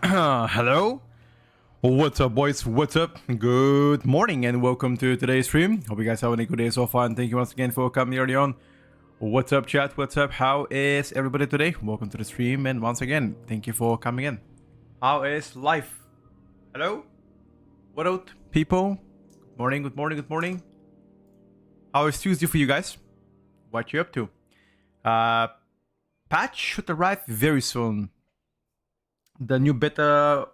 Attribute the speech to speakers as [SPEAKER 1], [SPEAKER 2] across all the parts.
[SPEAKER 1] Hello? What's up, boys? What's up? Good morning and welcome to today's stream. Hope you guys have a good day so far, and thank you once again for coming early on. What's up, chat? What's up? How is everybody today? Welcome to the stream, and once again, thank you for coming in. How is life? Hello? What up, people? Good morning, good morning, good morning. How is Tuesday for you guys? What you up to? Patch should arrive very soon. The new beta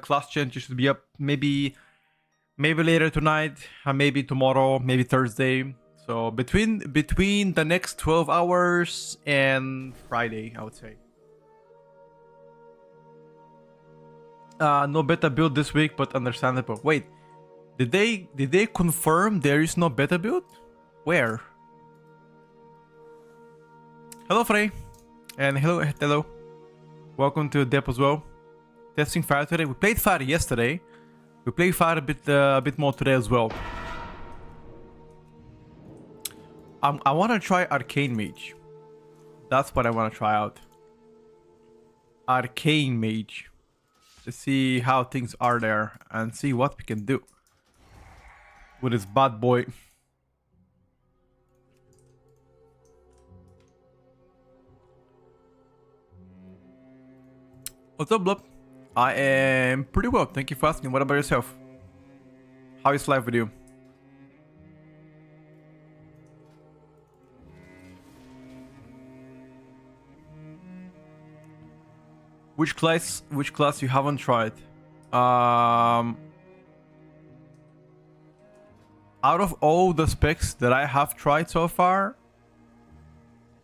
[SPEAKER 1] class change should be up maybe later tonight, maybe tomorrow, maybe Thursday. So between the next 12 hours and Friday, I would say. No beta build this week, but understandable. Wait, did they confirm there is no beta build? Where? Hello, Frey, and hello. Welcome to Dep as well. Testing fire today. We played fire yesterday. We played fire a bit more today as well. I want to try Arcane mage. That's what I want to try out. Arcane mage. To see how things are there and see what we can do with this bad boy. What's up, Blub? I am pretty well, thank you for asking. What about yourself? How is life with you? Which class you haven't tried? Out of all the specs that I have tried so far,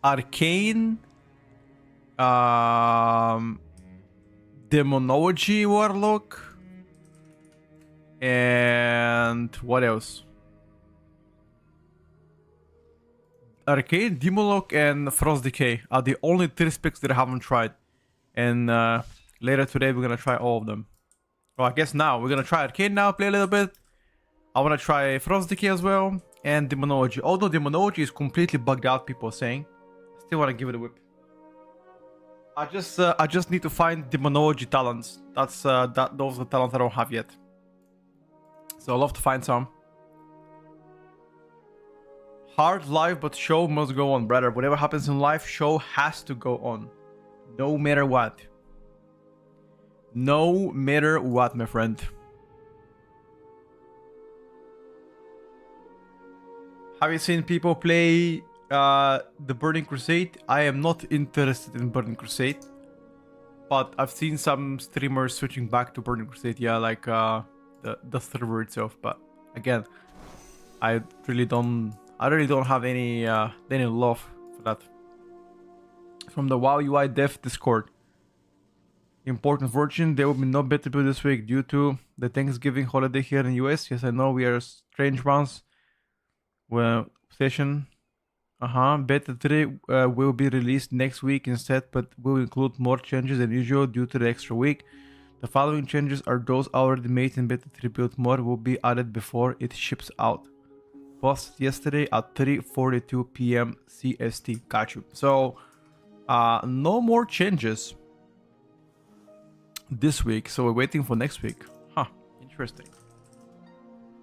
[SPEAKER 1] Arcane, demonology warlock, and what else? Arcane, Demolock, and Frost Decay are the only 3 specs that I haven't tried. And later today we're gonna try all of them. Well, I guess now we're gonna try Arcane now, play a little bit. I wanna try Frost Decay as well, and Demonology. Although Demonology is completely bugged out, people are saying. I still wanna give it a whip. I just need to find demonology talents. Those are the talents I don't have yet. So I'd love to find some. Hard life, but show must go on, brother. Whatever happens in life, show has to go on. No matter what. No matter what, my friend. Have you seen people play the Burning Crusade? I am not interested in Burning Crusade, but I've seen some streamers switching back to Burning Crusade. Yeah, like the server itself. But again, I really don't have any love for that. From the WoW UI Dev Discord. Important fortune, there will be no beta build this week due to the Thanksgiving holiday here in the US. Yes, I know we are strange ones. Well, session. Beta 3 will be released next week instead, but will include more changes than usual due to the extra week. The following changes are those already made in Beta 3 build. More will be added before it ships out. Posted yesterday at 3:42 PM CST. Got you. So, no more changes this week, so we're waiting for next week. Interesting.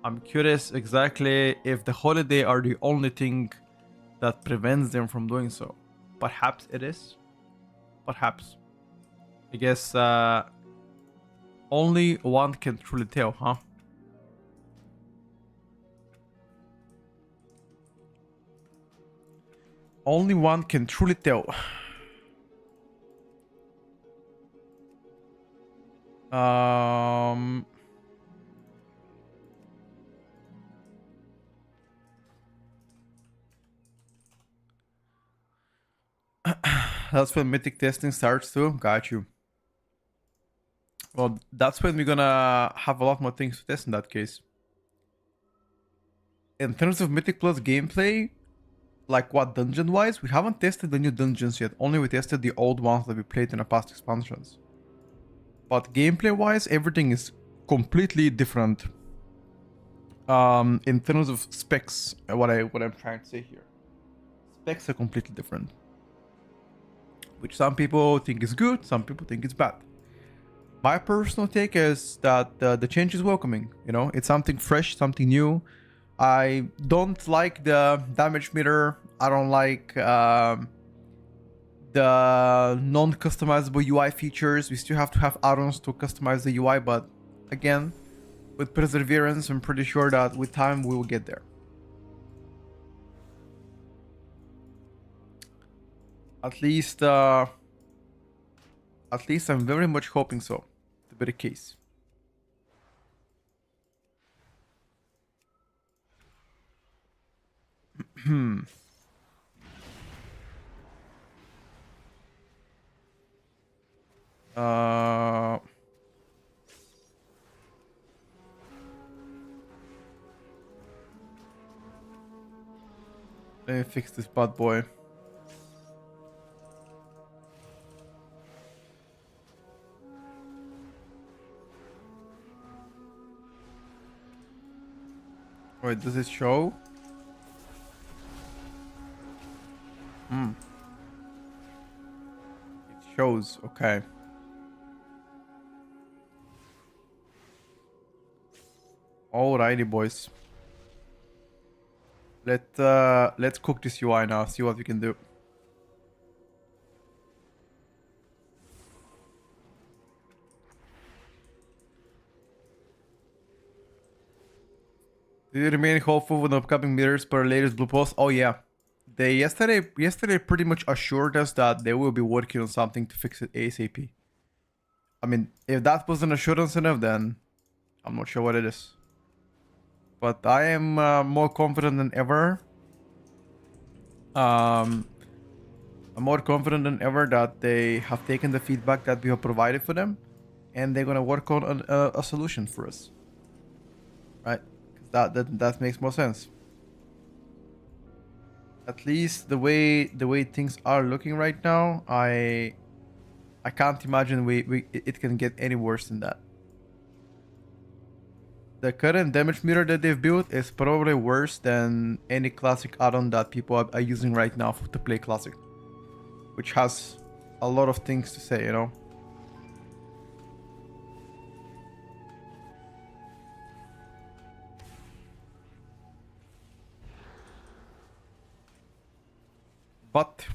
[SPEAKER 1] I'm curious exactly if the holiday are the only thing that prevents them from doing so. Perhaps it is. Perhaps. I guess only one can truly tell, huh? Only one can truly tell. That's when mythic testing starts too. Got you. Well, that's when we're gonna have a lot more things to test in that case. In terms of Mythic Plus gameplay, like what dungeon wise, we haven't tested the new dungeons yet. Only we tested the old ones that we played in the past expansions. But gameplay wise, everything is completely different. In terms of specs, what I'm trying to say here. Specs are completely different. Which some people think is good, some people think it's bad. My personal take is that the change is welcoming. You know, it's something fresh, something new. I don't like the damage meter. I don't like the non-customizable UI features. We still have to have add-ons to customize the UI, but again, with perseverance, I'm pretty sure that with time we will get there. At least I'm very much hoping so to be the case. uh, Let me fix this bad boy. Wait, does it show? It shows, okay. Alrighty, boys. Let's cook this UI now, see what we can do. Do you remain hopeful with the upcoming mirrors per latest blue post? Oh yeah. They yesterday pretty much assured us that they will be working on something to fix it ASAP. I mean, if that wasn't assurance enough, then I'm not sure what it is. But I am more confident than ever. I'm more confident than ever that they have taken the feedback that we have provided for them, and they're gonna work on a solution for us. Right? That makes more sense. At least the way things are looking right now, I can't imagine it can get any worse than that. The current damage meter that they've built is probably worse than any classic add-on that people are using right now to play classic, which has a lot of things to say, you know. But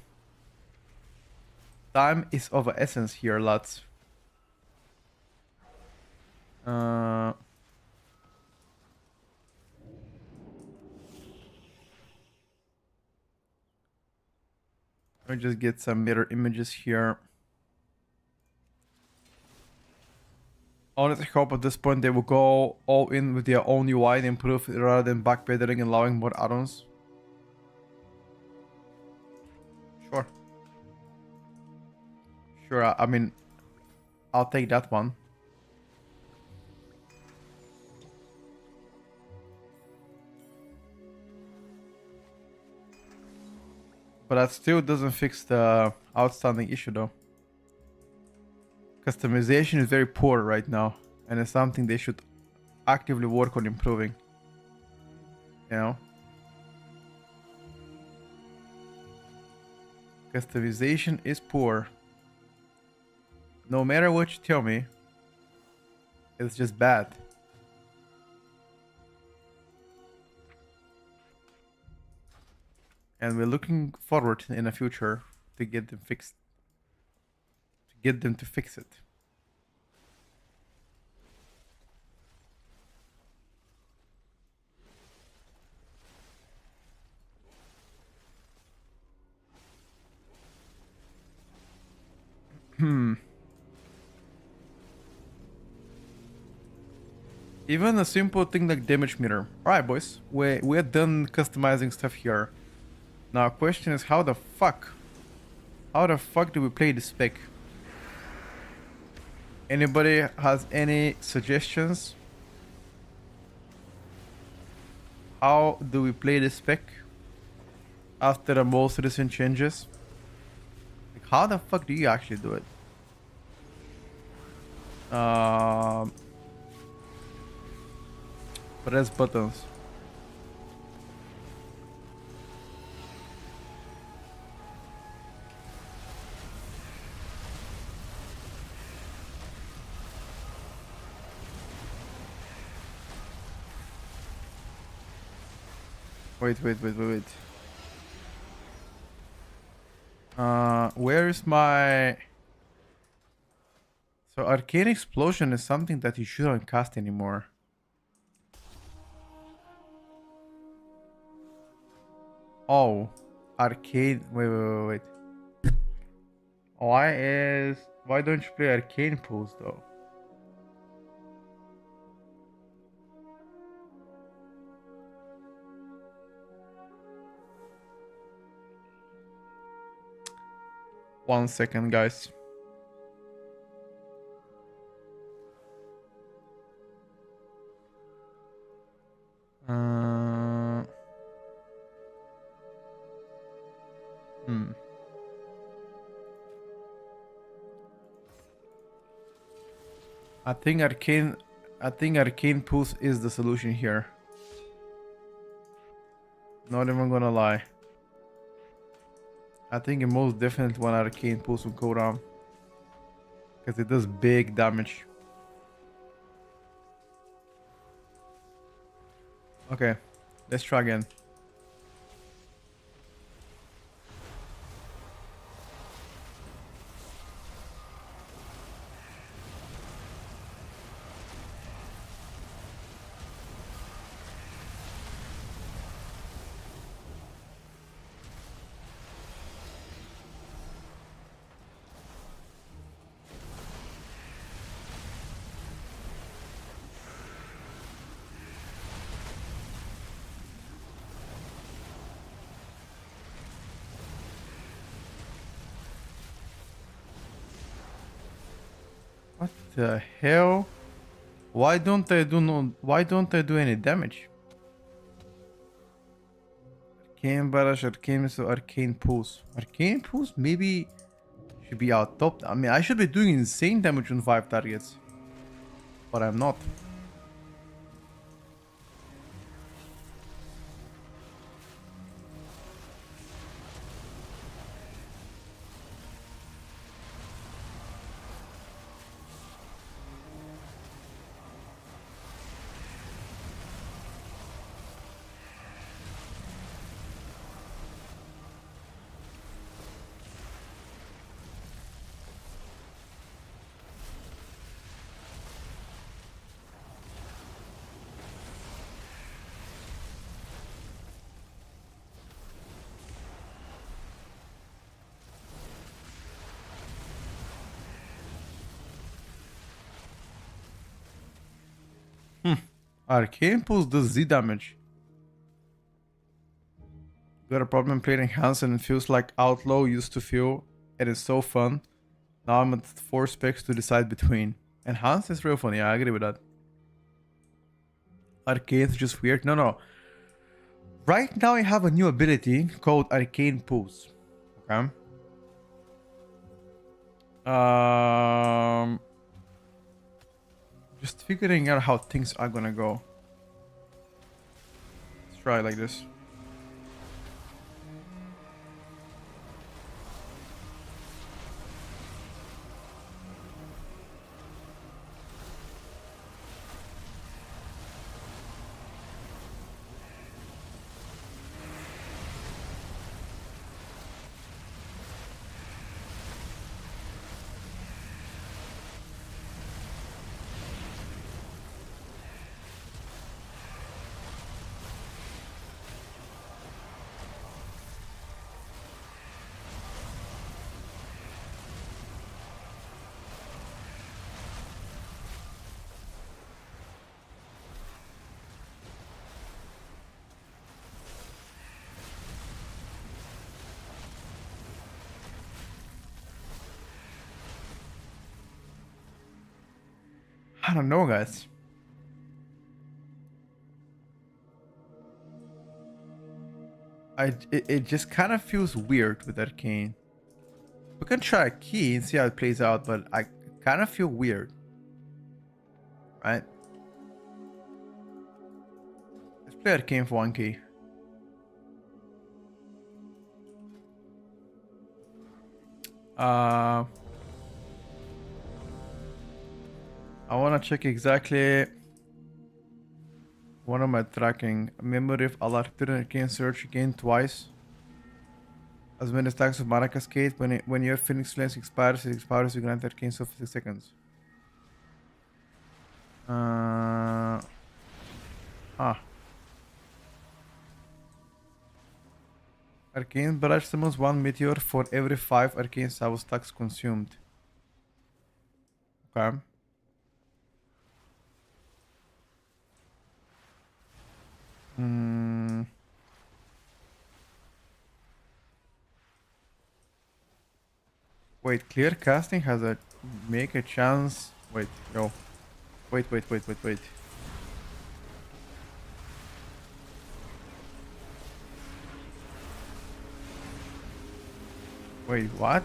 [SPEAKER 1] time is of essence here, lads. Let me just get some mirror images here. Honestly, hope at this point they will go all in with their own UI and improve it rather than backpedaling and allowing more add-ons. Sure. Sure, I mean, I'll take that one. But that still doesn't fix the outstanding issue though. Customization is very poor right now, and it's something they should actively work on improving. You know? Customization is poor. No matter what you tell me, it's just bad. And we're looking forward in the future to get them fixed. To get them to fix it. Even a simple thing like damage meter. Alright, boys. We're done customizing stuff here. Now, question is how the fuck do we play the spec? Anybody has any suggestions? How do we play the spec after the most recent changes? Like, how the fuck do you actually do it? Press buttons. Wait. Where is my... So Arcane Explosion is something that you shouldn't cast anymore. Oh, Arcane... Wait. Why don't you play Arcane Pulse though? One second, guys. I think Arcane Pulse is the solution here. Not even gonna lie. I think it most definitely one Arcane Pulse will go down. Because it does big damage. Okay, let's try again. What the hell? Why don't I do any damage? Arcane Barrage, Arcane so Arcane Pulse. Arcane Pulse maybe should be out top. I mean, I should be doing insane damage on 5 targets. But I'm not. Arcane Pulse does Z damage. Got a problem playing Enhanced and it feels like Outlaw used to feel. It is so fun. Now I'm at 4 specs to decide between. Enhanced is real fun, yeah, I agree with that. Arcane is just weird. No. Right now I have a new ability called Arcane Pulse. Okay. Just figuring out how things are gonna go. Let's try it like this. I don't know, guys. It just kind of feels weird with Arcane. We can try a key and see how it plays out, but I kind of feel weird. Right? Let's play Arcane for 1 key. I want to check exactly What am I tracking? Memory of Alarctic Arcane Search again twice. As many stacks of Mana Cascade. When your Phoenix Lens expires, it expires, you grant Arcane Soul for 6 seconds. Arcane Barrage summons 1 meteor for every 5 Arcane Soul stacks consumed. Okay. Wait, clear casting has a make a chance. Wait, yo. Wait. Wait, what?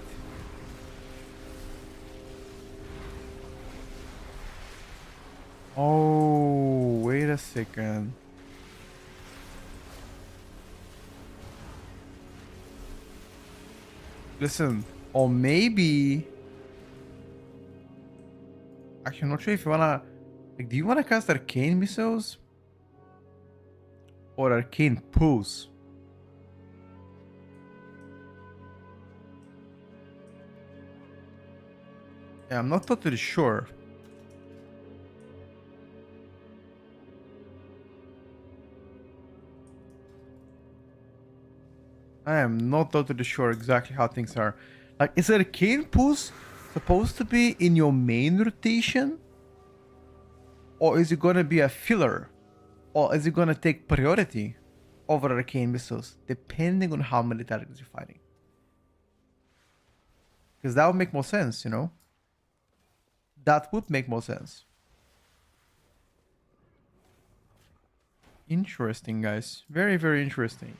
[SPEAKER 1] Oh, wait a second. Listen, or maybe... Actually, I'm not sure if you wanna... Like, do you wanna cast Arcane Missiles? Or Arcane Pulse? Yeah, I'm not totally sure. I am not totally sure exactly how things are. Like, is Arcane Pulse supposed to be in your main rotation? Or is it gonna be a filler? Or is it gonna take priority over Arcane Missiles, depending on how many targets you're fighting? Because that would make more sense, you know? That would make more sense. Interesting, guys. Very, very interesting.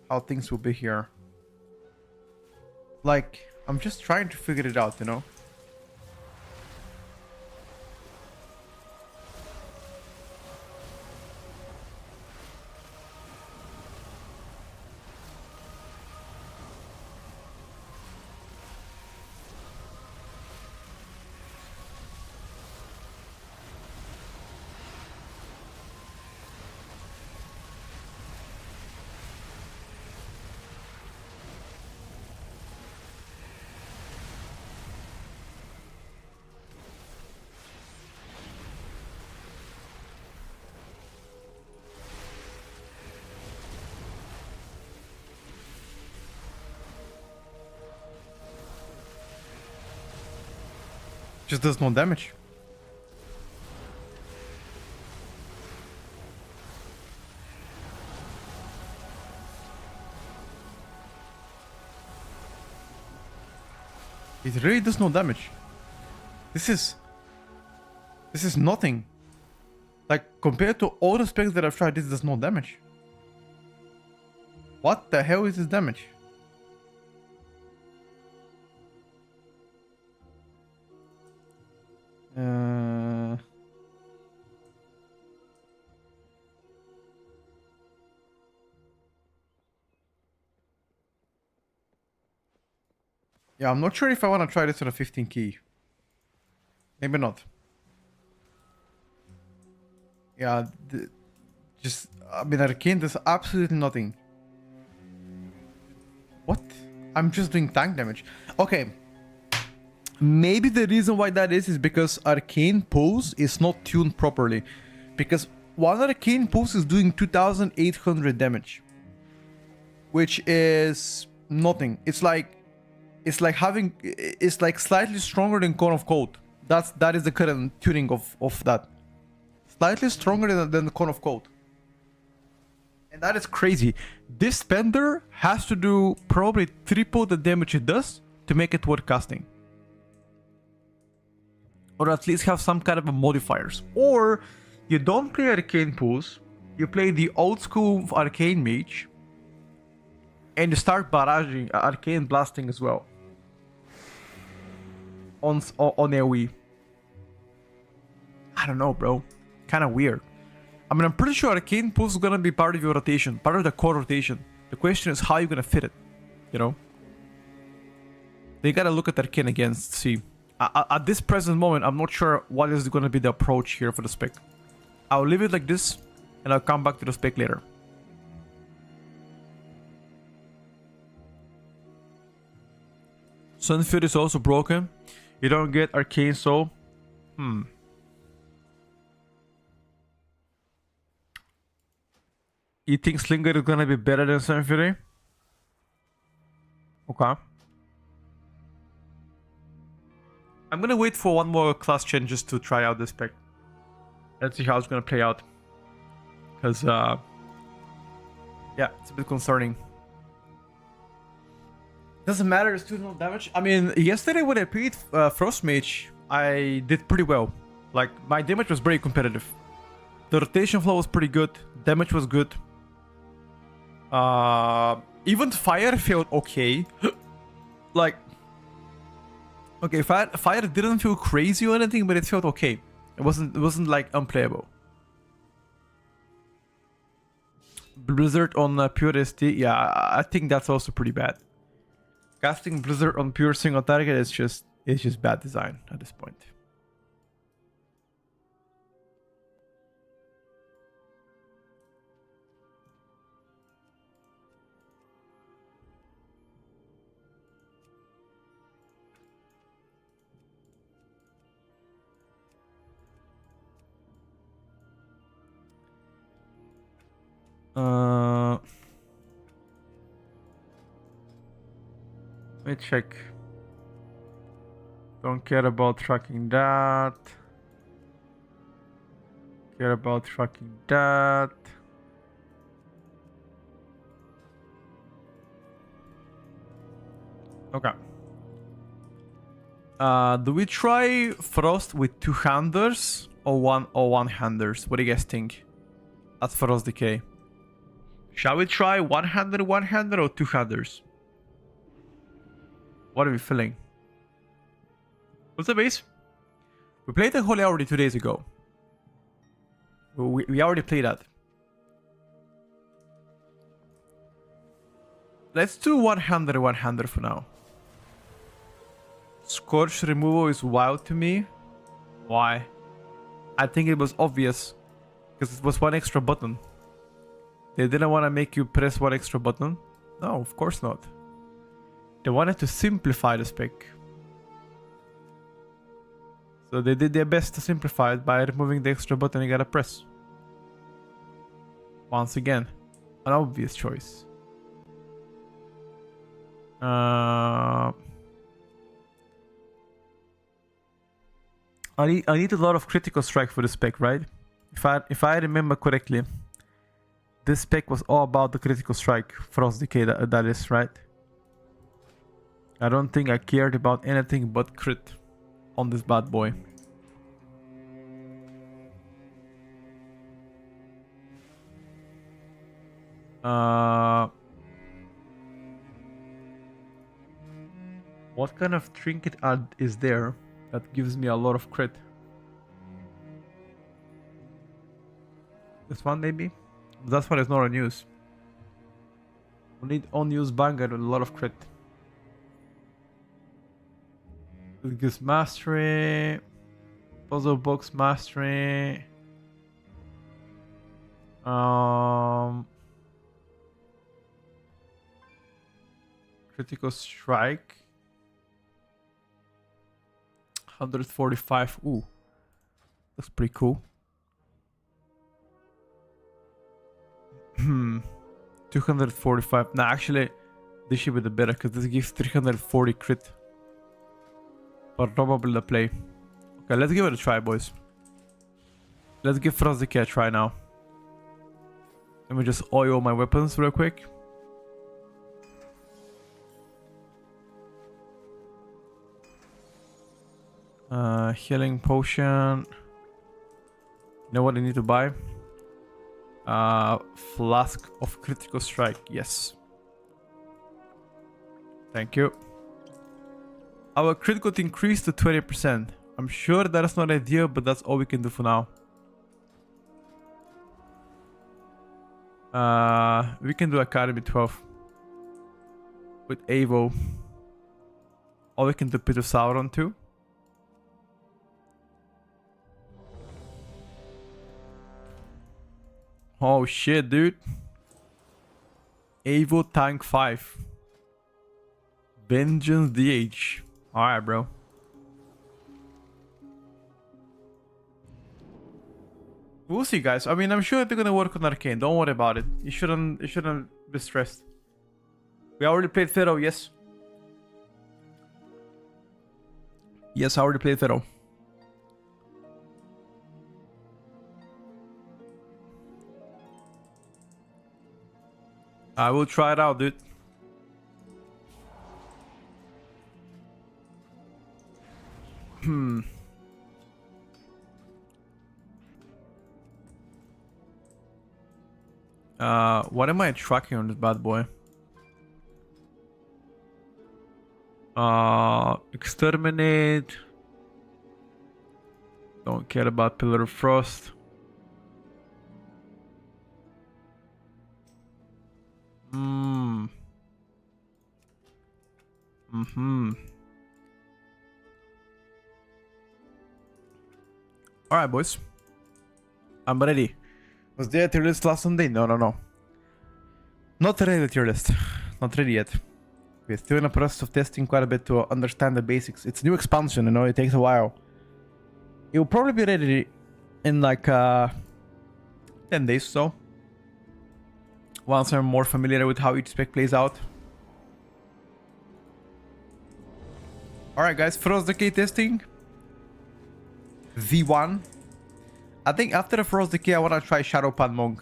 [SPEAKER 1] How things will be here. Like, I'm just trying to figure it out, you know? Just does no damage. It really does no damage. This is nothing. Like, compared to all the specs that I've tried, this does no damage. What the hell is this damage? Yeah, I'm not sure if I want to try this on a 15 key. Maybe not. Yeah, I mean, Arcane does absolutely nothing. What? I'm just doing tank damage. Okay. Maybe the reason why that is because Arcane Pulse is not tuned properly. Because one Arcane Pulse is doing 2800 damage. Which is nothing. It's like slightly stronger than Cone of Cold. That is the current tuning of that. Slightly stronger than the Cone of Cold. And that is crazy. This spender has to do probably triple the damage it does to make it worth casting. Or at least have some kind of a modifiers. Or you don't play Arcane Pulse, you play the old school Arcane Mage, and you start barraging, Arcane Blasting as well. On AoE. I don't know, bro. Kind of weird. I mean, I'm pretty sure Arcane Pulse is gonna be part of your rotation, part of the core rotation. The question is how you're gonna fit it, you know? They gotta look at Arcane again to see. At this present moment, I'm not sure what is going to be the approach here for the spec. I'll leave it like this, and I'll come back to the spec later. Sunfield is also broken. You don't get Arcane Soul. You think Slinger is gonna be better than Sunfury? Okay. I'm gonna wait for one more class change just to try out this spec. Let's see how it's gonna play out. Because, yeah, it's a bit concerning. Doesn't matter, it's 2-0 damage. I mean, yesterday when I played Frost Mage, I did pretty well. Like, my damage was very competitive. The rotation flow was pretty good. Damage was good. Even fire felt okay. Like, okay, fire didn't feel crazy or anything, but it felt okay. It wasn't like unplayable. Blizzard on pure ST, yeah, I think that's also pretty bad. Casting Blizzard on pure single target is just bad design at this point. Let me check. Don't care about tracking that. Care about tracking that. Okay. Do we try Frost with 2-handers or one-handers? What do you guys think? That's Frost Decay. Shall we try one-hander or 2-handers? What are we feeling? What's the base? We played the Holy already 2 days ago. We already played that. Let's do one-hander for now. Scorch removal is wild to me. Why? I think it was obvious. Because it was one extra button. They didn't want to make you press one extra button. No, of course not. They wanted to simplify the spec. So they did their best to simplify it by removing the extra button you gotta press. Once again, an obvious choice. I need a lot of critical strike for the spec, right? If I remember correctly, this spec was all about the critical strike, Frost Decay, that is, right? I don't think I cared about anything but crit on this bad boy. What kind of trinket is there that gives me a lot of crit? This one maybe? That's one is not on use. We need unused Vanguard with a lot of crit. It gives mastery, puzzle box mastery, critical strike, 145. Ooh, that's pretty cool. 245. Nah, actually, this should be the better because this gives 340 crit. But probably the play. Okay, let's give it a try, boys. Let's give Frost Decay a try now. Let me just oil my weapons real quick. Healing potion. You know what I need to buy? Flask of critical strike. Yes. Thank you. Our crit got increased to 20%. I'm sure that's not ideal, but that's all we can do for now. We can do Academy 12 with Avo. Or we can do Pit of Sauron too. Oh shit, dude. Evo Tank 5. Vengeance DH. Alright, bro. We'll see, guys. I mean, I'm sure they're gonna work on Arcane. Don't worry about it. You shouldn't be stressed. We already played Pharaoh, yes. Yes, I already played Pharaoh. I will try it out, dude. What am I tracking on this bad boy? Exterminate. Don't care about Pillar of Frost. Alright, boys. I'm ready. Was there a tier list last Sunday? No. Not ready, the tier list. Not ready yet. We're still in the process of testing quite a bit to understand the basics. It's a new expansion, you know, it takes a while. It will probably be ready in like 10 days or so. Once I'm more familiar with how each spec plays out. Alright guys, Frost Decay testing. V1. I think after the Frost Decay I wanna try Shadowpan Monk.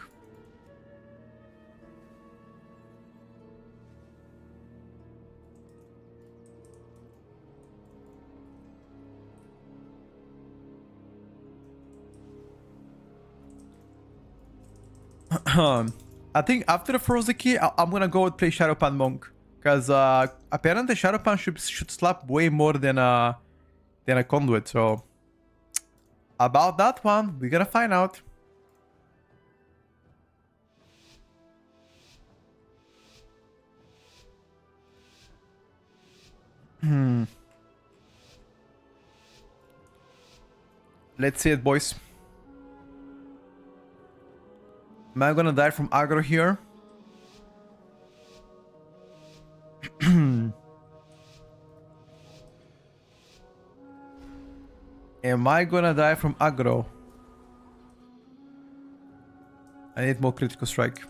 [SPEAKER 1] I think after the Frost Decay, I'm gonna go and play Shadowpan Monk. Because apparently Shadowpan should slap way more than a Conduit, so... About that one, we're gonna find out. Let's see it, boys. Am I gonna die from aggro here? Am I gonna die from aggro? I need more critical strike.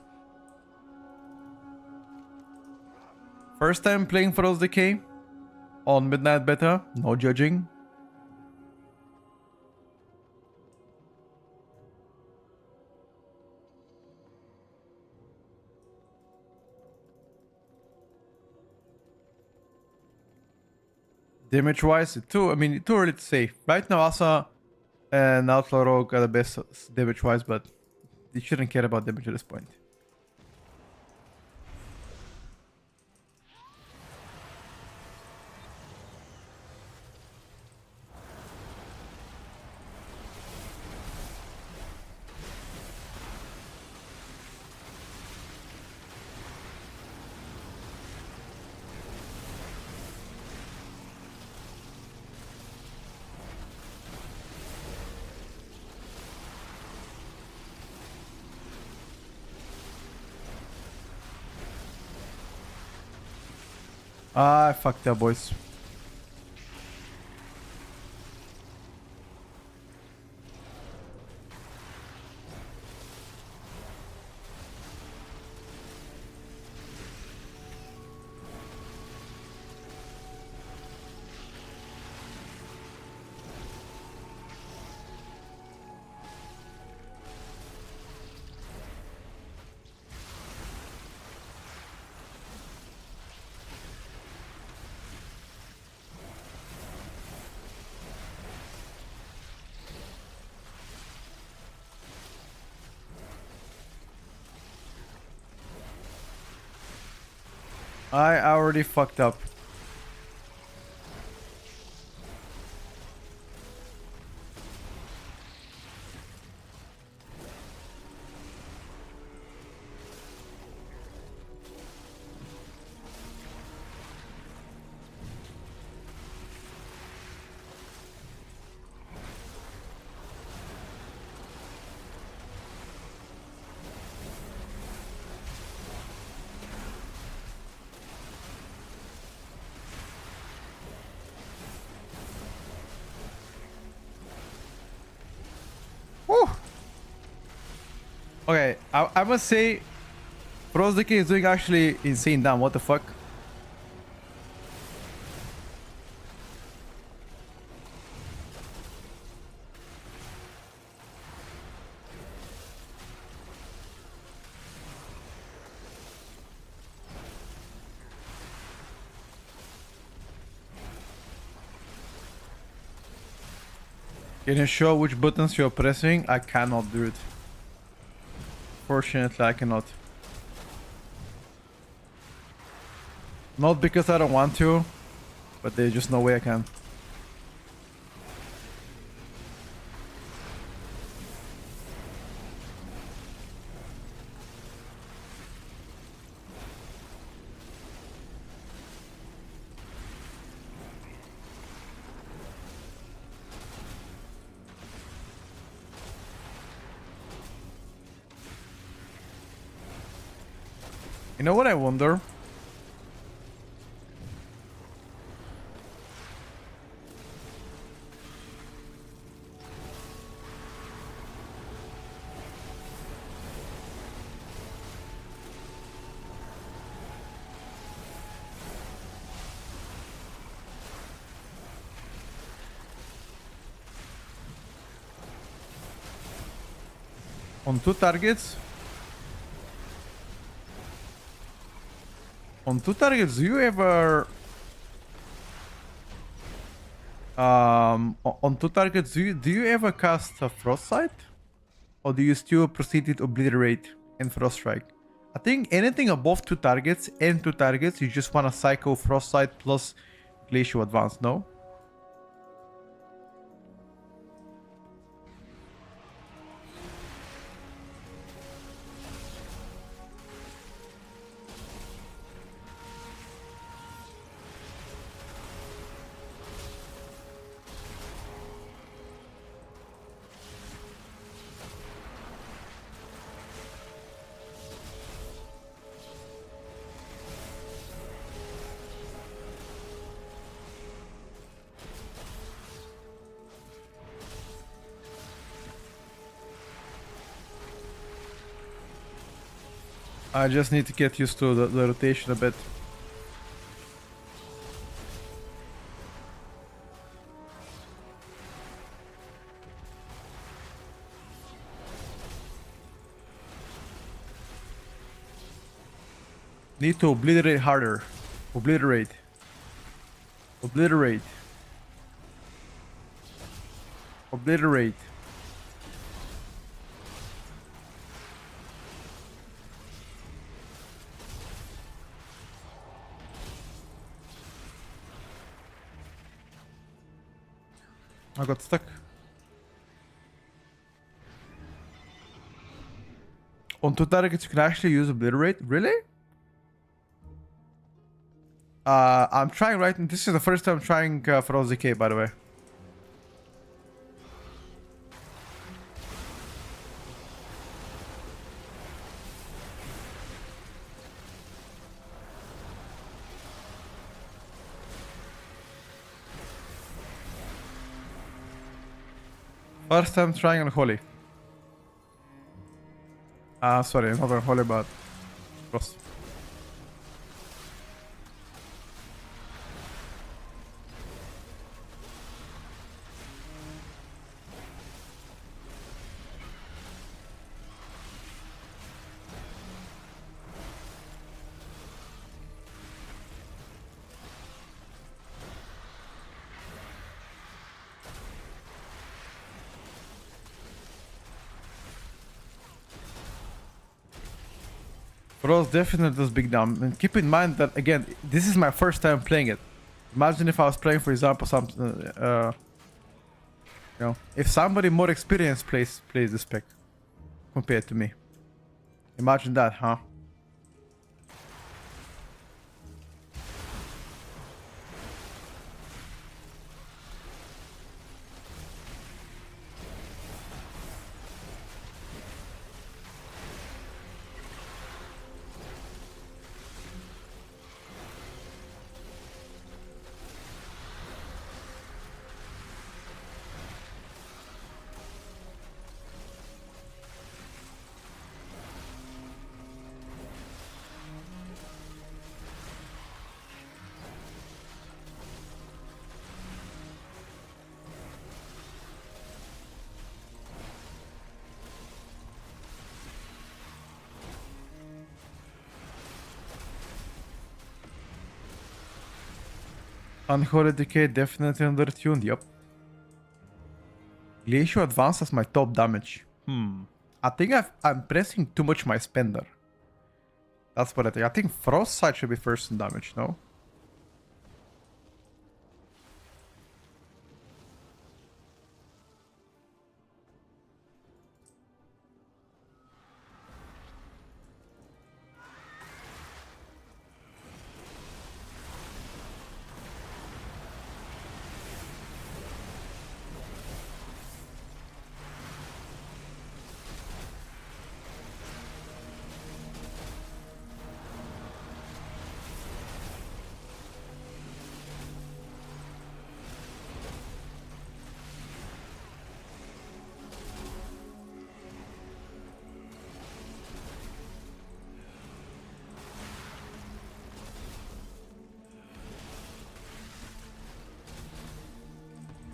[SPEAKER 1] First time playing Frost Decay on Midnight Beta, no judging. Damage wise, too early to say. Right now, Asa and Outlaw Rogue are the best damage wise, but you shouldn't care about damage at this point. Ah, fuck that, boys. I already fucked up. Okay, I must say, Frost Decay is doing actually insane damn. What the fuck? Can you show which buttons you're pressing? I cannot do it. Fortunately, I cannot. Not because I don't want to, but there's just no way I can. You know what I wonder? On two targets? On two targets, do you ever... on two targets, do you ever cast a Frost Sight? Or do you still proceed with Obliterate and Frost Strike? I think anything above two targets and two targets, you just want to cycle Frost Sight plus Glacial Advance, no? I just need to get used to the rotation a bit. Need to obliterate harder. Obliterate. Obliterate. Obliterate. I got stuck. On two targets you can actually use Obliterate? Really? I'm trying right now. This is the first time trying Frost Decay, by the way. First time trying Unholy. Sorry, not Unholy, but Frost. Frost definitely does big damage. And keep in mind that, again, this is my first time playing it. Imagine if I was playing, for example, some... you know, if somebody more experienced plays the spec compared to me. Imagine that, huh? Unholy Decay definitely undertuned, yup. Glacial Advance as my top damage. I think I'm pressing too much my spender. That's what I think. I think Frost Sight should be first in damage, no?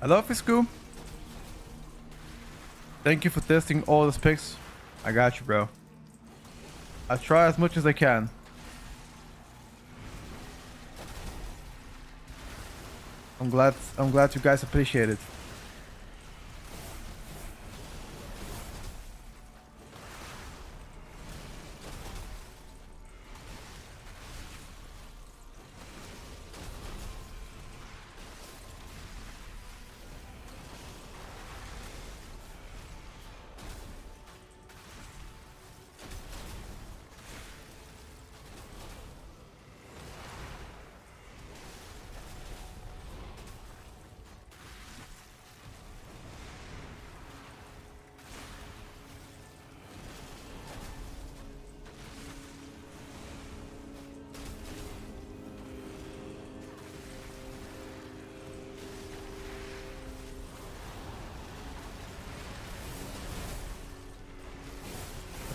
[SPEAKER 1] Hello, Fisku. Thank you for testing all the specs. I got you, bro. I try as much as I can. I'm glad you guys appreciate it.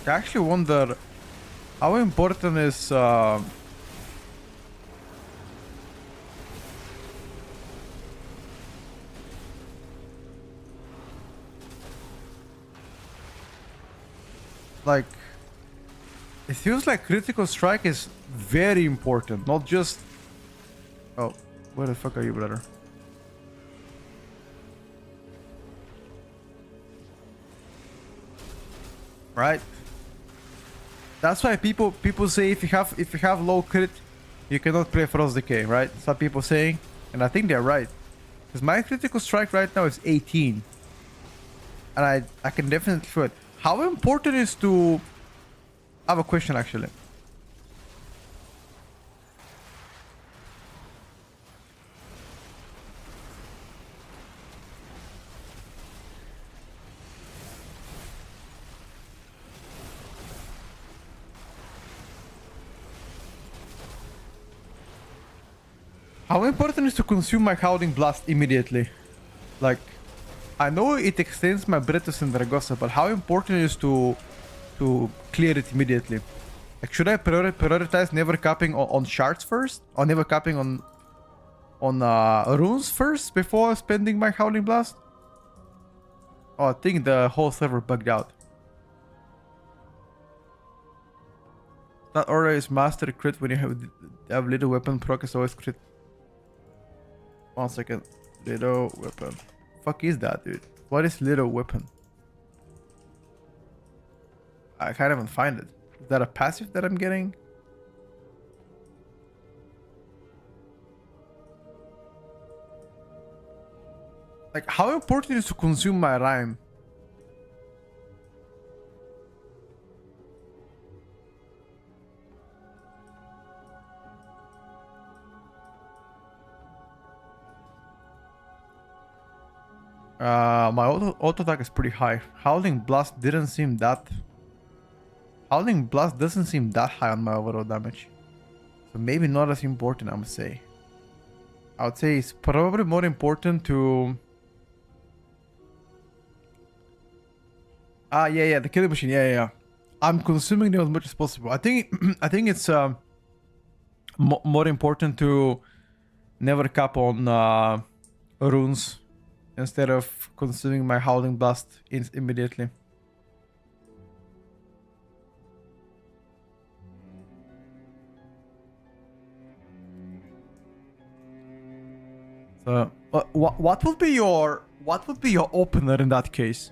[SPEAKER 1] I actually wonder how important is like it feels like critical strike is very important, not just oh, where the fuck are you, brother? Right? That's why people say if you have low crit, you cannot play Frost Decay, right? Some people saying, and I think they're right. Because my critical strike right now is 18. And I can definitely feel it. How important is to... I have a question actually. How important is to consume my Howling Blast immediately? Like, I know it extends my Bretus and Dragosa, but how important is to clear it immediately? Like, should I prioritize never capping on shards first? Or never capping on runes first before spending my Howling Blast? Oh, I think the whole server bugged out. That aura is master crit when you have little weapon proc is always crit. 1 second. Little weapon. Fuck is that, dude? What is little weapon? I can't even find it. Is that a passive that I'm getting? Like, how important is to consume my rhyme? My auto attack is pretty high. Howling Blast didn't seem that... Howling Blast doesn't seem that high on my overall damage. So maybe not as important, I would say. I would say it's probably more important to... yeah, the killing machine, yeah. I'm consuming them as much as possible. I think I think it's more important to never cap on runes instead of consuming my Howling Blast immediately. So, what would be your opener in that case?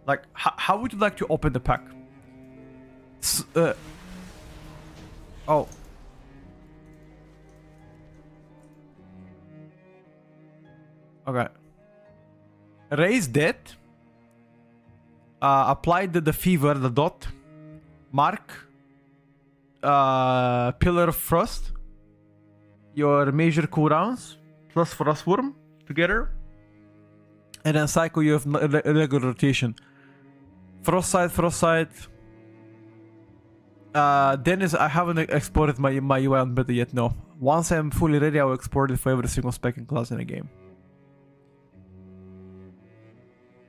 [SPEAKER 1] Like, how would you like to open the pack? Oh. Okay. Raise dead. Apply the fever, the dot. Mark. Pillar of Frost. Your major cooldowns. Plus Frostworm together. And then Psycho, you have regular rotation. Frostbite. Dennis, I haven't exported my UI on beta yet, no. Once I'm fully ready, I will export it for every single spec and class in the game.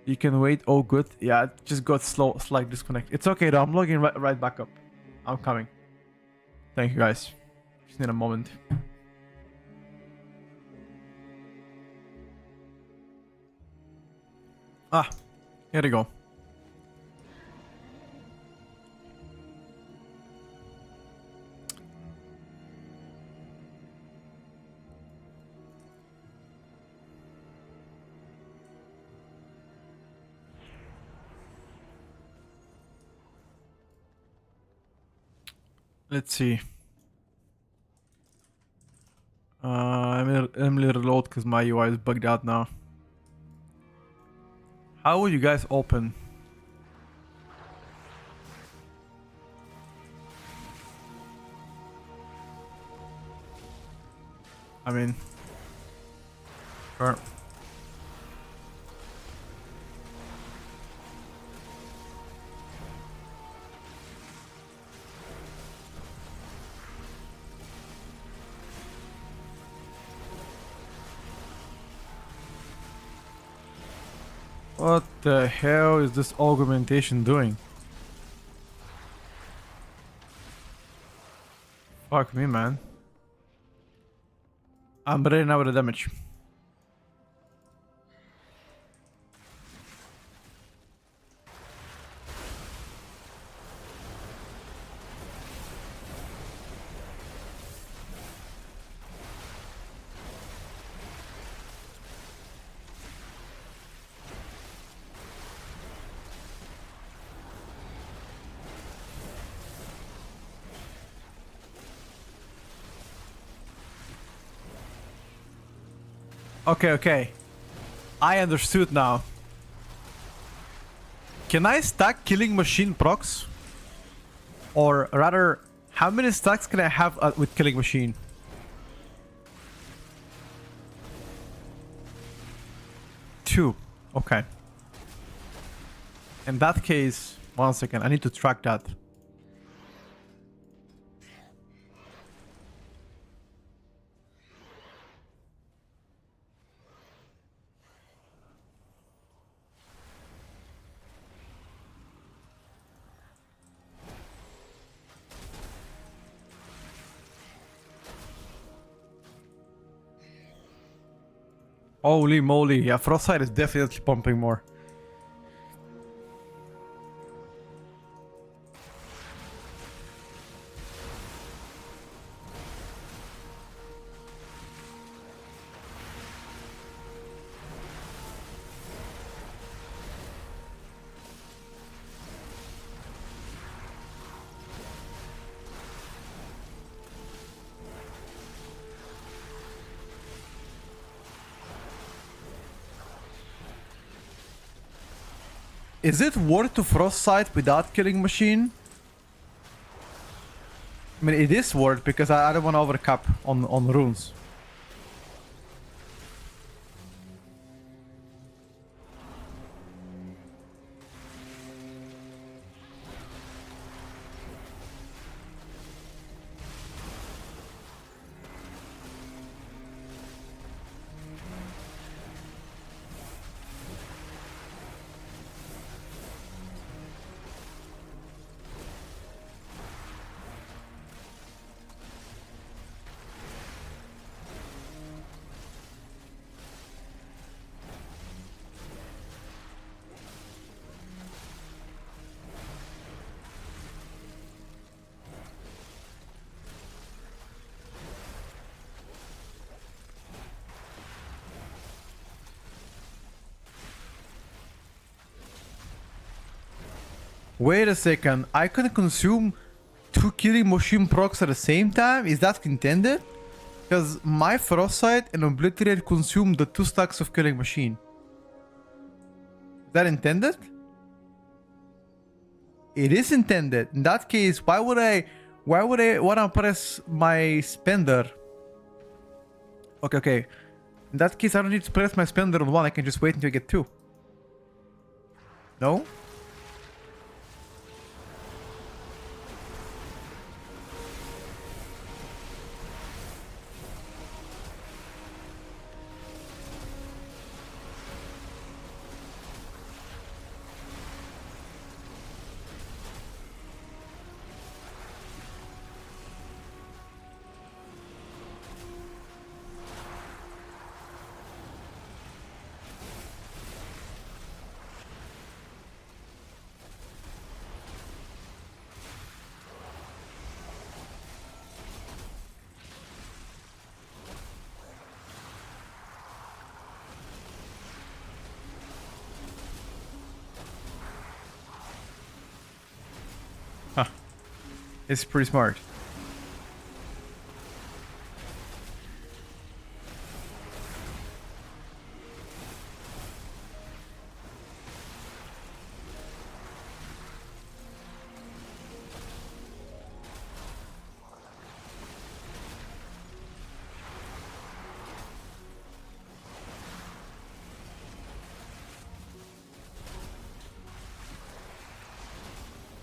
[SPEAKER 1] You can wait. Oh, good. Yeah, it just got slight disconnect. It's okay though. I'm logging right back up. I'm coming. Thank you guys. Just need a moment. Ah, here we go. Let's see. I'm gonna reload because my UI is bugged out now. How would you guys open? I mean, sure. What the hell is this augmentation doing? Fuck me, man. I'm ready now with the damage. Okay. I understood now. Can I stack killing machine procs? Or rather, how many stacks can I have with killing machine? 2. Okay. In that case, 1 second, I need to track that. Holy moly, yeah, Frostbite is definitely pumping more. Is it worth to Frostbite without killing machine? I mean, it is worth because I don't want to overcap on runes. Wait a second. I can consume 2 killing machine procs at the same time? Is that intended? Because my Frostbite and Obliterate consume the 2 stacks of killing machine. Is that intended? It is intended. In that case, why would I wanna press my spender? Okay. In that case, I don't need to press my spender on 1. I can just wait until I get 2. No? Huh. It's pretty smart.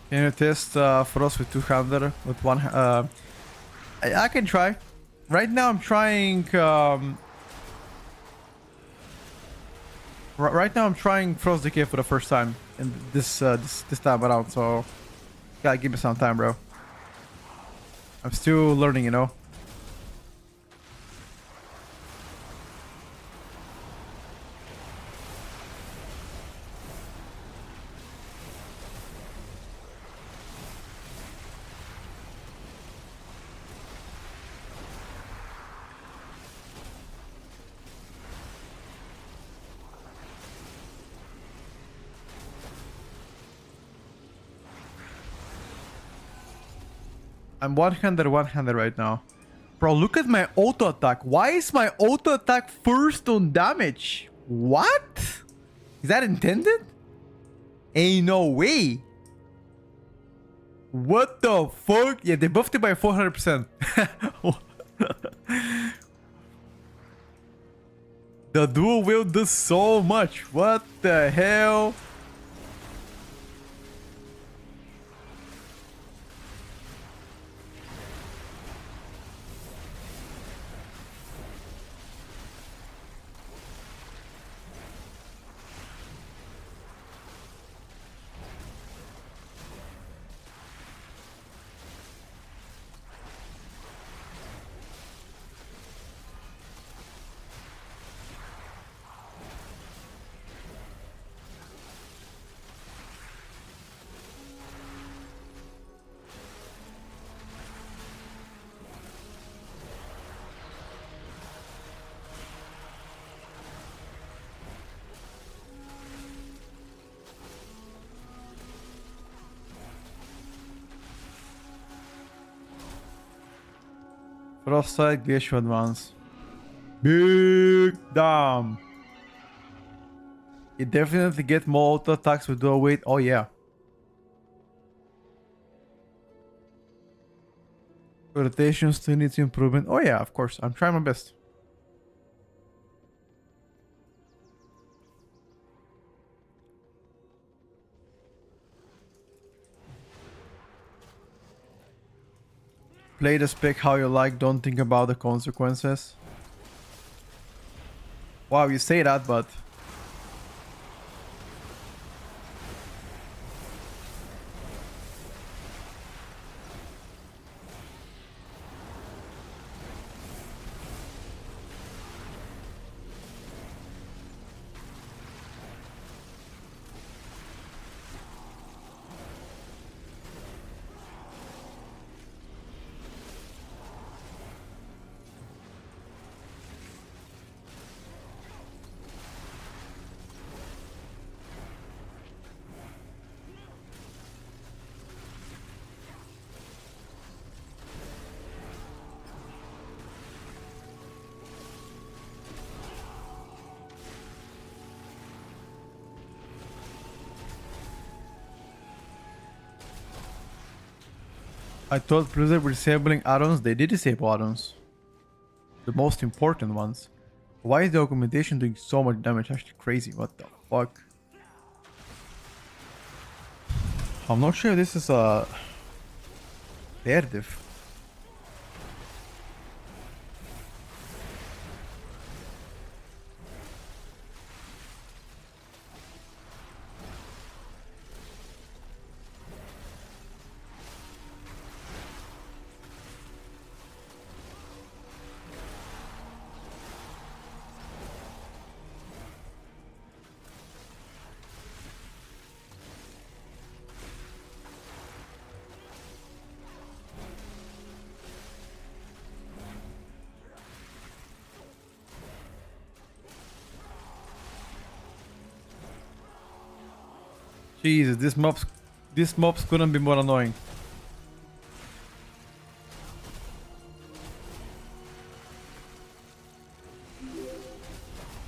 [SPEAKER 1] Can you test for us with 200 with one? I can try. Right now I'm trying. Right now I'm trying Frost Decay for the first time in this time around. So gotta give me some time, bro. I'm still learning, you know. I'm one-handed right now. Bro, look at my auto attack. Why is my auto attack first on damage? What? Is that intended? Ain't no way. What the fuck? Yeah, they buffed it by 400%. The dual wield does so much. What the hell? Frostbite Glacial Advance. Big damn. You definitely get more auto attacks with dual weight. Oh yeah. Rotation still needs improvement. Oh yeah, of course. I'm trying my best. Play the spec how you like, don't think about the consequences. Wow, you say that, but... I thought Blizzard were disabling add-ons. They did disable add-ons. The most important ones. Why is the augmentation doing so much damage? Actually crazy. What the fuck? I'm not sure this is a air diff. Jesus, this mobs couldn't be more annoying.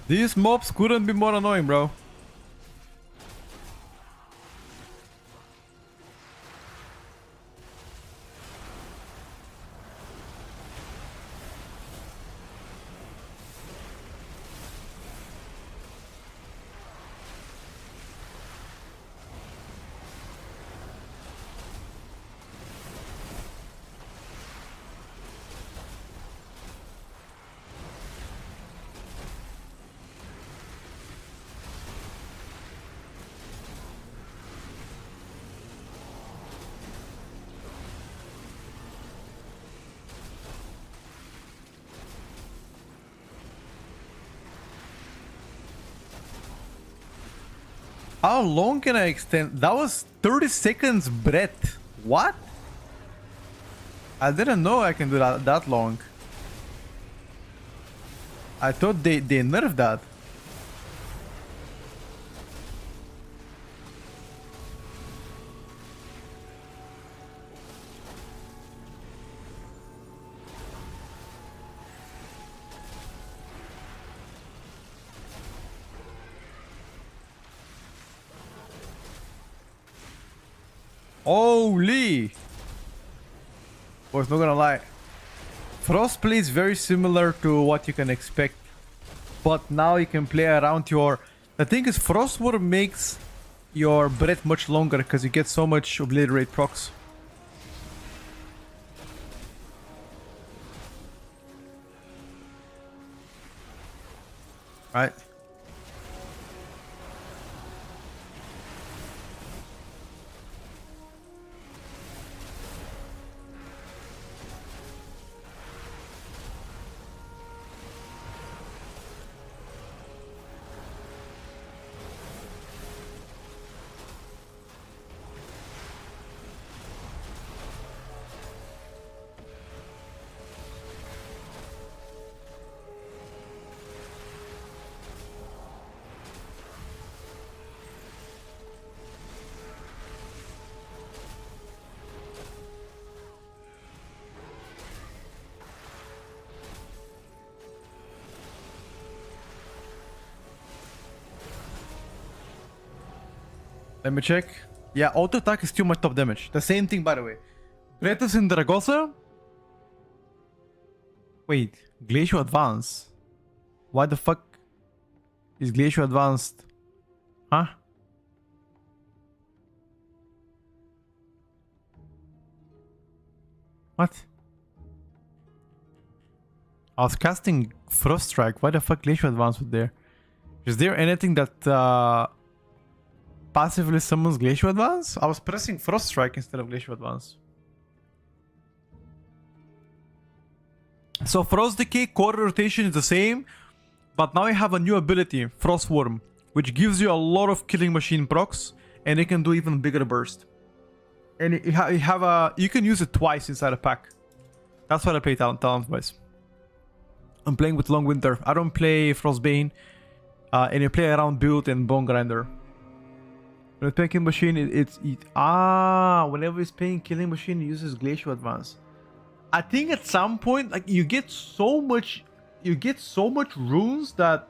[SPEAKER 1] These mobs couldn't be more annoying, bro. How long can I extend? That was 30 seconds breath. What? I didn't know I can do that long. I thought they nerfed that. Holy! Was not gonna lie. Frost play is very similar to what you can expect. But now you can play around your... The thing is, Frost War makes your breath much longer because you get so much Obliterate procs. Right? Let me check. Yeah, auto attack is too much top damage. The same thing, by the way. Breathus in Dragosa? Wait, Glacial Advance? Why the fuck is Glacial Advanced? Huh? What? I was casting Frost Strike. Why the fuck Glacial Advance was there? Is there anything that passively summons Glacial Advance? I was pressing Frost Strike instead of Glacial Advance. So Frost Decay core rotation is the same, but now you have a new ability, Frost Worm, which gives you a lot of Killing Machine procs, and it can do even bigger burst. And you can use it twice inside a pack. That's why I play talent-wise. I'm playing with Long Winter. I don't play Frostbane, and you play around Build and Bone Grinder. When it's playing Killing Machine, whenever it's playing Killing Machine, it uses Glacial Advance. I think at some point, like, you get so much runes that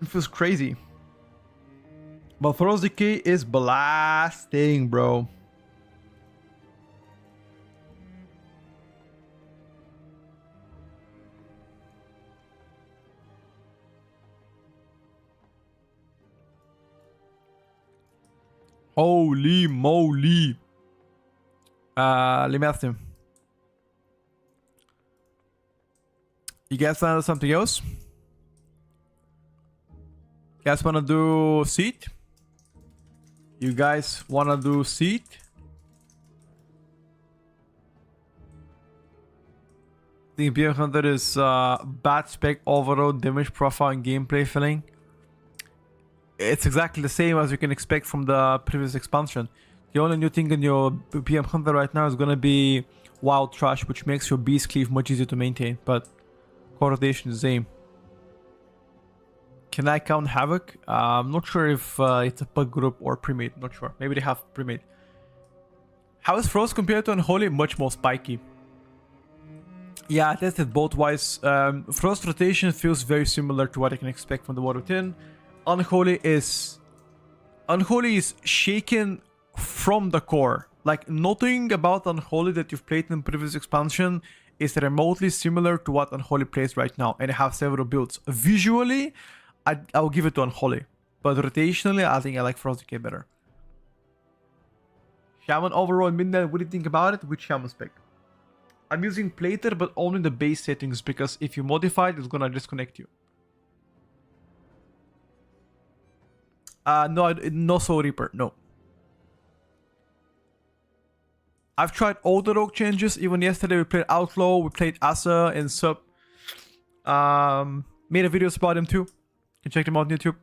[SPEAKER 1] it feels crazy. But Frost Decay is blasting, bro. Holy moly. Let me ask him. You guys wanna do something else? You guys wanna do seat? You guys wanna do seat? The Imperial Hunter is bad spec overall, damage profile, and gameplay feeling. It's exactly the same as you can expect from the previous expansion. The only new thing in your PM Hunter right now is gonna be Wild Trash, which makes your Beast Cleave much easier to maintain, but core rotation is the same. Can I count Havoc? I'm not sure if it's a pug group or Primate, not sure. Maybe they have Primate. How is Frost compared to Unholy? Much more spiky. Yeah, I tested both wise. Frost rotation feels very similar to what I can expect from the War Within. Unholy is shaken from the core. Like, nothing about Unholy that you've played in previous expansion is remotely similar to what Unholy plays right now, and I have several builds. Visually, I'll give it to Unholy, but rotationally, I think I like Frost Decay better. Shaman overall Midnight, what do you think about it? Which Shaman spec? I'm using Plater, but only the base settings, because if you modify it, it's gonna disconnect you. No Soul Reaper, no. I've tried all the rogue changes. Even yesterday we played Outlaw, we played Asa and Sub. Made a videos about him too. You can check them out on YouTube.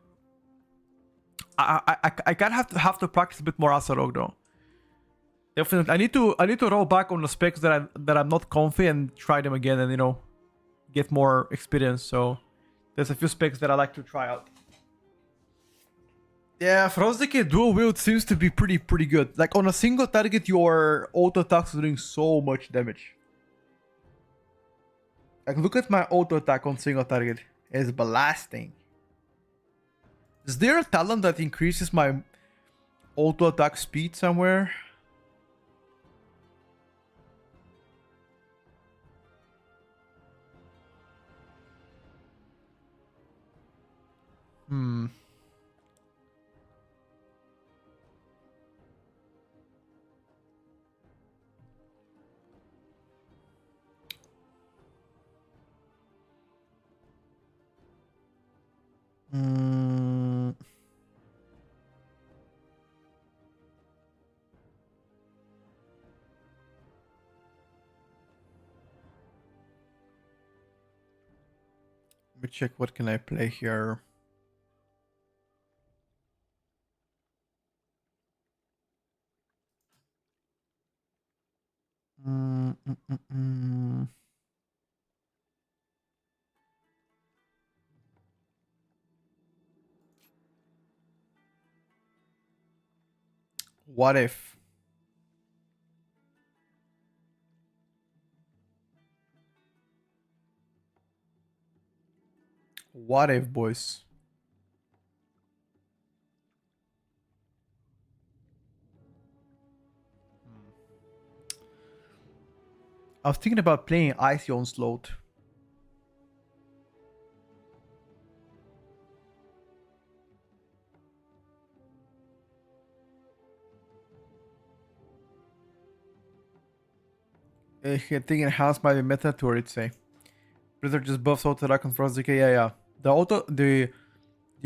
[SPEAKER 1] I kind of have to practice a bit more Asa rogue though. Definitely, I need to roll back on the specs that I'm not comfy and try them again, and get more experience. So there's a few specs that I like to try out. Yeah, Frost Decay dual wield seems to be pretty good. Like, on a single target, your auto attacks are doing so much damage. Like, look at my auto attack on single target. It's blasting. Is there a talent that increases my auto attack speed somewhere? Let me check what can I play here. What if? What if, boys? I was thinking about playing Icy Onslaught. I think enhance might be meta to it, say. Blizzard just buffs auto attack on Frost Decay. Yeah. The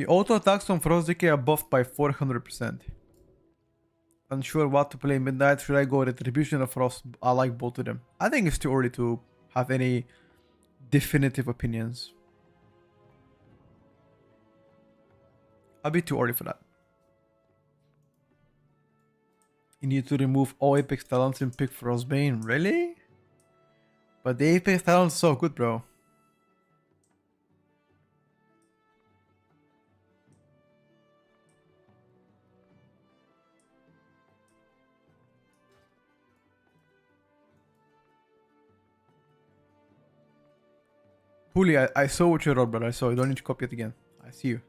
[SPEAKER 1] auto attacks on Frost Decay are buffed by 400%. Unsure what to play Midnight. Should I go Retribution or Frost? I like both of them. I think it's too early to have any definitive opinions. I'll be too early for that. You need to remove all Apex Talents and pick Frostbane. Really? But the Apex Talent's so good, bro. Puli, I saw what you wrote, brother. I saw you. Don't need to copy it again. I see you.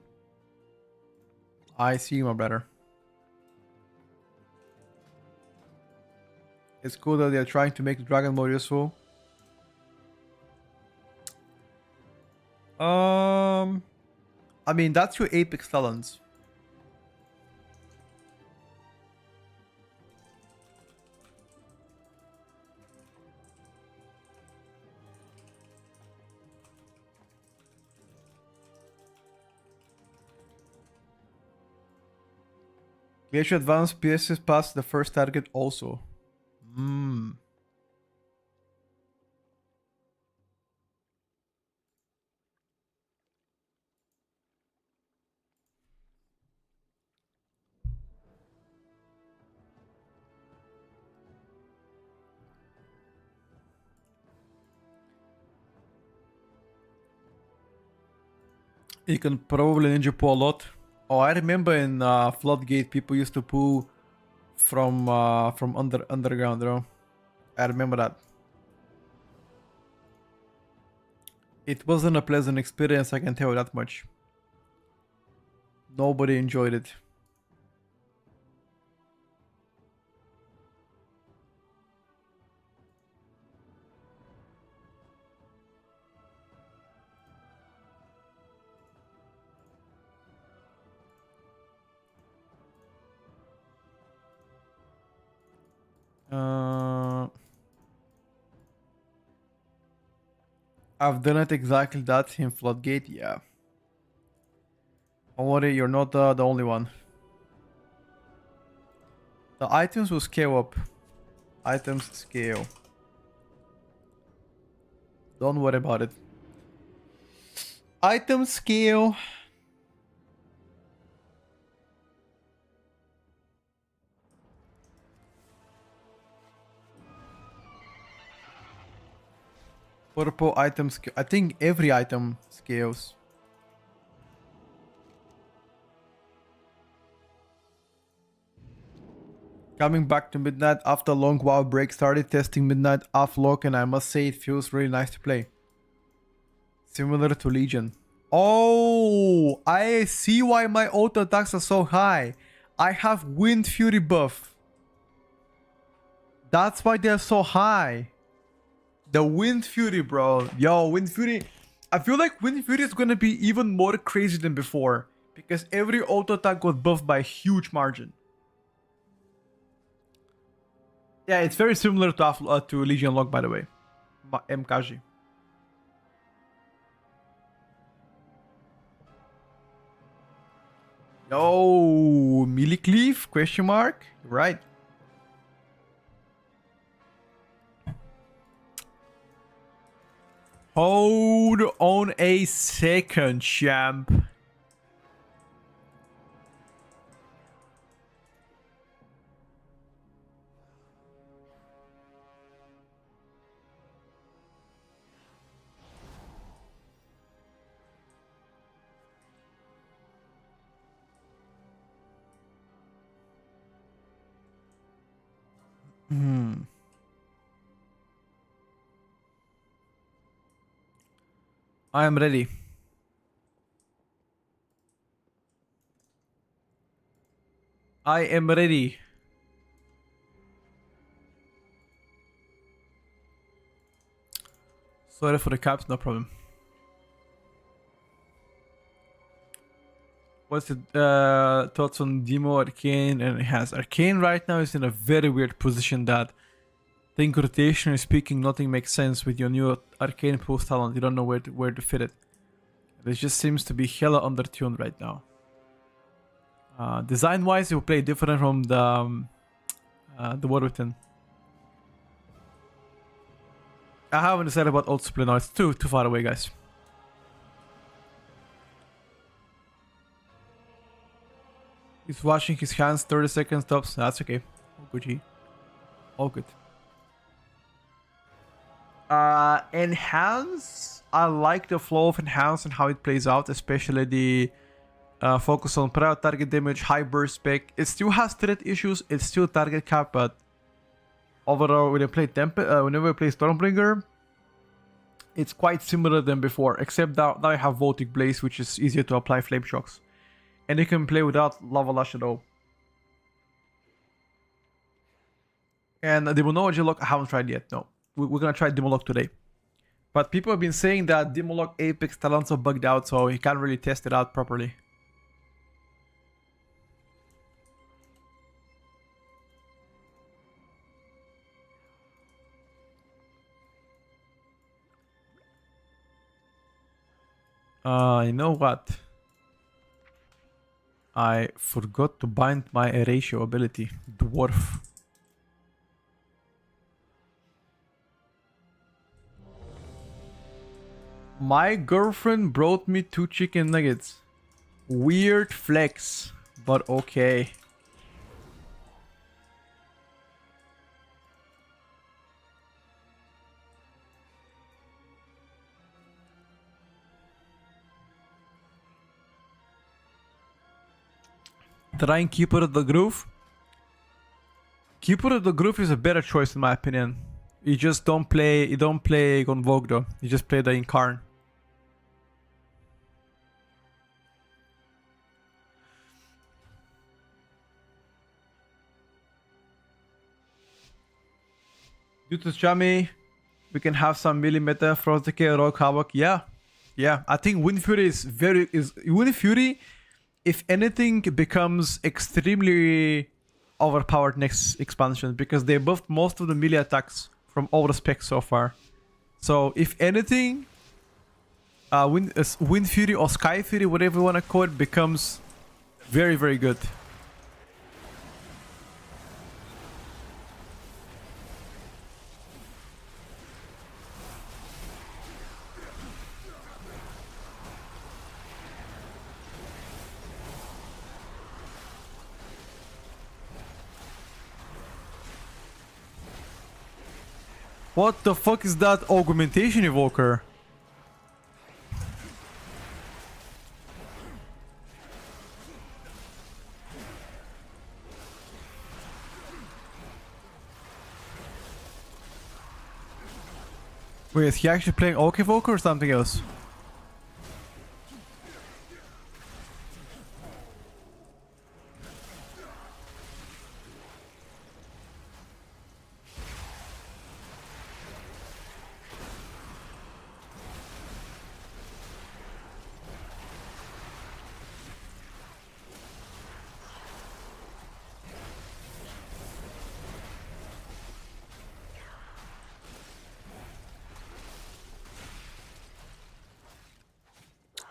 [SPEAKER 1] I see you, my brother. It's cool that they're trying to make the dragon more useful. I mean, that's your Apex Talents. Glacier advanced pieces past the first target also. Hmm. You can probably ninja pull a lot. Oh, I remember in Floodgate people used to pull from underground, bro. I remember that. It wasn't a pleasant experience, I can tell you that much. Nobody enjoyed it. I've done it exactly that in Floodgate, yeah. Don't worry, you're not the only one. The items will scale up. Items scale. Don't worry about it. Items scale. Purple item scale. I think every item scales. Coming back to Midnight after a long while break, started testing Midnight off-lock, and I must say it feels really nice to play. Similar to Legion. Oh, I see why my auto attacks are so high. I have Wind Fury buff. That's why they're so high. The Wind Fury, bro. Yo, Wind Fury. I feel like Wind Fury is gonna be even more crazy than before, because every auto attack got buffed by a huge margin. Yeah, it's very similar to Legion Lock, by the way. MKG. Yo, melee cleave? Question mark? Right. Hold on a second, champ. I am ready. I am ready. Sorry for the caps, no problem. What's the thoughts on Demo, Arcane, and Enhance? Arcane right now is in a very weird position that, think rotationally speaking, nothing makes sense with your new Arcane post talent. You don't know where to fit it. It just seems to be hella undertuned right now. Design-wise, it will play different from the Warwithin. I haven't decided about Old Split now. It's too far away, guys. He's washing his hands 30 seconds tops. That's okay. All good, G. All good. Enhance. I like the flow of Enhance and how it plays out, especially the focus on prior target damage, high burst spec. It still has threat issues. It's still target cap, but overall, when you play whenever you play Stormbringer, it's quite similar than before, except that now you have Voltic Blaze, which is easier to apply Flame Shocks. And you can play without Lava Lash at all. And the Demonology Lock, I haven't tried yet, no. We're gonna try Demolock today. But people have been saying that Demolock Apex talents are bugged out, so you can't really test it out properly. You know what? I forgot to bind my ratio ability. Dwarf. My girlfriend brought me 2 chicken nuggets. Weird flex, but okay. Trying Keeper of the Groove. Keeper of the Groove is a better choice in my opinion. You just don't play Convoke though. You just play the Incarn. Due to Chami, we can have some melee meta, Frost Decay, Rogue Havoc. Yeah. Yeah. I think Wind Fury is Wind Fury, if anything, becomes extremely overpowered next expansion because they buffed most of the melee attacks from all the specs so far. So if anything, Wind Fury or Sky Fury, whatever you want to call it, becomes very, very good. What the fuck is that augmentation evoker? Wait, is he actually playing Oak Evoker or something else?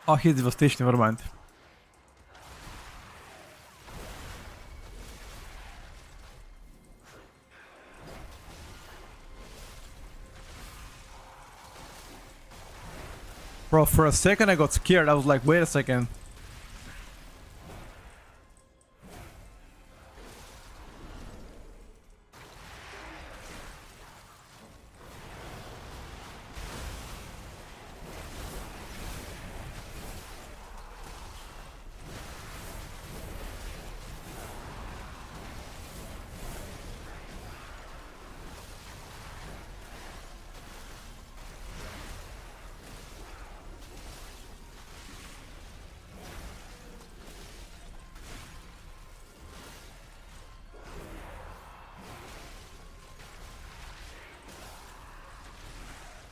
[SPEAKER 1] Oh, he's Devastation, never mind. Bro, for a second I got scared. I was like, wait a second.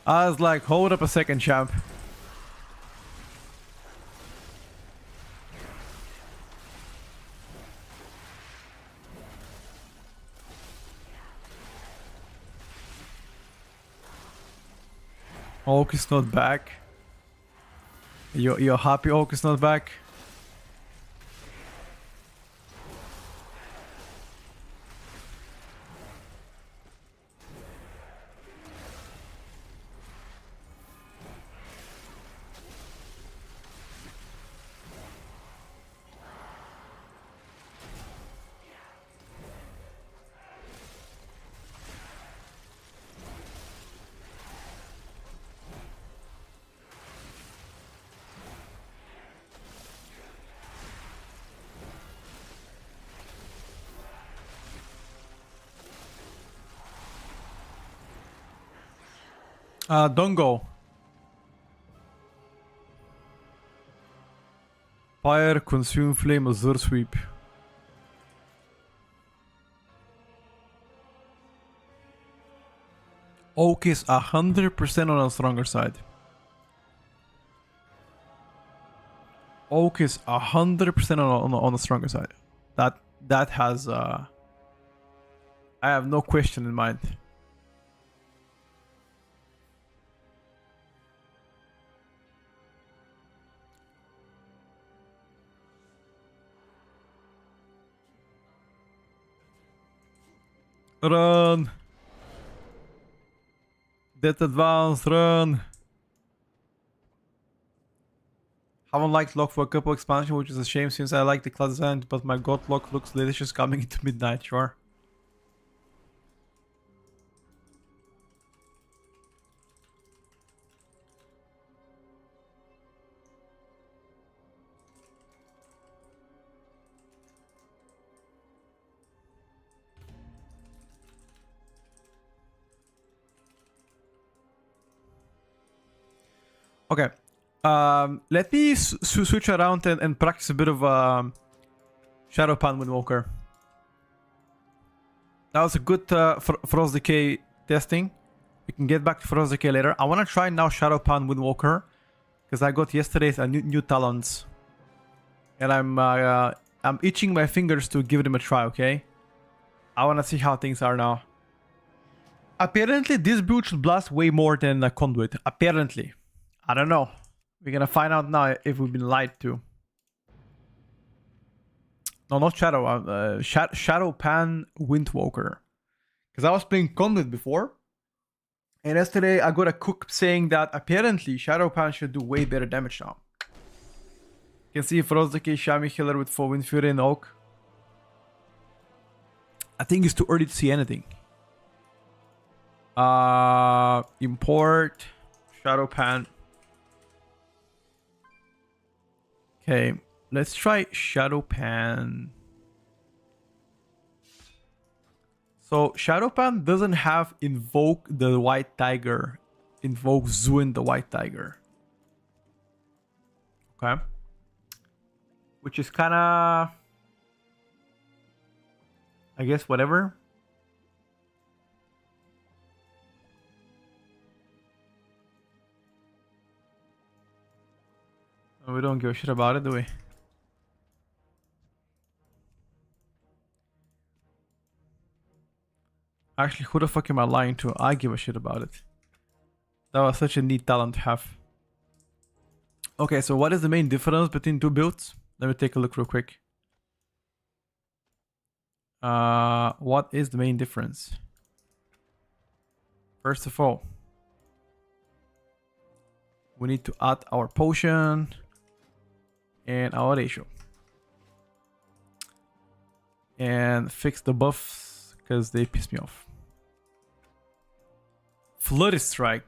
[SPEAKER 1] I was like, hold up a second, champ. Oak is not back. You're happy Oak is not back? Don't go. Fire, consume, flame, azure sweep. Oak is 100% on the stronger side. Oak is 100% on the stronger side. That has I have no question in mind. Run! Death advance, run! Haven't liked Lock for a couple expansion, which is a shame since I like the class design, but my god Lock looks delicious coming into midnight, sure. Okay. Let me switch around and practice a bit of Shadow Pan Windwalker. That was a good Frost Decay testing. We can get back to Frost Decay later. I want to try now Shadow Pan Windwalker because I got yesterday's new talents, and I'm itching my fingers to give them a try. Okay, I want to see how things are now. Apparently, this build should blast way more than a Conduit. Apparently, I don't know. We're gonna find out now if we've been lied to. No, not Shadow. Shadow Pan Windwalker. Because I was playing Conduit before. And yesterday I got a cook saying that apparently Shadow Pan should do way better damage now. You can see Frost Decay Shami Healer with 4 Wind Fury and Oak. I think it's too early to see anything. Import Shadow Pan. Okay, let's try Shadow Pan. So Shadow Pan doesn't have Invoke the White Tiger. Invoke Zuin the White Tiger. Okay. Which is kinda, I guess, whatever. We don't give a shit about it, do we? Actually, who the fuck am I lying to? I give a shit about it. That was such a neat talent to have. Okay, so what is the main difference between two builds? Let me take a look real quick. What is the main difference? First of all, we need to add our potion and our ratio. And fix the buffs because they piss me off. Flurry Strike.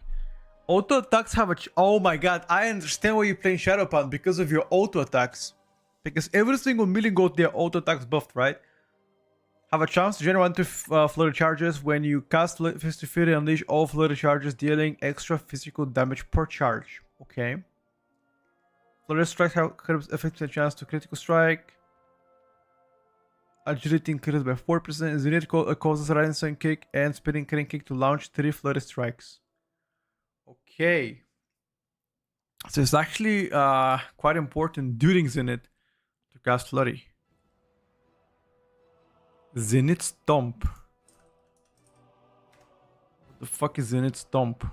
[SPEAKER 1] Auto attacks have a... Oh my god, I understand why you're playing Shadow Pan because of your auto attacks. Because every single melee got their auto attacks buffed, right? Have a chance to generate 1 flurry charges. When you cast Fist of Fury, unleash all flurry charges, dealing extra physical damage per charge. Okay. Flurry Strike has a 50% chance to critical strike. Agility increases by 4%. The unit causes a Rising Kick and Spinning Crane Kick to launch 3 Flurry Strikes. Okay. So it's actually quite important during Zenith to cast Flurry. Zenith Stomp. What the fuck is Zenith Stomp?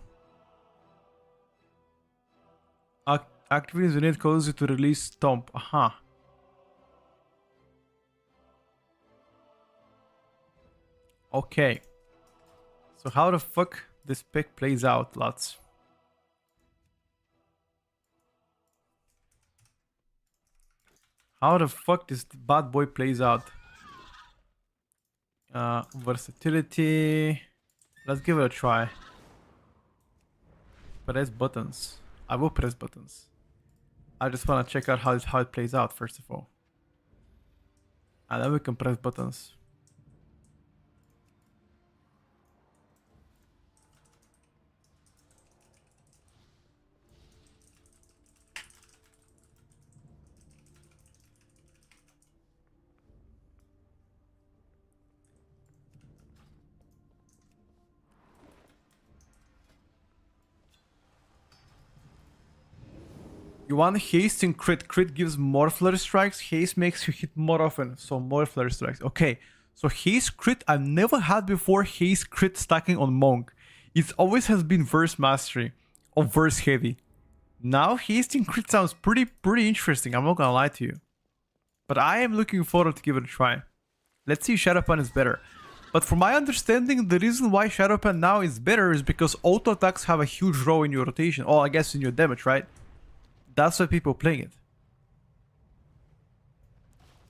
[SPEAKER 1] Activating Zenith causes you to release Stomp. Aha. Okay. So how the fuck this pick plays out, lads? How the fuck this bad boy plays out? Versatility. Let's give it a try. Press buttons. I will press buttons. I just want to check out how it plays out first of all. And then we can press buttons. You want haste and crit. Crit gives more flurry strikes. Haste makes you hit more often, so more flurry strikes. Okay, so haste crit I've never had before. Haste crit stacking on monk. It always has been verse mastery or verse heavy. Now haste and crit sounds pretty interesting. I'm not gonna lie to you, but I am looking forward to give it a try. Let's see if Shadow Pan is better. But from my understanding, the reason why Shadow Pen now is better is because auto attacks have a huge role in your rotation. Oh, I guess in your damage, right? That's why people playing it.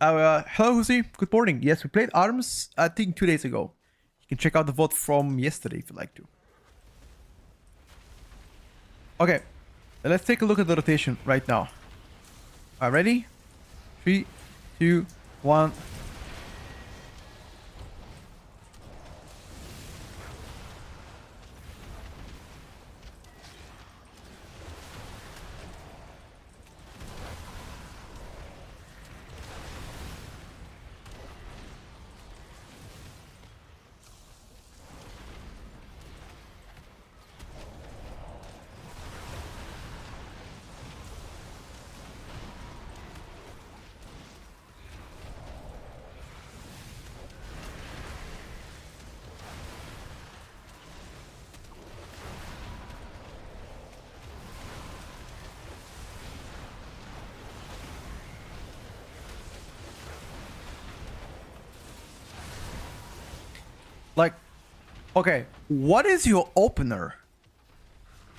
[SPEAKER 1] Hello, Jose. Good morning. Yes, we played Arms, I think 2 days ago. You can check out the vote from yesterday if you'd like to. Okay, let's take a look at the rotation right now. Ready? 3, 2, 1. Like, okay, what is your opener?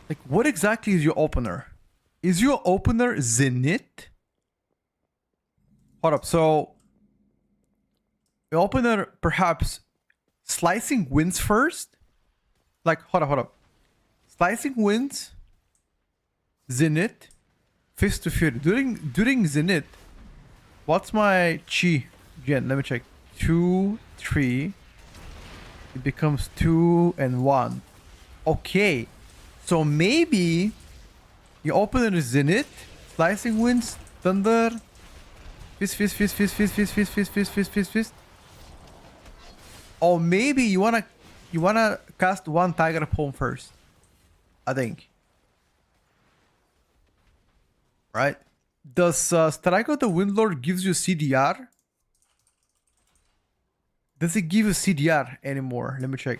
[SPEAKER 1] Like, what exactly is your opener? Is your opener Zenith? Hold up, so... your opener, perhaps, Slicing Winds first? Like, hold up. Slicing Winds, Zenith, Fist to Fury. During Zenith, what's my chi? Again, let me check. 2, 3... it becomes 2 and 1. Okay. So maybe your opener is Zenith, Slicing Winds, Thunder, Fist. Or maybe you wanna cast one Tiger Poem first. I think. Right? Does Strike of the Windlord gives you CDR? Does it give you CDR anymore? Let me check.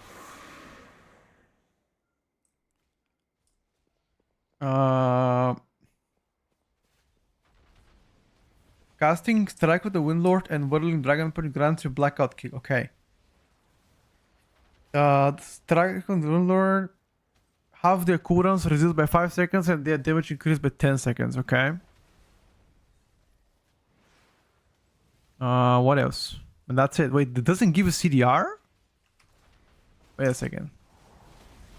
[SPEAKER 1] Casting Strike with the Windlord and Whirling Dragon Punch grants you Blackout Kick. Okay. Strike with the Windlord have their cooldowns reduced by 5 seconds and their damage increased by 10 seconds. Okay. What else? And that's it. Wait, it doesn't give a CDR? Wait a second.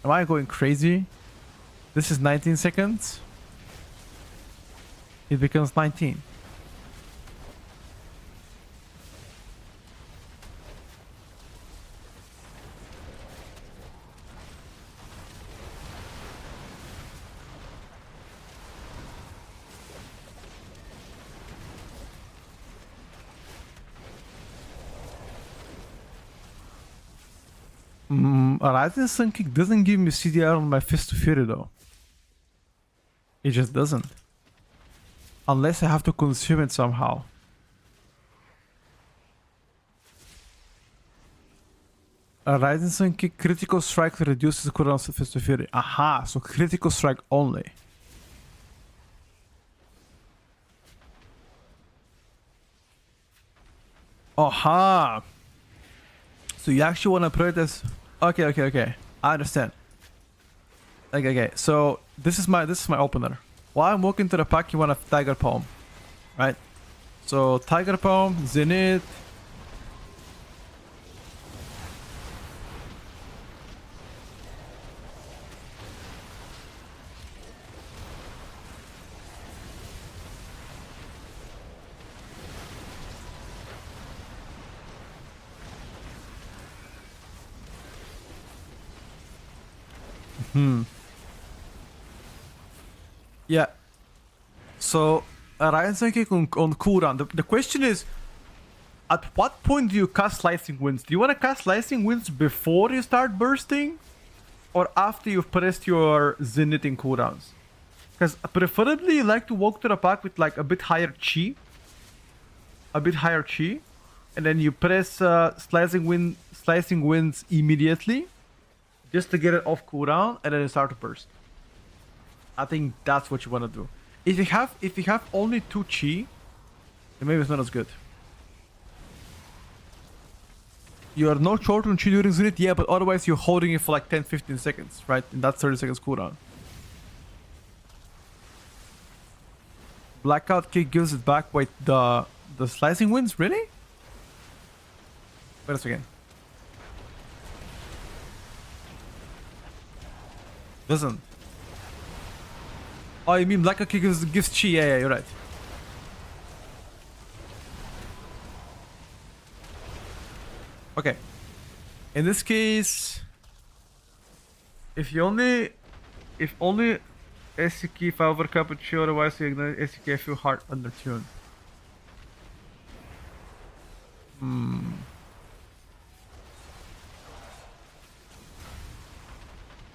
[SPEAKER 1] Am I going crazy? This is 19 seconds. It becomes 19. A Rising Sun Kick doesn't give me CDR on my Fist of Fury though. It just doesn't. Unless I have to consume it somehow. A Rising Sun Kick critical strike reduces the cooldown of Fist of Fury. Aha, so critical strike only. Aha! So you actually want to put it as... Okay. I understand. Okay. So this is my opener. While I'm walking to the pack, you want a Tiger Palm, right? So Tiger Palm, Zenith. Yeah. So a Rising Kick on cooldown. The question is, at what point do you cast Slicing Winds? Do you want to cast Slicing Winds before you start bursting? Or after you've pressed your Zenith in cooldowns? Because preferably you like to walk to the pack with like a bit higher chi. And then you press Slicing Winds immediately. Just to get it off cooldown and then you start to burst. I think that's what you want to do. If you have only 2 chi, then maybe it's not as good. You are not short on chi during Zenith, yeah, but otherwise you're holding it for like 10-15 seconds, right? And that's 30 seconds cooldown. Blackout kick gives it back. Wait, the slicing winds? Really? Wait a second. Doesn't. Oh, you mean blackout kick gives chi? Yeah, you're right. Okay. In this case, if only SCK if I overcap it, otherwise you ignite SCK I feel hard under tune.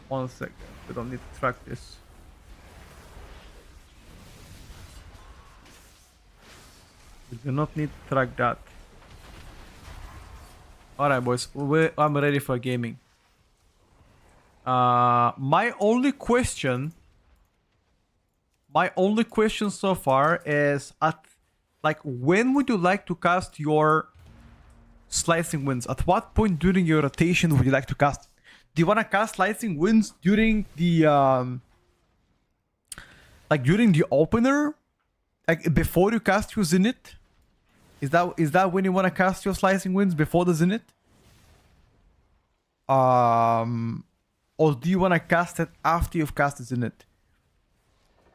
[SPEAKER 1] One second. We don't need to track this. We do not need to track that. Alright, boys. I'm ready for gaming. My only question so far is when would you like to cast your slicing winds? At what point during your rotation would you like to cast? Do you want to cast slicing winds during the during the opener, like before you cast your zenith? Is that when you want to cast your slicing winds, before the zenith? Or do you want to cast it after you've casted zenith?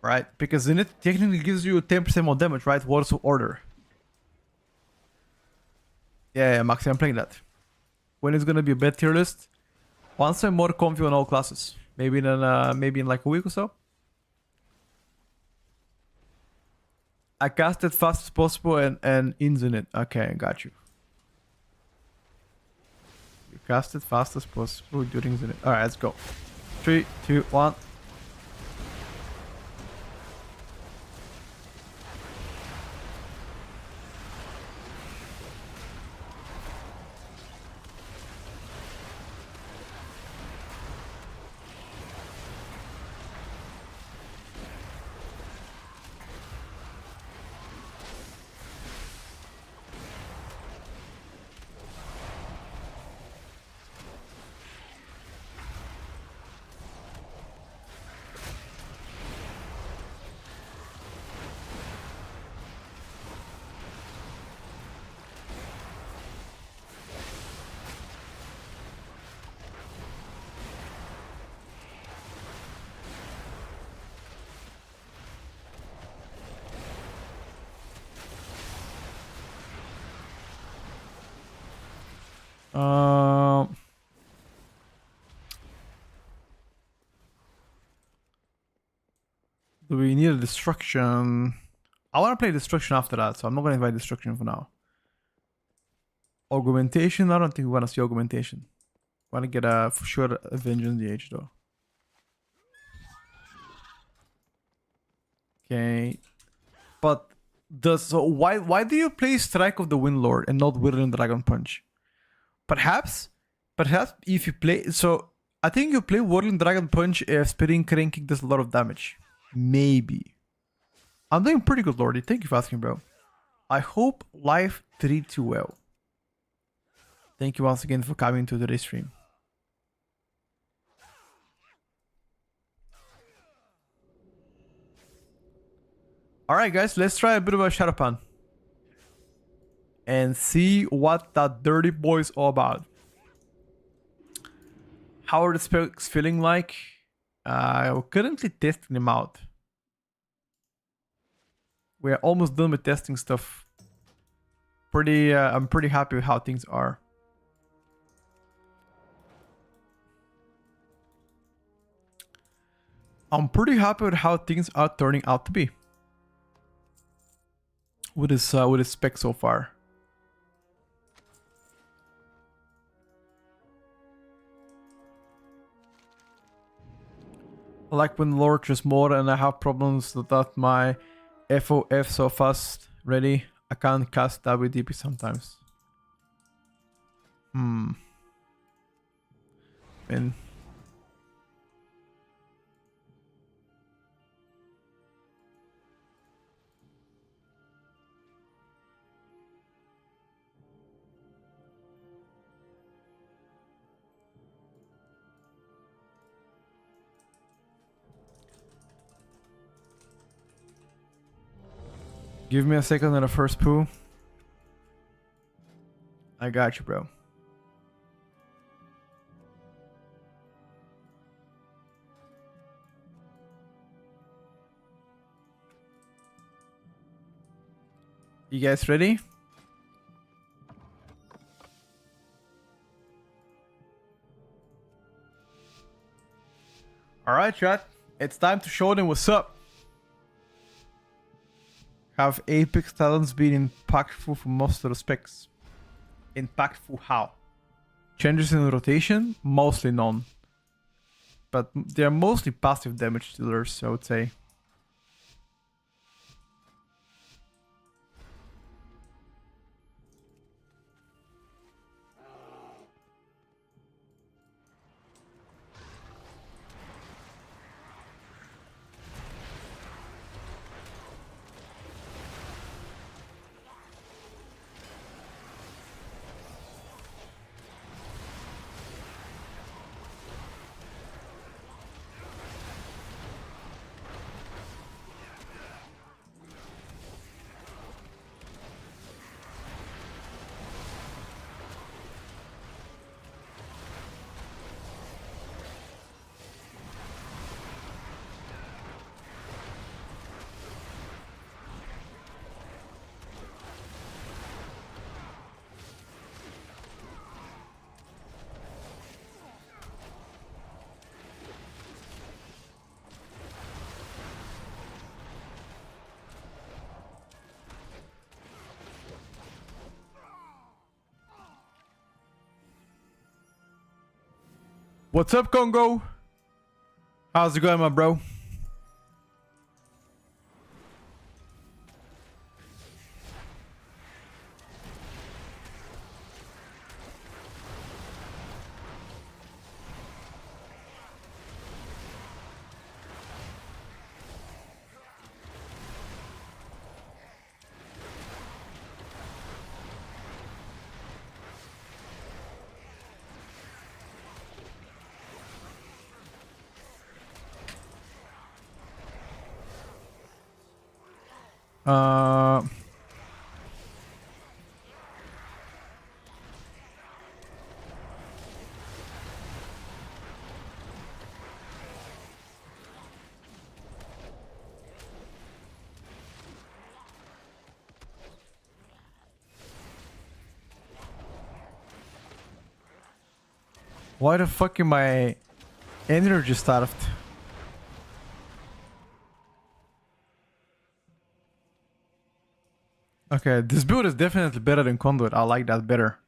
[SPEAKER 1] Right, because zenith technically gives you 10% more damage, right? Words of order. Yeah, Maxi, I'm playing that. When is gonna be a bad tier list? Once I'm more comfy on all classes. Maybe in like a week or so. I cast it fast as possible and in zenith. Okay, got you. You cast it fast as possible during zenith. Alright, let's go. 3, 2, 1. Do we need a destruction? I want to play destruction after that, so I'm not going to invite destruction for now. Augmentation? I don't think we want to see augmentation. Want to get for sure a vengeance DH though. Okay, but why do you play Strike of the Windlord and not Whirling Dragon Punch? Perhaps if you play, so I think you play Whirling Dragon Punch if Spitting Crane Kick does a lot of damage. Maybe. I'm doing pretty good, Lordy. Thank you for asking, bro. I hope life treats you well. Thank you once again for coming to today's stream. Alright guys, let's try a bit of a Shadow Pan. And see what that dirty boy is all about. How are the specs feeling like? We're currently testing them out. We're almost done with testing stuff. I'm pretty happy with how things are. I'm pretty happy with how things are turning out to be. With his spec so far. I like when Lord just more and I have problems that my FOF so fast ready. I can't cast WDP sometimes. Man. Give me a second on the first poo. I got you, bro. You guys ready? Alright, chat. It's time to show them what's up. Have Apex talents been impactful for most of the specs? Impactful how? Changes in rotation? Mostly none. But they're mostly passive damage dealers, I would say. What's up, Congo? How's it going, my bro? Uh, why the fuck am my energy starved? Okay, this build is definitely better than Conduit. I like that better.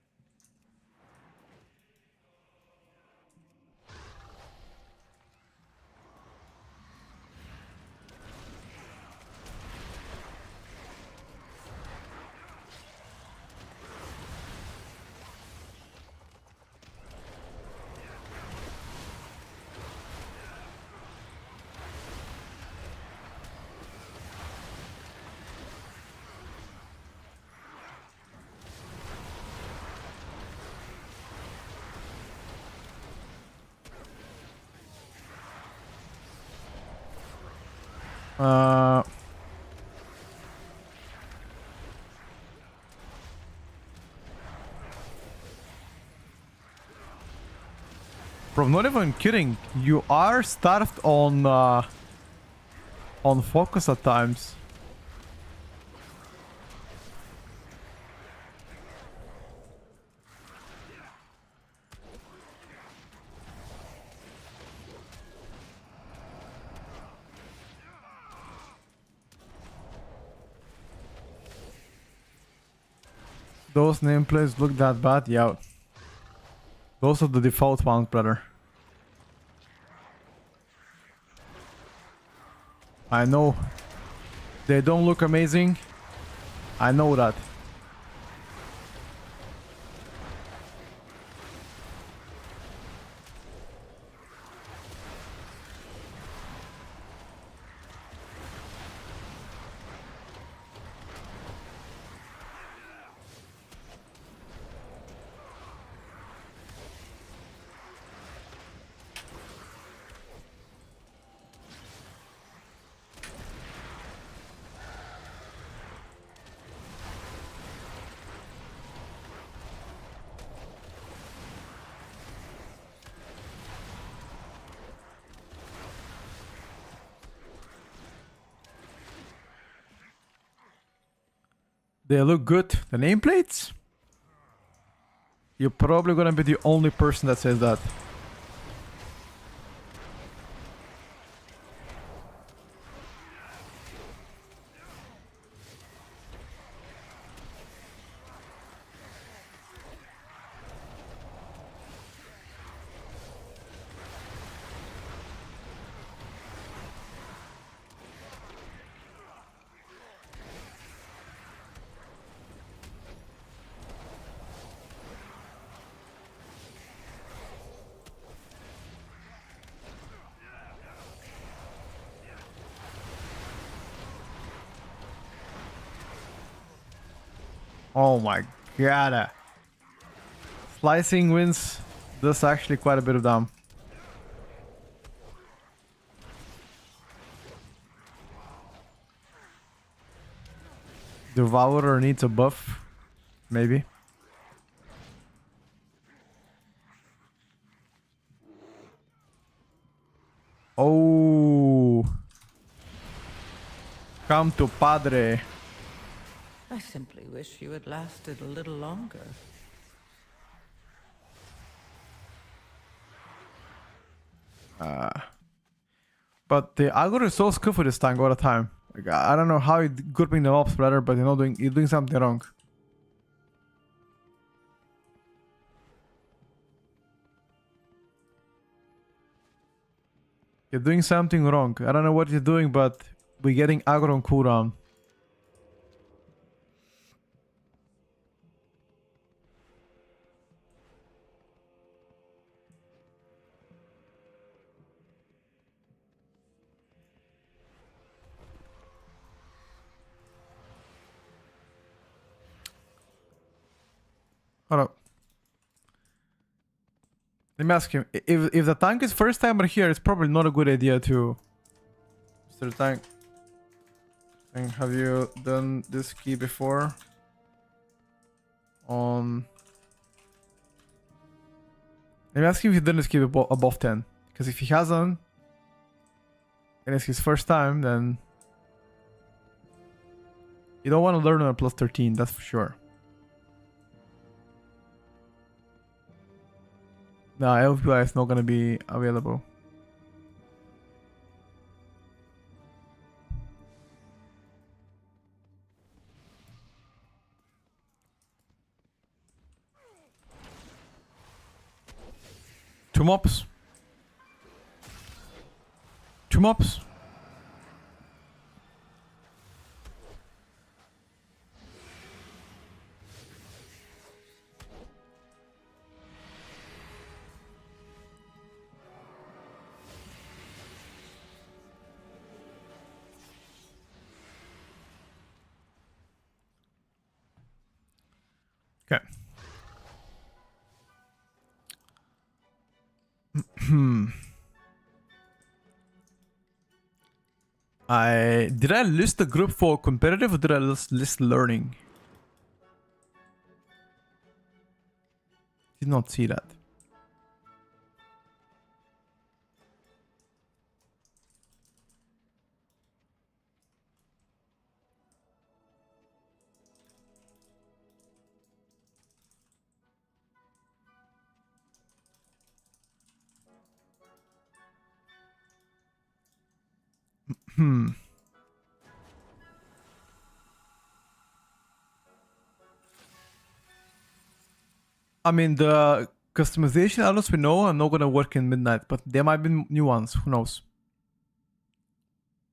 [SPEAKER 1] Uh, Bro, not even kidding. You are starved on focus at times. Those nameplates look that bad? Yeah. Those are the default ones, brother. I know. They don't look amazing. I know that. They look good. The nameplates? You're probably gonna be the only person that says that. Oh my god. Slicing wins does actually quite a bit of damage. Devourer needs a buff. Maybe. Oh. Come to Padre.
[SPEAKER 2] I simply wish you had lasted a little longer.
[SPEAKER 1] But the aggro is so skillful this tank all the time. Like, I don't know how you're grouping them up, brother, but you're doing something wrong. You're doing something wrong. I don't know what you're doing, but we're getting aggro on cooldown. Hold up. Let me ask him. If the tank is first timer here, it's probably not a good idea to... Mr. Tank. Have you done this key before? Let me ask him if he's done this key above 10. Because if he hasn't, and it's his first time, then... You don't want to learn on a plus 13, that's for sure. No, LVI is not gonna be available. Two mops. Two mops. Okay. Did I list the group for competitive or did I list learning? Did not see that. I mean, the customization add-ons we know are not gonna work in Midnight, but there might be new ones. Who knows?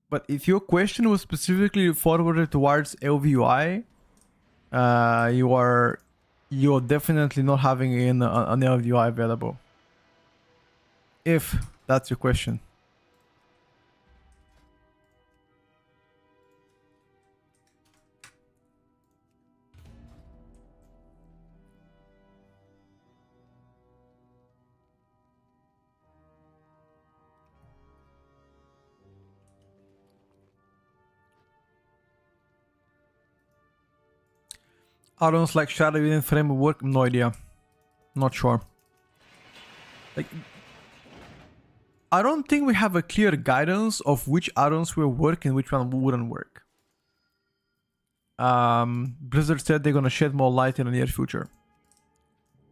[SPEAKER 1] But if your question was specifically forwarded towards LVUI, you're definitely not having an LVUI available. If that's your question. Add-ons like Shadow within framework, no idea. Not sure. Like, I don't think we have a clear guidance of which add-ons will work and which one wouldn't work. Blizzard said they're gonna shed more light in the near future.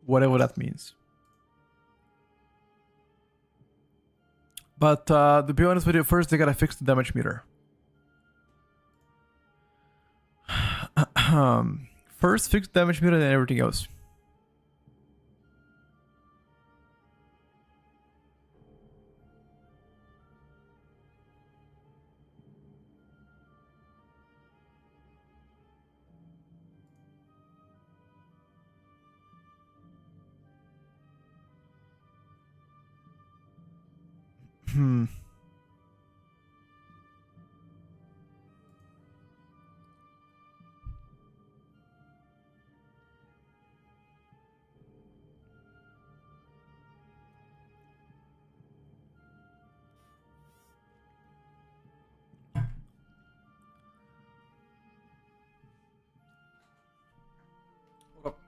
[SPEAKER 1] Whatever that means. But to be honest with you, first they gotta fix the damage meter. First fix the damage meter, then everything else. Hmm. Hold up.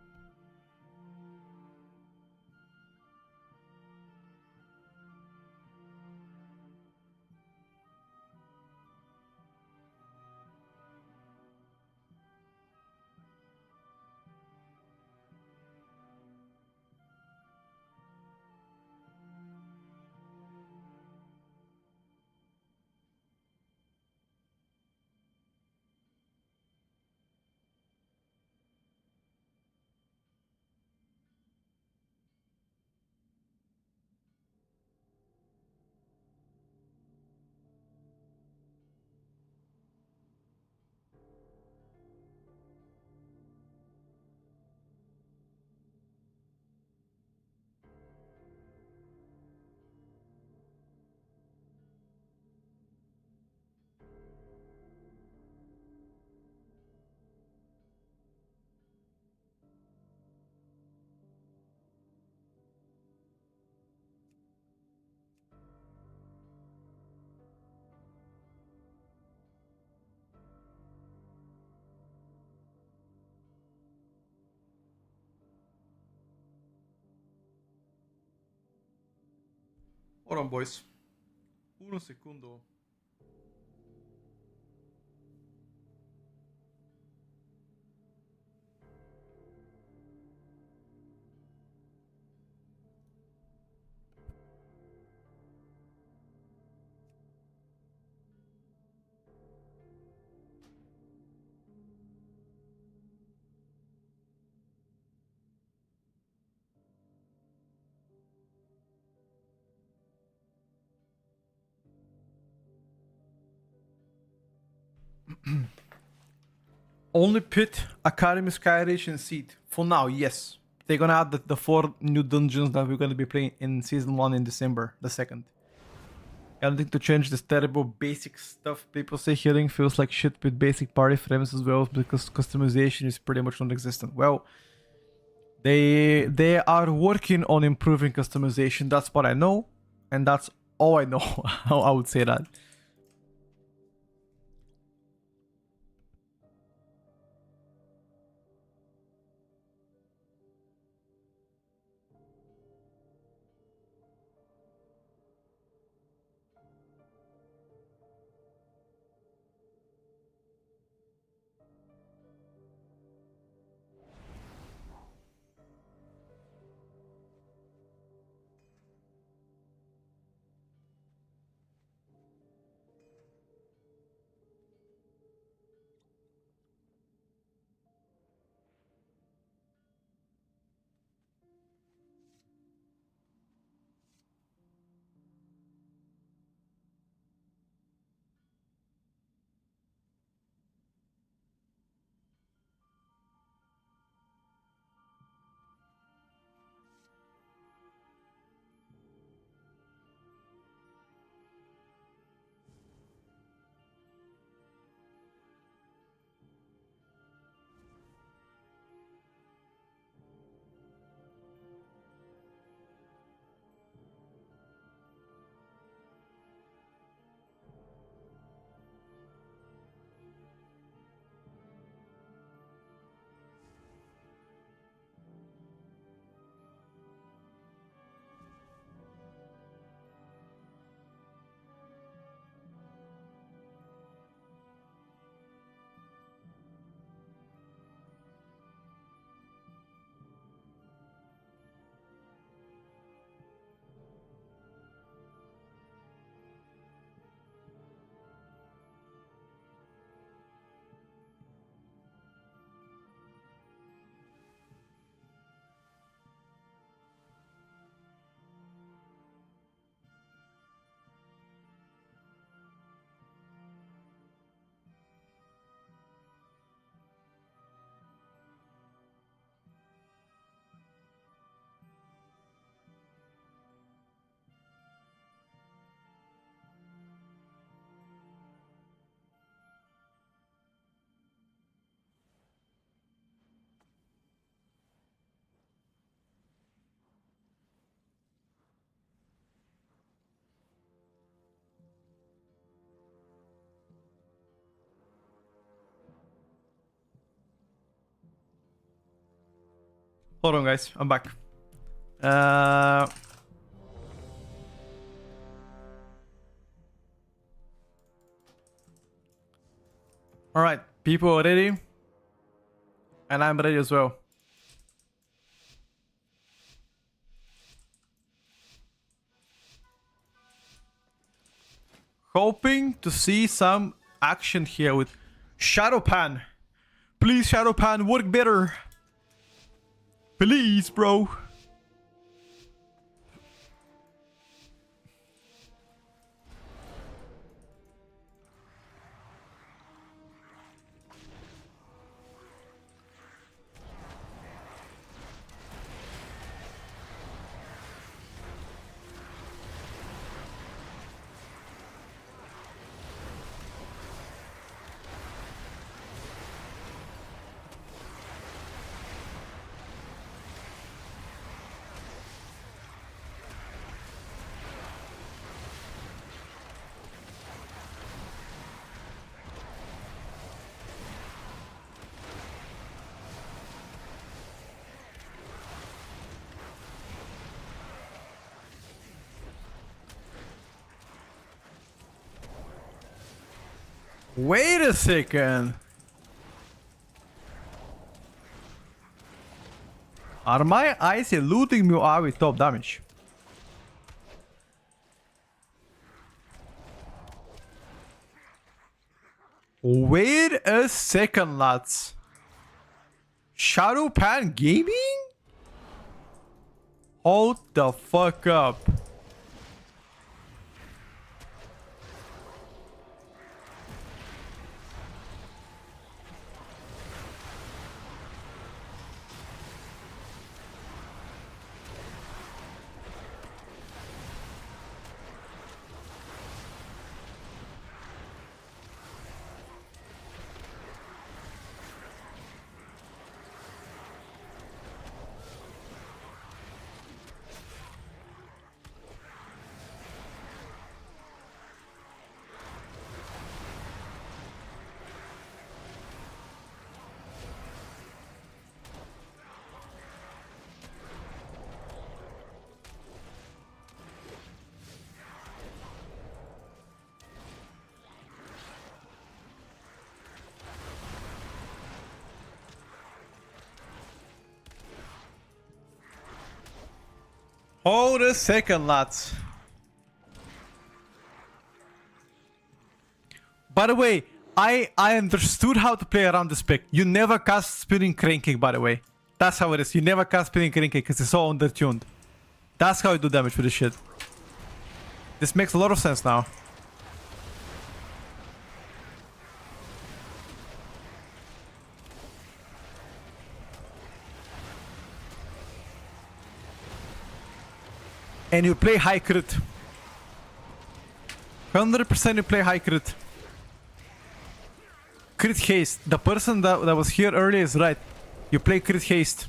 [SPEAKER 1] Hold on, boys. Uno segundo. Only pit, Academy, Skyreach, and Seed. For now, yes. They're gonna add the 4 new dungeons that we're gonna be playing in Season 1 in December, the 2nd. Anything to change this terrible basic stuff. People say healing feels like shit with basic party frames as well because customization is pretty much non-existent. Well, they are working on improving customization. That's what I know, and that's all I know. How I would say that. Hold on, guys. I'm back. Uh... Alright, people are ready. And I'm ready as well. Hoping to see some action here with Shadowpan. Please, Shadowpan, work better. Please, bro. Wait a second. Are my eyes eluding me out with top damage? Wait a second, lads. Shadowpan Gaming? Hold the fuck up. Hold a second, lads. By the way, I understood how to play around the spec. You never cast spinning cranking, by the way. That's how it is. You never cast spinning cranking because it's so undertuned. That's how you do damage with this shit. This makes a lot of sense now. And you play high crit. 100% you play high crit. Crit haste. The person that was here earlier is right. You play crit haste.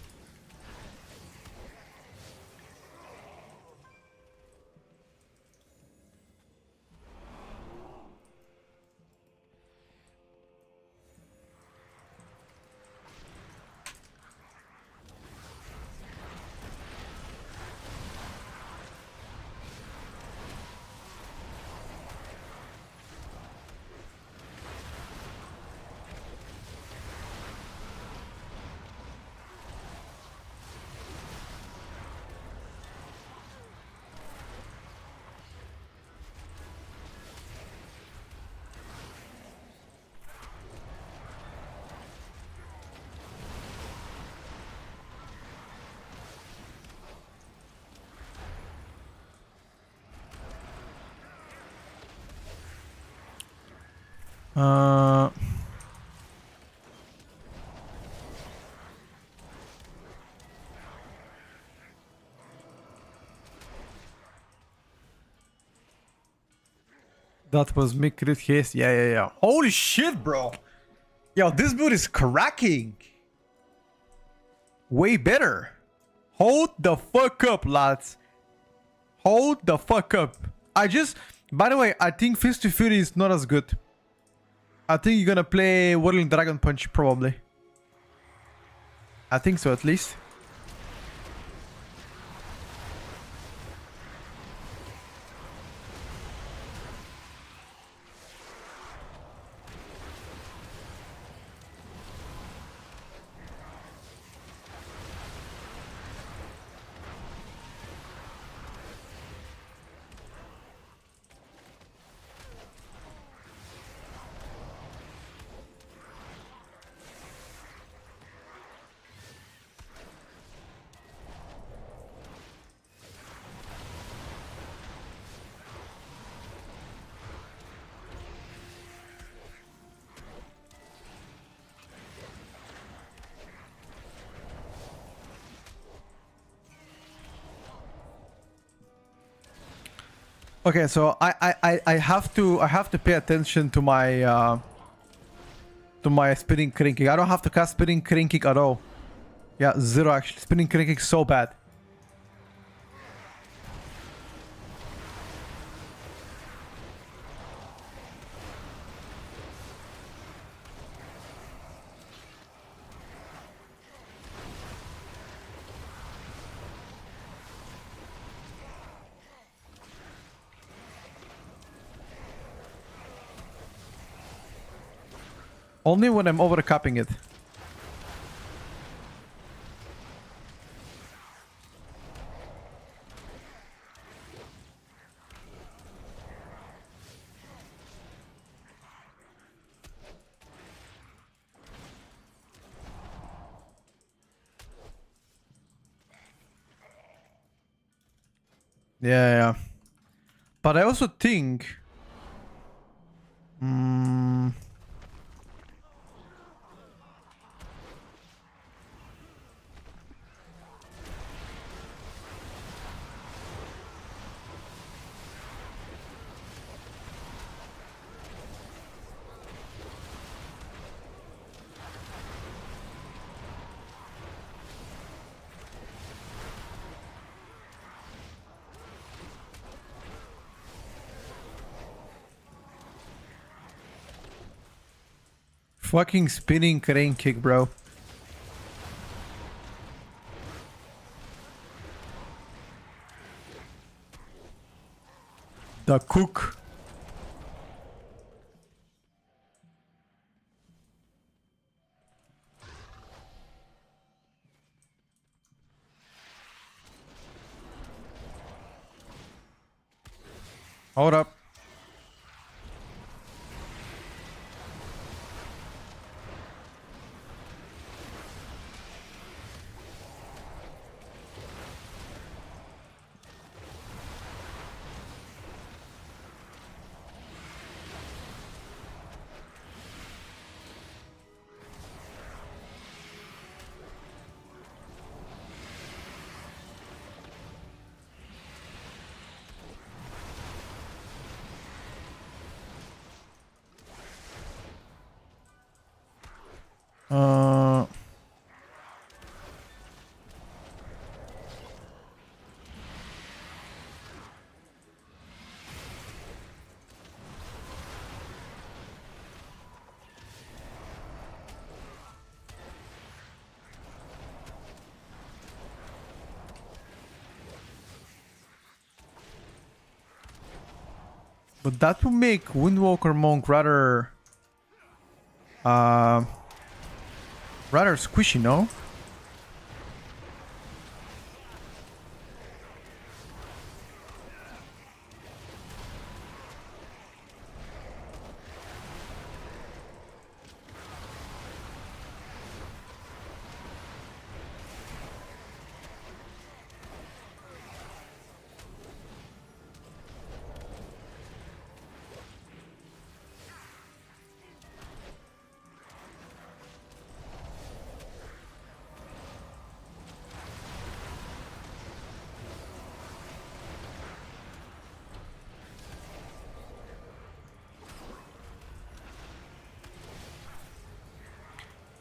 [SPEAKER 1] That was me crit haste. Yeah. Holy shit, bro. Yo, this build is cracking. Way better. Hold the fuck up, lads. Hold the fuck up. By the way, I think Fist to Fury is not as good. I think you're gonna play Whirling Dragon Punch, probably. I think so, at least. Okay, so I have to pay attention to my spinning crinking. I don't have to cast spinning crinking at all. Yeah, zero actually. Spinning crinking so bad. Only when I'm overcapping it. Yeah, yeah. But I also think... fucking spinning crane kick, bro. The cook. Hold up. But that would make Windwalker Monk rather... rather squishy, no?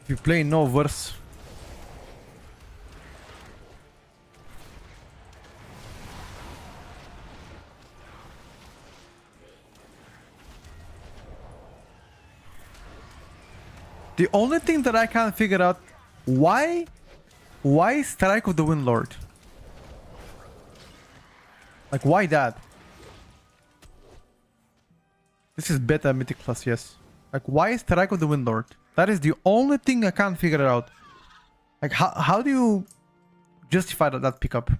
[SPEAKER 1] If you play no verse... The only thing that I can't figure out... Why Strike of the Windlord? Like, why that? This is beta mythic plus, yes. Like, why Strike of the Windlord? That is the only thing I can't figure it out. Like, how do you justify that pickup?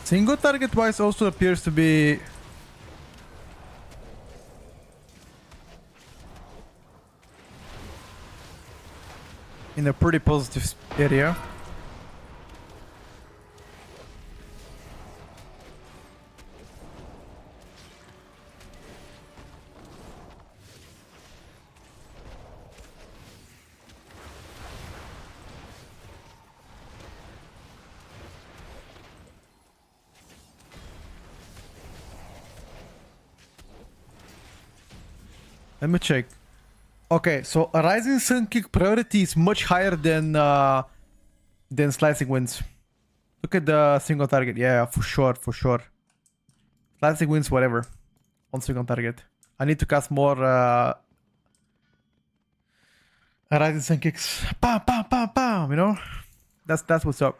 [SPEAKER 1] Single target wise also appears to be in a pretty positive area. Let me check. Okay, so a rising sun kick priority is much higher than slicing winds. Look at the single target. Yeah, for sure, for sure. Slicing winds, whatever. On single target. I need to cast more rising sun kicks. Bam, bam, bam, bam. You know, that's what's up.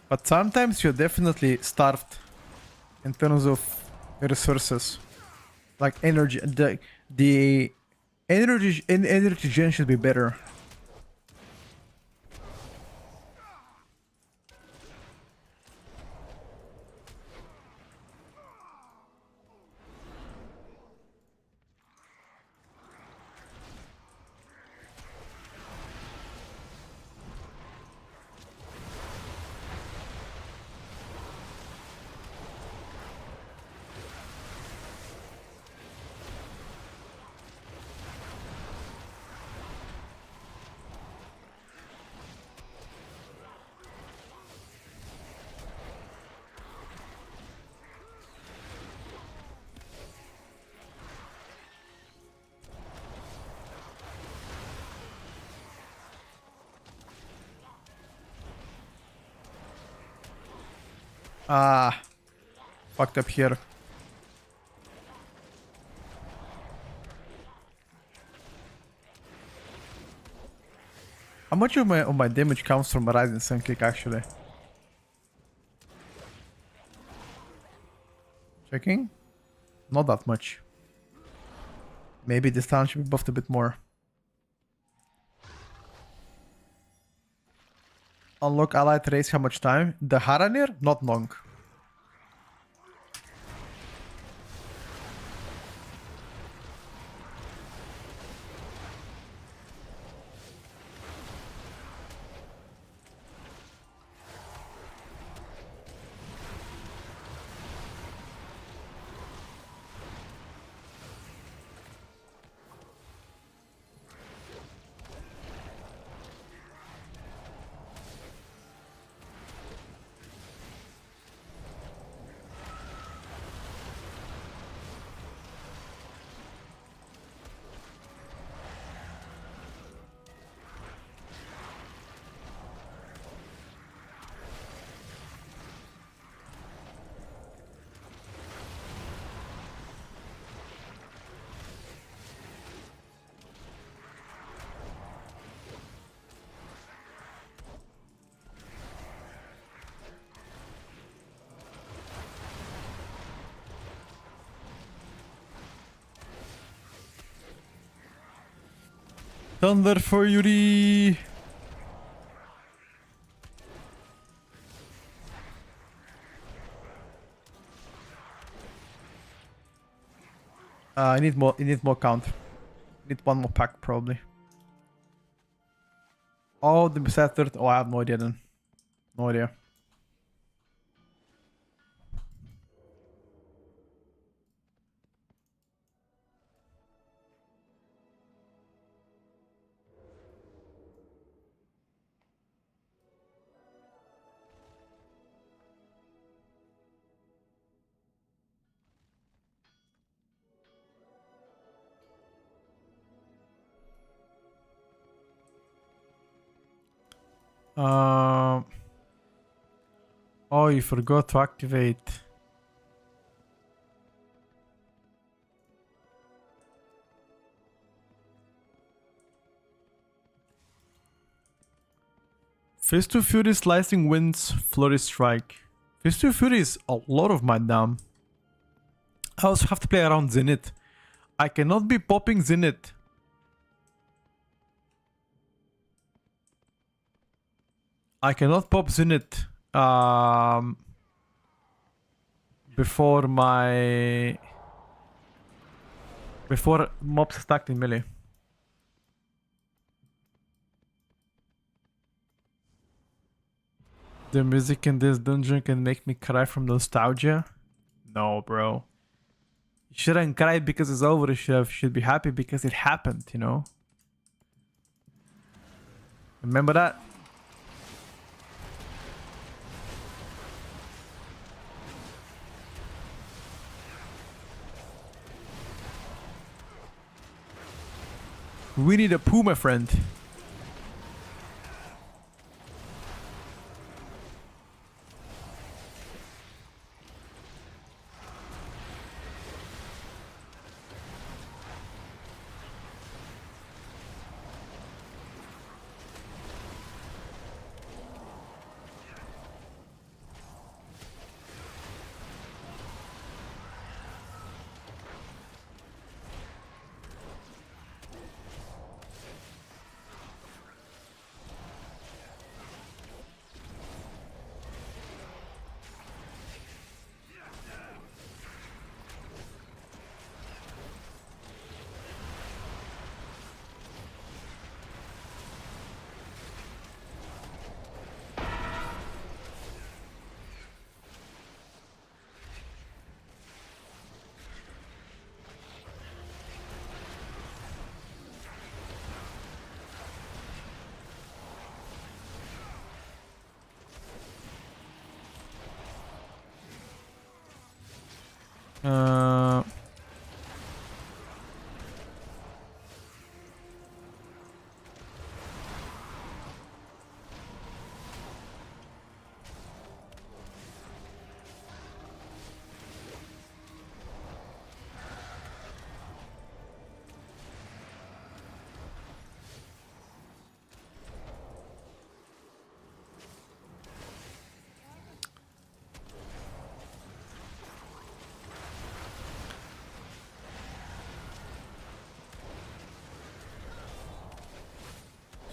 [SPEAKER 1] But sometimes you're definitely starved in terms of resources, like energy. The energy gen should be better. Ah, fucked up here. How much of my damage comes from a rising sun kick actually? Checking? Not that much. Maybe this town should be buffed a bit more. Unlock allied race, how much time? The Haranir? Not long. Thunder for Yuri! I need more. I need more count. Need one more pack probably. Oh, the Besettered. Oh, I have no idea then. No idea. Oh, you forgot to activate. Fist of Fury, Slicing Winds, Flurry Strike. Fist of Fury is a lot of my damn. I also have to play around Zenith. I cannot be popping Zenith. I cannot pop Zenith before mobs stacked in melee. The music in this dungeon can make me cry from nostalgia. No, bro. You shouldn't cry because it's over. You should be happy because it happened, you know? Remember that? We need a poo, my friend. Uh,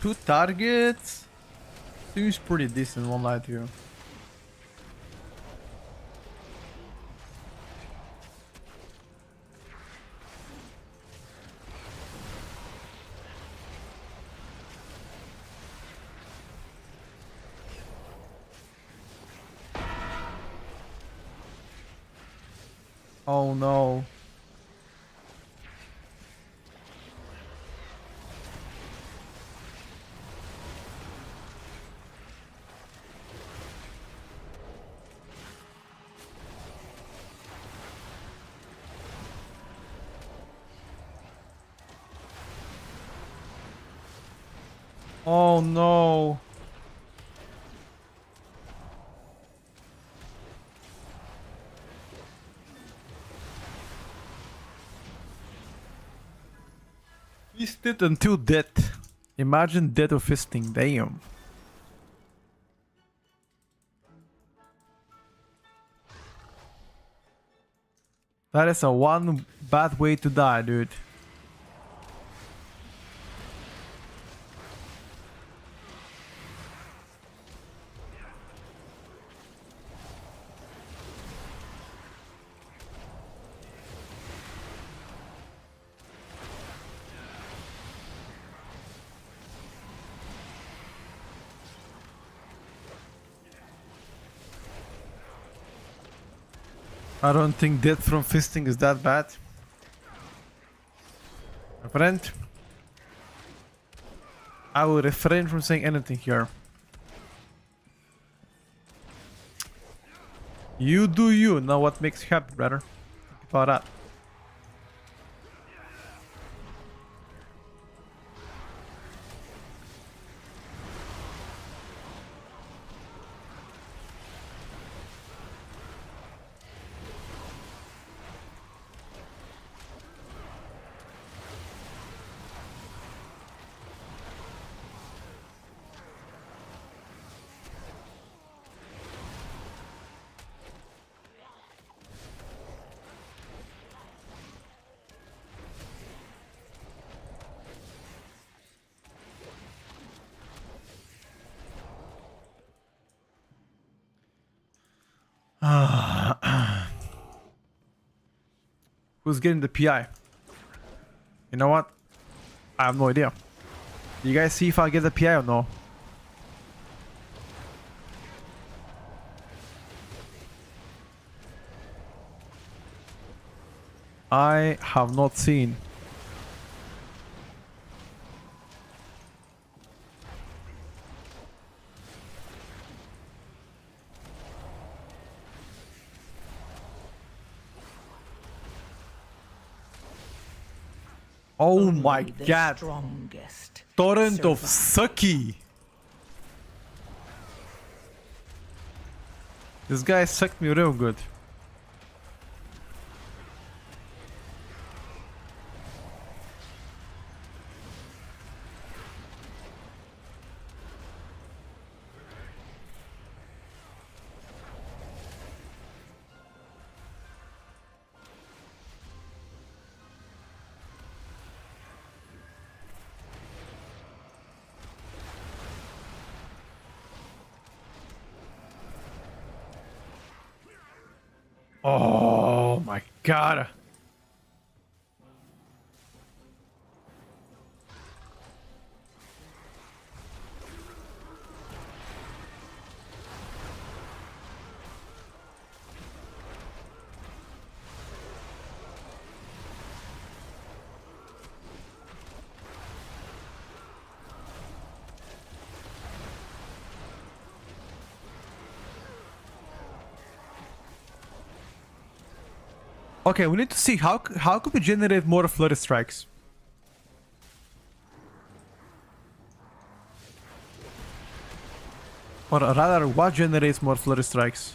[SPEAKER 1] two targets? Seems pretty decent, won't lie to you. Oh no. Oh no. Fisted until death. Imagine death of fisting, damn. That is a one bad way to die, dude. I don't think death from fisting is that bad. My friend, I will refrain from saying anything here. You do you, know what makes you happy, brother. Think about that. Who's getting the PI? You know what? I have no idea. Do you guys see if I'll get the PI or no? I have not seen. Oh
[SPEAKER 2] Only
[SPEAKER 1] my
[SPEAKER 2] the
[SPEAKER 1] god.
[SPEAKER 2] strongest
[SPEAKER 1] Torrent of
[SPEAKER 2] survive.
[SPEAKER 1] Sucky. This guy sucked me real good. Oh my god. Okay, we need to see how could we generate more flurry strikes. Or rather, what generates more flurry strikes?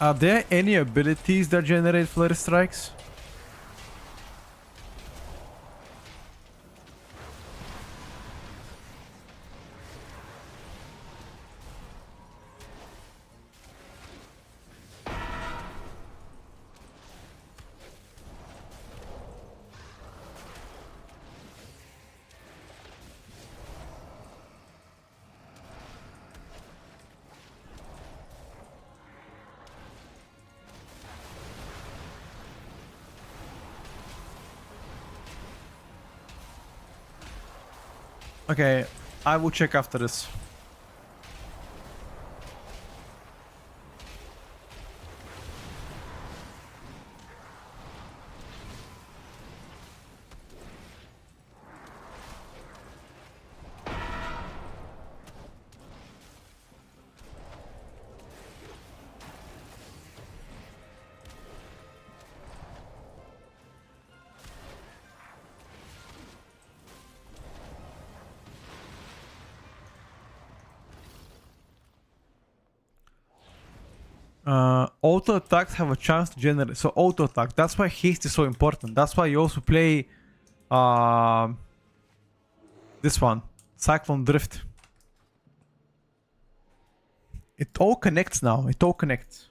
[SPEAKER 1] Are there any abilities that generate flurry strikes? Okay, I will check after this. Auto attacks have a chance to generate. So auto attack. That's why haste is so important. That's why you also play this one, Cyclone Drift. It all connects now. It all connects.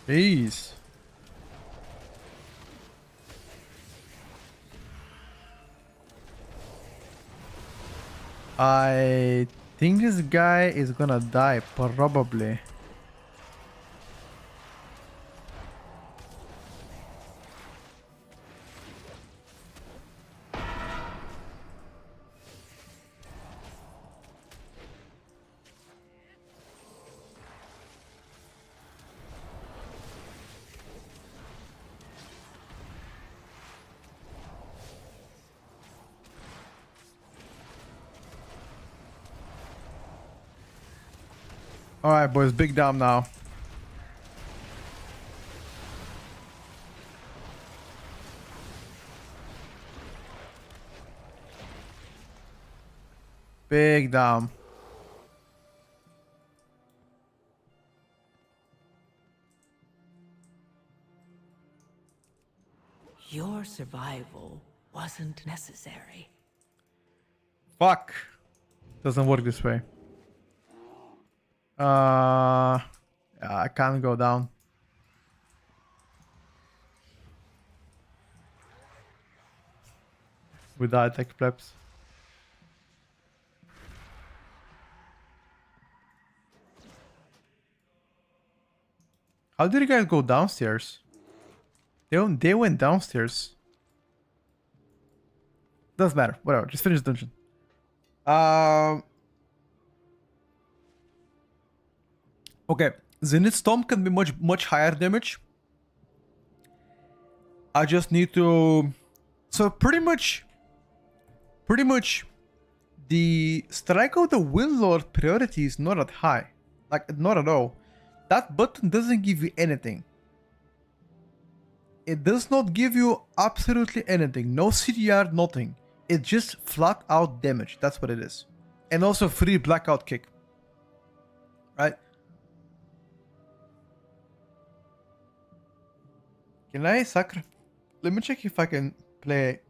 [SPEAKER 1] Jeez. I think this guy is gonna die, probably. Alright, boys, big down now. Big down.
[SPEAKER 2] Your survival wasn't necessary.
[SPEAKER 1] Fuck. Doesn't work this way. Yeah, I can't go down. We died like plebs. How did you guys go downstairs? They went downstairs. Doesn't matter. Whatever. Just finish the dungeon. Okay. Zenith Storm can be much higher damage. I just need to. So pretty much, the strike of the Windlord priority is not that high. Like, not at all. That button doesn't give you anything. It does not give you absolutely anything. No CDR, nothing. It's just flat out damage. That's what it is. And also free blackout kick. Right? Can I sacrifice? Let me check if I can play.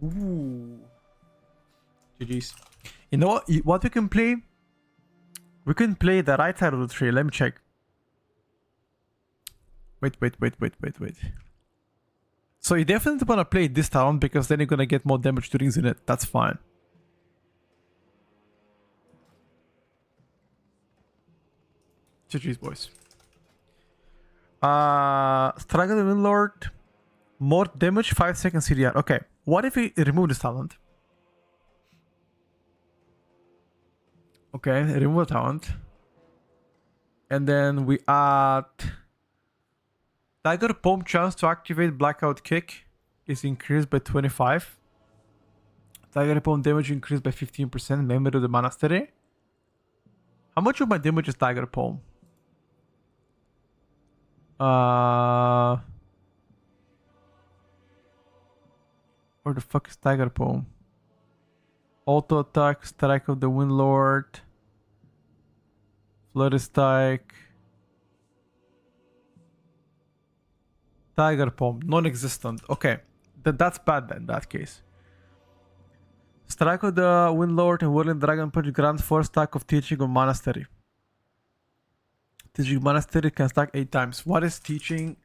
[SPEAKER 1] Ooh. GG's. You know what we can play? We can play the right side of the tree. Let me check. Wait. So you definitely want to play this talent because then you're going to get more damage during Zenith. That's fine. GG's, boys. Strike of the Windlord. More damage, 5 seconds CDR. Okay. What if we remove this talent? Okay, remove the talent. And then we add Tiger Palm chance to activate Blackout Kick is increased by 25. Tiger Palm damage increased by 15%. Memory of the Monastery. How much of my damage is Tiger Palm? Where the fuck is Tiger Palm? Auto attack, strike of the Windlord. Flurry strike. Tiger Palm, non-existent. Okay, that's bad then, in that case. Strike of the Windlord and Whirling Dragon Punch grant 4 stack of Teaching of Monastery. Teaching of Monastery can stack 8 times. What is Teaching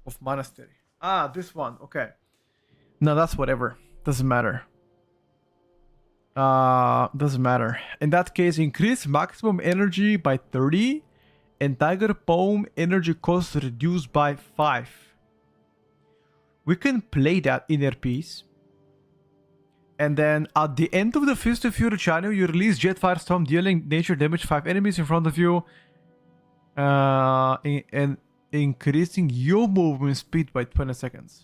[SPEAKER 1] of Monastery? Ah, this one, okay. No, that's whatever. Doesn't matter. Doesn't matter. In that case, increase maximum energy by 30 and Tiger Palm energy cost reduced by 5. We can play that inner piece. And then at the end of the Fist of Fury channel, you release Jetfire Storm, dealing nature damage 5 enemies in front of you. And increasing your movement speed by 20 seconds.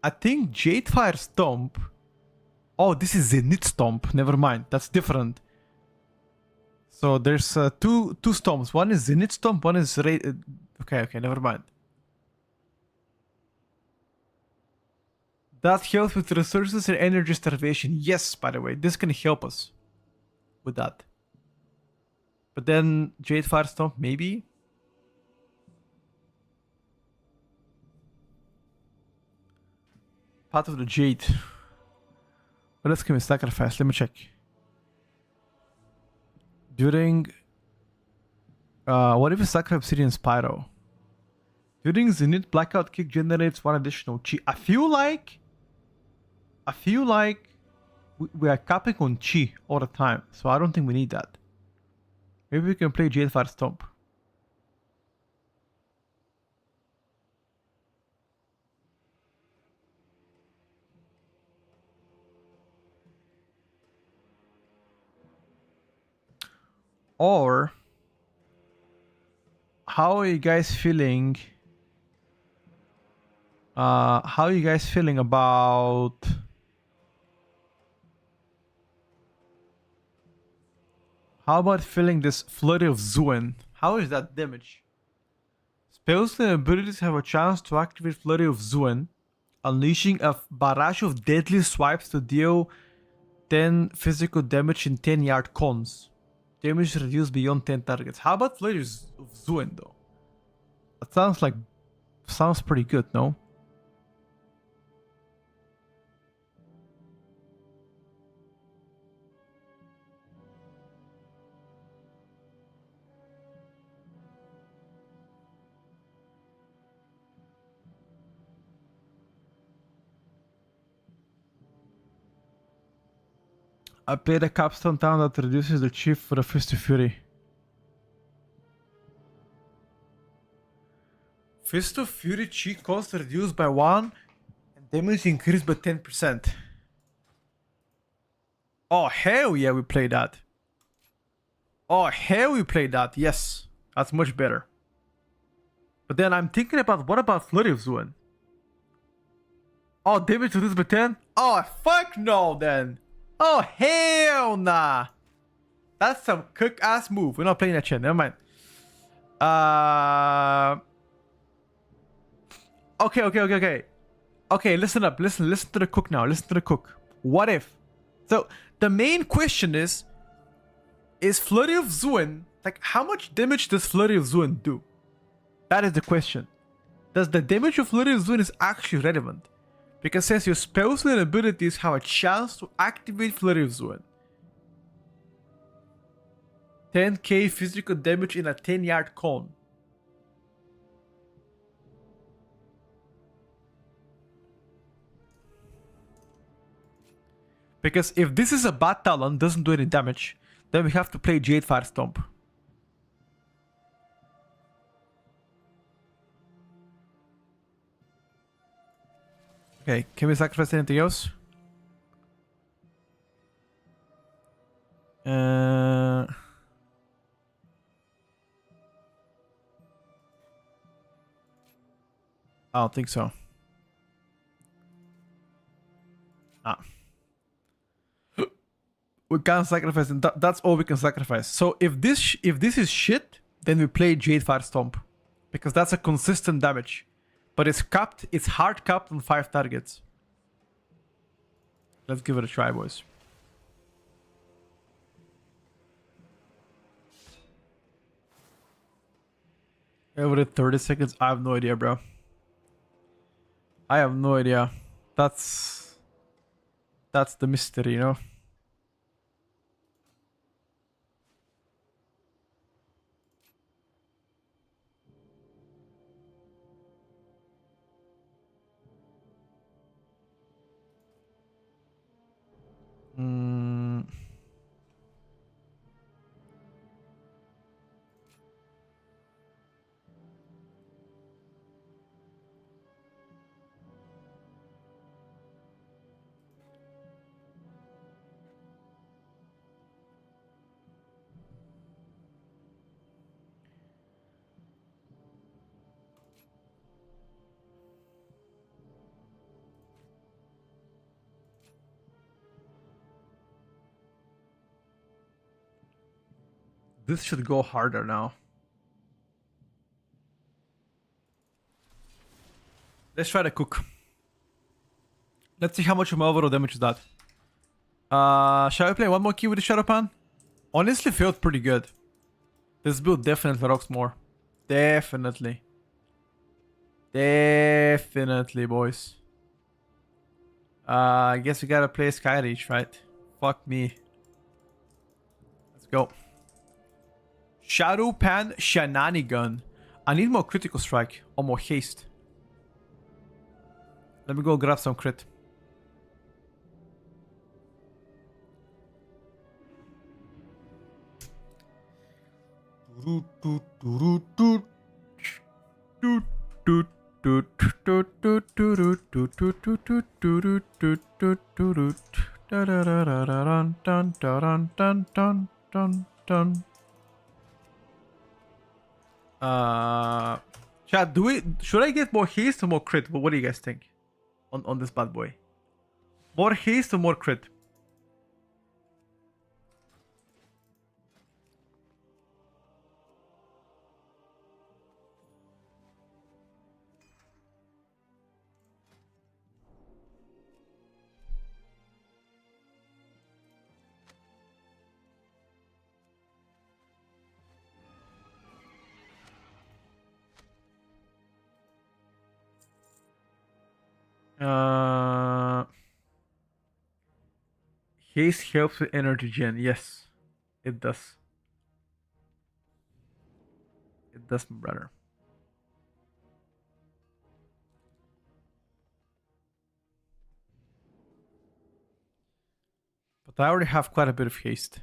[SPEAKER 1] I think Jadefire Stomp. Oh, this is Zenith Stomp. Never mind. That's different. So there's two stomps. One is Zenith Stomp. One is Okay, never mind. That helps with resources and energy starvation. Yes, by the way, this can help us with that. But then Jade Firestorm, maybe? Part of the Jade. What else can we sacrifice? Let me check. During... what if we sacrifice Obsidian Spyro? During Zenith, Blackout Kick generates 1 additional chi. I feel like we are capping on chi all the time, so I don't think we need that. Maybe we can play Jade Firestomp. Or how are you guys feeling? How are you guys feeling about filling this Flurry of Zuen? How is that damage? Spells and abilities have a chance to activate Flurry of Zuen, unleashing a barrage of deadly swipes to deal 10 physical damage in 10-yard cons. Damage reduced beyond 10 targets. How about Flurry of Zuen though? That sounds pretty good, no? I played a capstone town that reduces the chief for a Fist of Fury. Fist of Fury chi cost reduced by 1 and damage increased by 10%. Oh, hell yeah, we played that. Oh, hell we played that. Yes, that's much better. But then I'm thinking about, what about Flurry of Zuen? Oh, damage reduced by 10? Oh, fuck no then. Oh, hell nah. That's some cook-ass move. We're not playing that shit. Never mind. Okay. Okay, listen up. Listen to the cook now. Listen to the cook. What if? So, the main question is Flurry of Zuen, like, how much damage does Flurry of Zuen do? That is the question. Does the damage of Flurry of Zuen is actually relevant? Because since your spells and abilities have a chance to activate Flurry of Zuen. 10k physical damage in a 10-yard cone. Because if this is a bad talent, doesn't do any damage, then we have to play Jade Firestomp. Okay, can we sacrifice anything else? I don't think so. We can't sacrifice, and that's all we can sacrifice. So if this is shit, then we play Jade Firestomp, because that's a consistent damage, but it's capped. It's hard capped on 5 targets. Let's give it a try, boys. Every 30 seconds? I have no idea, bro. I have no idea. That's the mystery, you know? This should go harder now. Let's try to cook. Let's see how much of my overall damage is that. Shall I play one more key with the Shadow Pan? Honestly, felt pretty good. This build definitely rocks more. Definitely. Definitely, boys. I guess we gotta play Sky Reach, right? Fuck me. Let's go. Shadow Pan Shenanigan. I need more critical strike or more haste. Let me go grab some crit. Chat, should I get more haste or more crit? What do you guys think on this bad boy? More haste or more crit? Haste helps with energy gen. Yes, it does. It does, my brother. But I already have quite a bit of haste.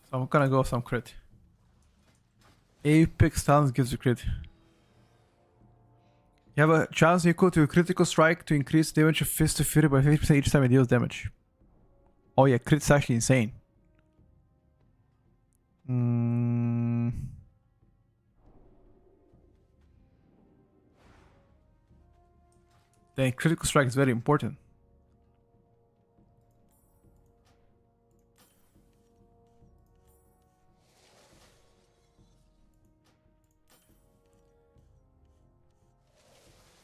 [SPEAKER 1] So I'm gonna go some crit. Apex Talents gives you crit. You have a chance equal to a critical strike to increase damage of Fist of Fury by 50% each time it deals damage. Oh yeah, crit's actually insane. Then critical strike is very important.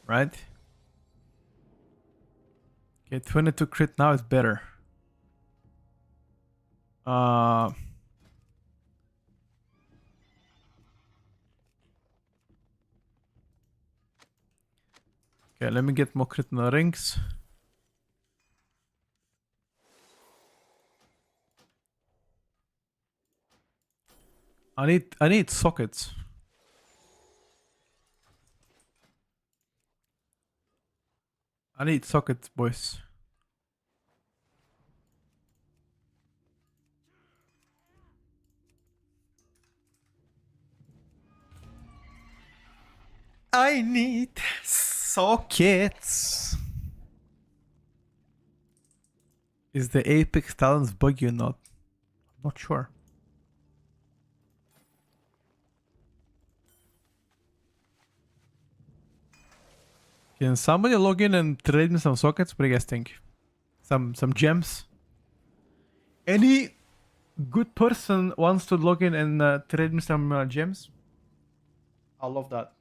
[SPEAKER 1] Right? Okay, 22 crit now is better. Okay, let me get more crit in the rings. I need sockets. I need sockets, boys. I need sockets. Is the Apex Talents buggy or not? I'm not sure. Can somebody log in and trade me some sockets? What do you guys think? Some gems? Any good person wants to log in and trade me some gems? I love that.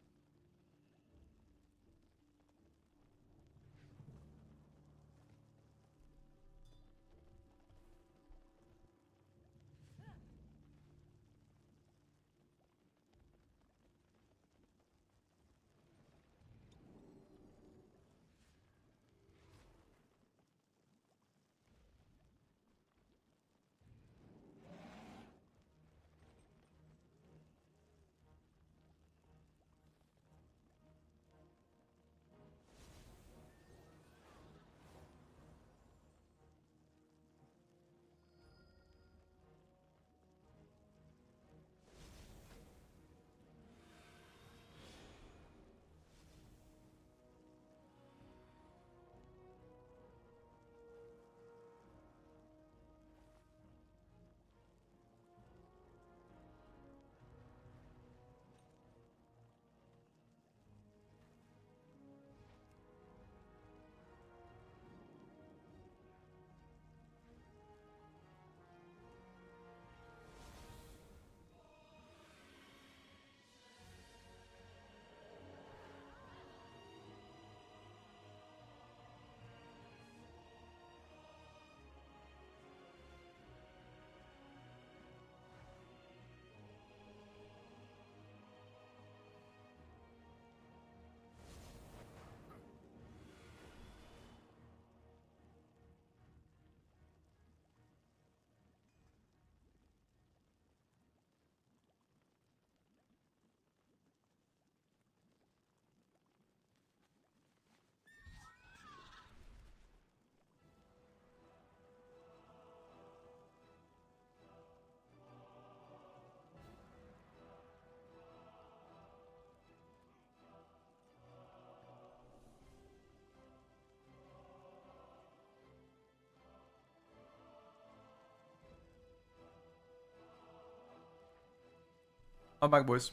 [SPEAKER 1] I'm back, boys.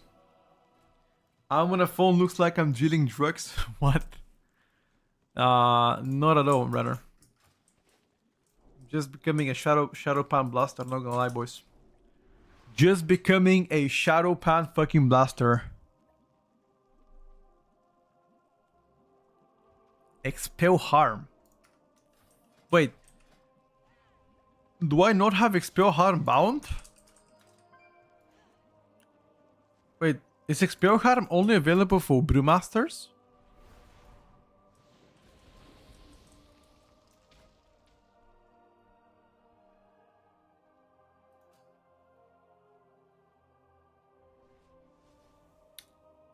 [SPEAKER 1] I'm on a phone, looks like I'm dealing drugs. What? Not at all, brother. Just becoming a shadow pan blaster, not gonna lie, boys. Just becoming a shadow pan fucking blaster. Expel harm. Wait. Do I not have expel harm bound? Wait, is expel harm only available for brewmasters?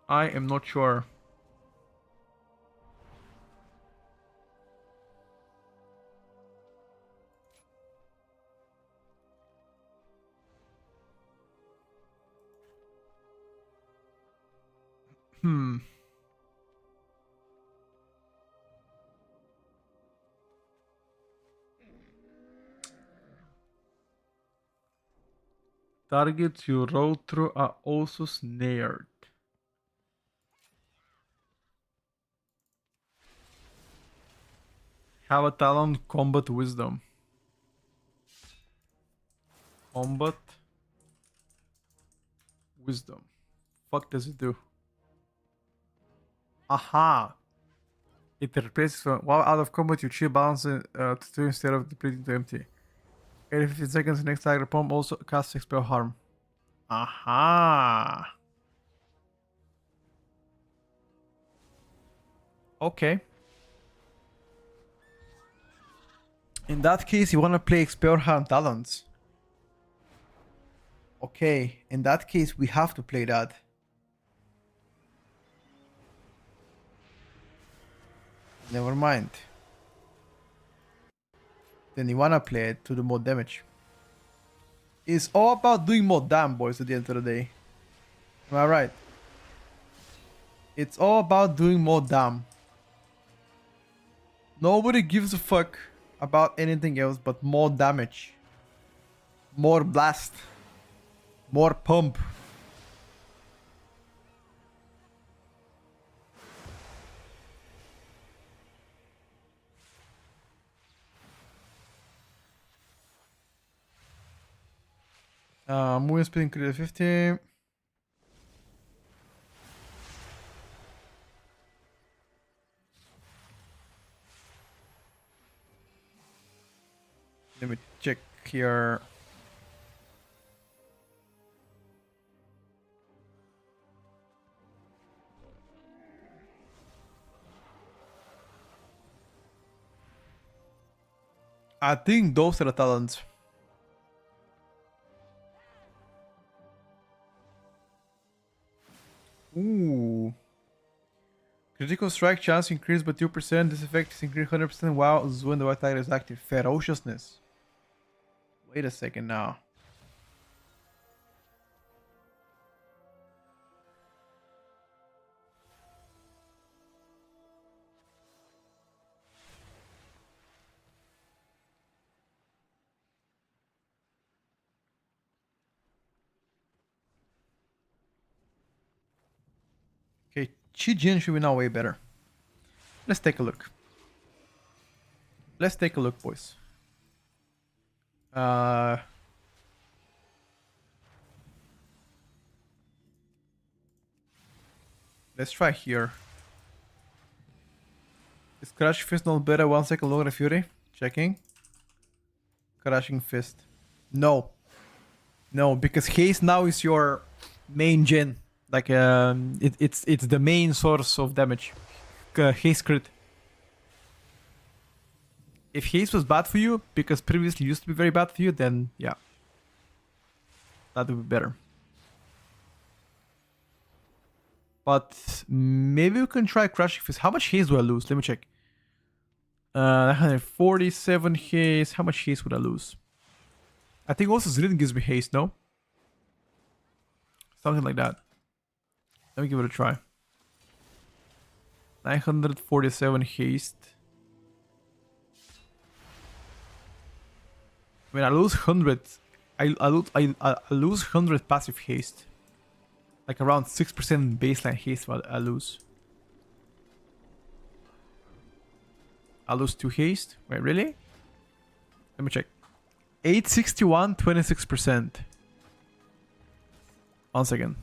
[SPEAKER 1] I am not sure. Hmm. Targets you roll through are also snared. Have a talent combat wisdom. Combat wisdom. Fuck does it do? Aha! It replaces while out of combat you cheat balance to 2 instead of depleting to empty. Every 15 seconds the next target pump also casts expel harm. Aha! Okay. In that case, you wanna play expel harm talents. Okay, in that case, we have to play that. Never mind. Then you wanna play it to do more damage. It's all about doing more damn, boys, at the end of the day. Am I right? It's all about doing more damn. Nobody gives a fuck about anything else but more damage. More blast. More pump. Moving speed increase 50. Let me check here. I think those are the talents. Ooh. Critical strike chance increased by 2%. This effect is increased 100% while when the white tiger is active. Ferociousness. Wait a second now. Okay, Chijin should be now way better. Let's take a look. Let's take a look, boys. Let's try here. Is Crushing Fist not better 1 second longer Fury? Checking. Crushing Fist. No. No, because Haste now is your main gen. Like it's the main source of damage. Haste crit. If haste was bad for you, because previously used to be very bad for you, then yeah. That would be better. But maybe we can try Crushing Fist. How much haste do I lose? Let me check. 147 haste. How much haste would I lose? I think also Zrin gives me haste, no? Something like that. Let me give it a try. 947 haste. I mean, I lose 100. I lose 100 passive haste. Like around 6% baseline haste what I lose. I lose 2 haste. Wait, really? Let me check. 861, 26%. Once again.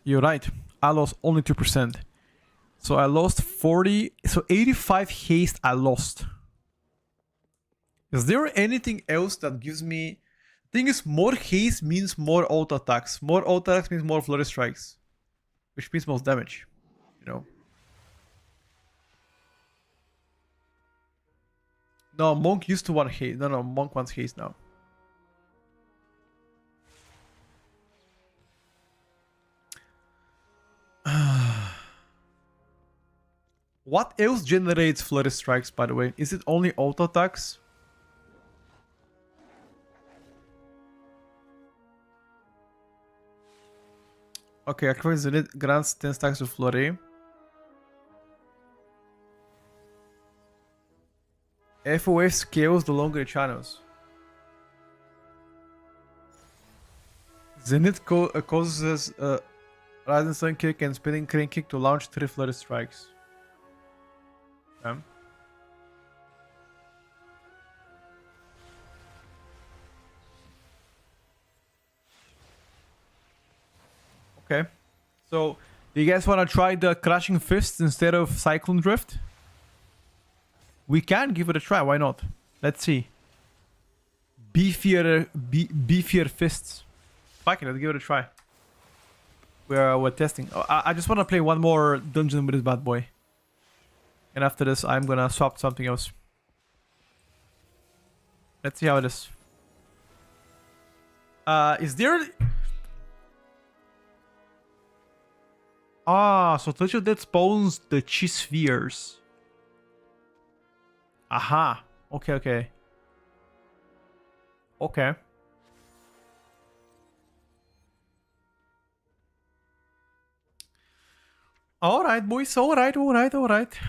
[SPEAKER 1] You're right. I lost only 2%. So I lost 40. So 85 haste I lost. Is there anything else that gives me... Thing is, more haste means more auto attacks. More auto attacks means more flurry strikes. Which means more damage. You know? No, Monk used to want haste. No, Monk wants haste now. What else generates flurry strikes, by the way? Is it only auto attacks? Okay, activate Zenith grants 10 stacks of flurry. FOF scales the longer it channels. Zenith causes Rising Sun Kick and Spinning Crane Kick to launch 3 flurry strikes. Okay. So, do you guys want to try the Crashing Fists instead of Cyclone Drift? We can give it a try, why not? Let's see. Beefier Fists. Fuck it, let's give it a try. We're testing. Oh, I just want to play one more dungeon with this bad boy. And after this, I'm gonna swap something else. Let's see how it is. Is there... Ah, so Touch of Death spawns the Chi Spheres. Aha. Okay, okay. Okay. Alright, boys. Alright.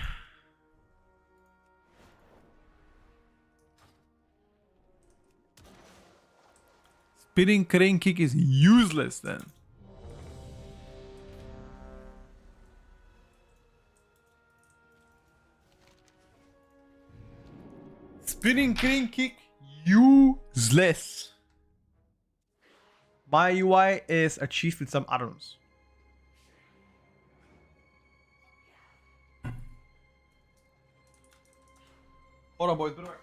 [SPEAKER 1] Spinning Crane Kick is useless then. Spinning Crane Kick, useless. My UI is achieved with some add-ons. Hold on, boys. Be right back.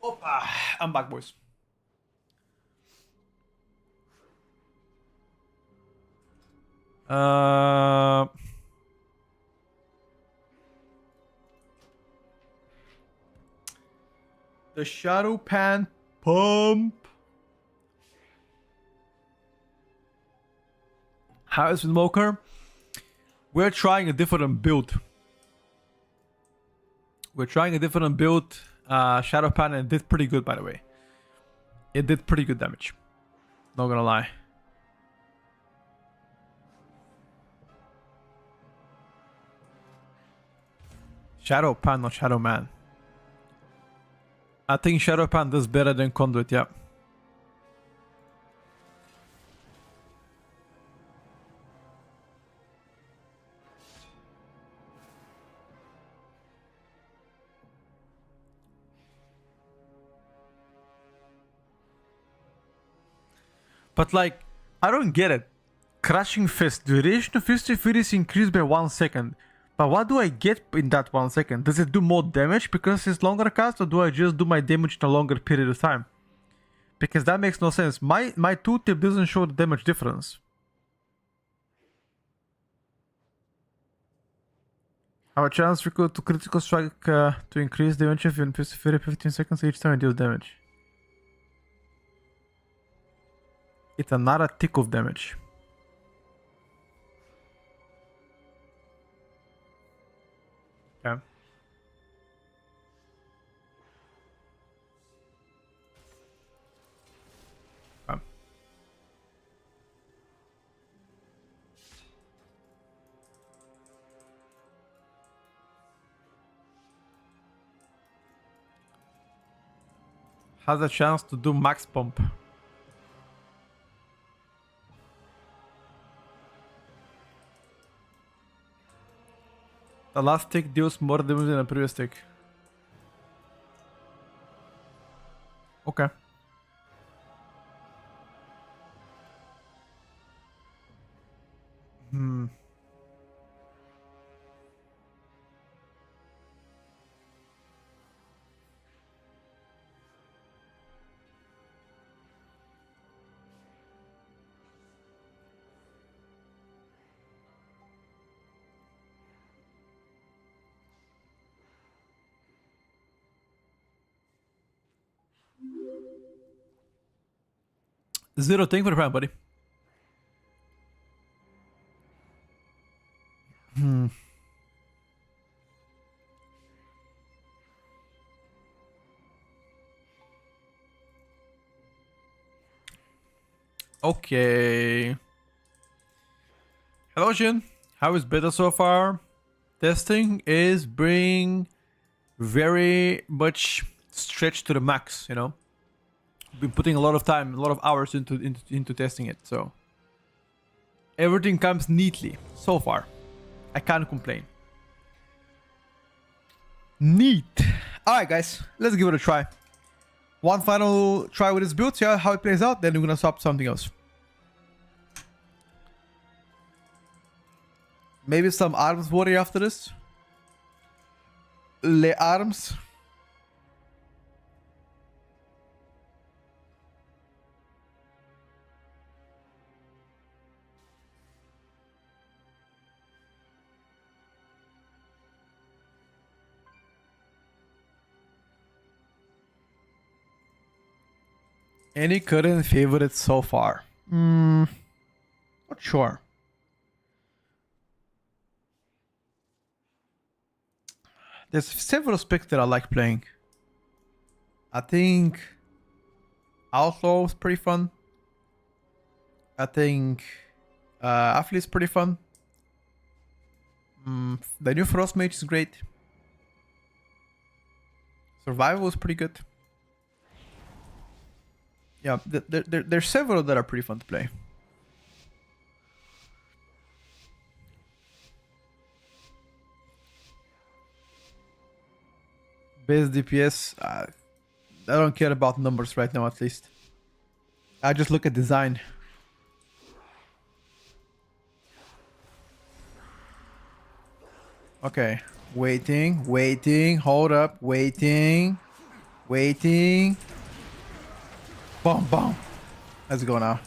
[SPEAKER 1] Opa, I'm back, boys. The Shadow Pan Pump. How is Smoker? We're trying a different build. Shadow Pan, and it did pretty good, by the way. It did pretty good damage. Not gonna lie. Shadow Pan, not Shadow Man. I think Shadow Pan does better than Conduit, yeah. But like, I don't get it. Crushing Fist. Duration of Fist Fury is increased by 1 second. But what do I get in that 1 second? Does it do more damage because it's longer cast, or do I just do my damage in a longer period of time? Because that makes no sense. My tooltip doesn't show the damage difference. Have a chance to critical strike to increase damage if you infuse Fury 15 seconds each time you deal damage. It's another tick of damage. Okay. Has a chance to do max pump. The last tick deals more damage than the previous tick. Okay. Zero, thank you for the prime, buddy. Okay. Hello, Jin. How is beta so far? Testing is being very much stretched to the max, you know? Been putting a lot of time, a lot of hours into testing it, so everything comes neatly so far. I can't complain. Neat. Alright guys, let's give it a try. One final try with this build, see how it plays out, then we're gonna swap something else. Maybe some arms warrior after this. Les arms. Any current favorites so far? Not sure. There's several specs that I like playing. I think Outlaw is pretty fun. I think Athlete is pretty fun. The new Frost Mage is great. Survival is pretty good. Yeah, there's several that are pretty fun to play. Base DPS, I don't care about numbers right now, at least. I just look at design. Okay, waiting, hold up, waiting. Waiting. Boom, boom. Let's go now.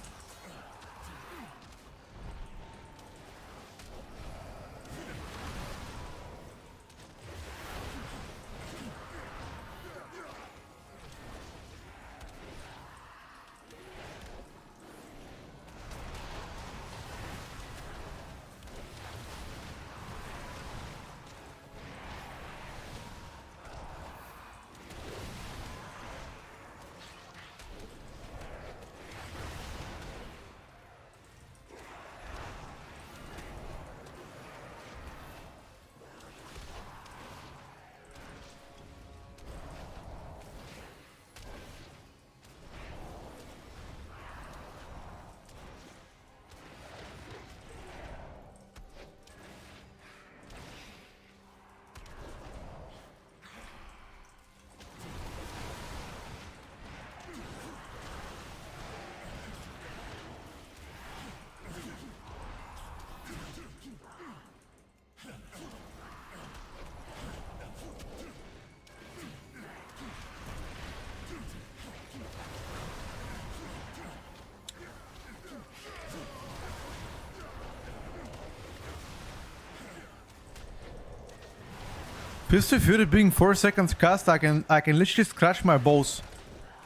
[SPEAKER 1] Pistol Fury being 4 seconds cast, I can literally scratch my balls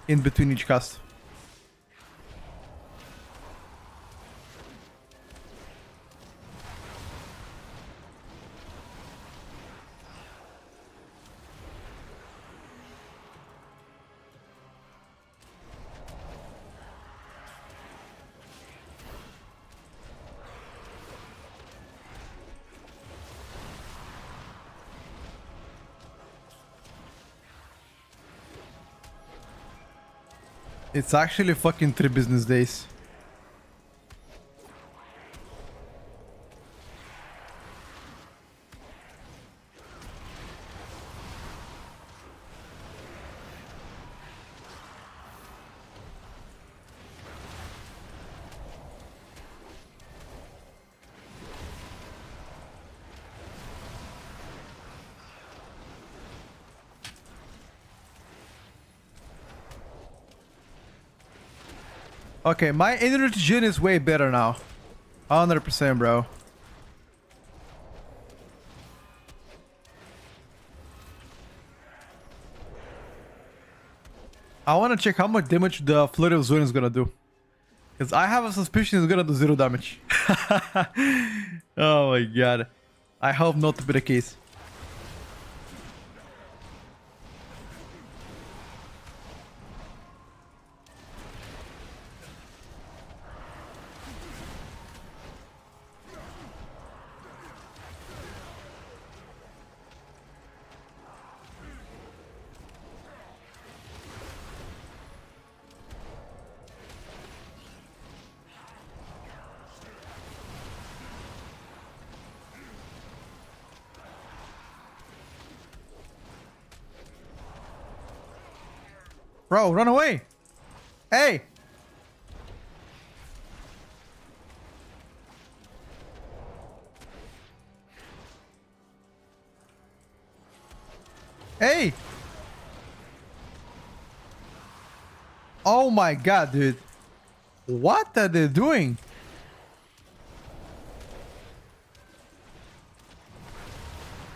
[SPEAKER 1] in between each cast. It's actually fucking 3 business days. Okay, my energy gen is way better now. 100%, bro. I want to check how much damage the Flurry of Zone is gonna do. Because I have a suspicion it's gonna do 0 damage. Oh my god. I hope not to be the case. Bro, run away! Hey! Hey! Oh my god, dude. What are they doing?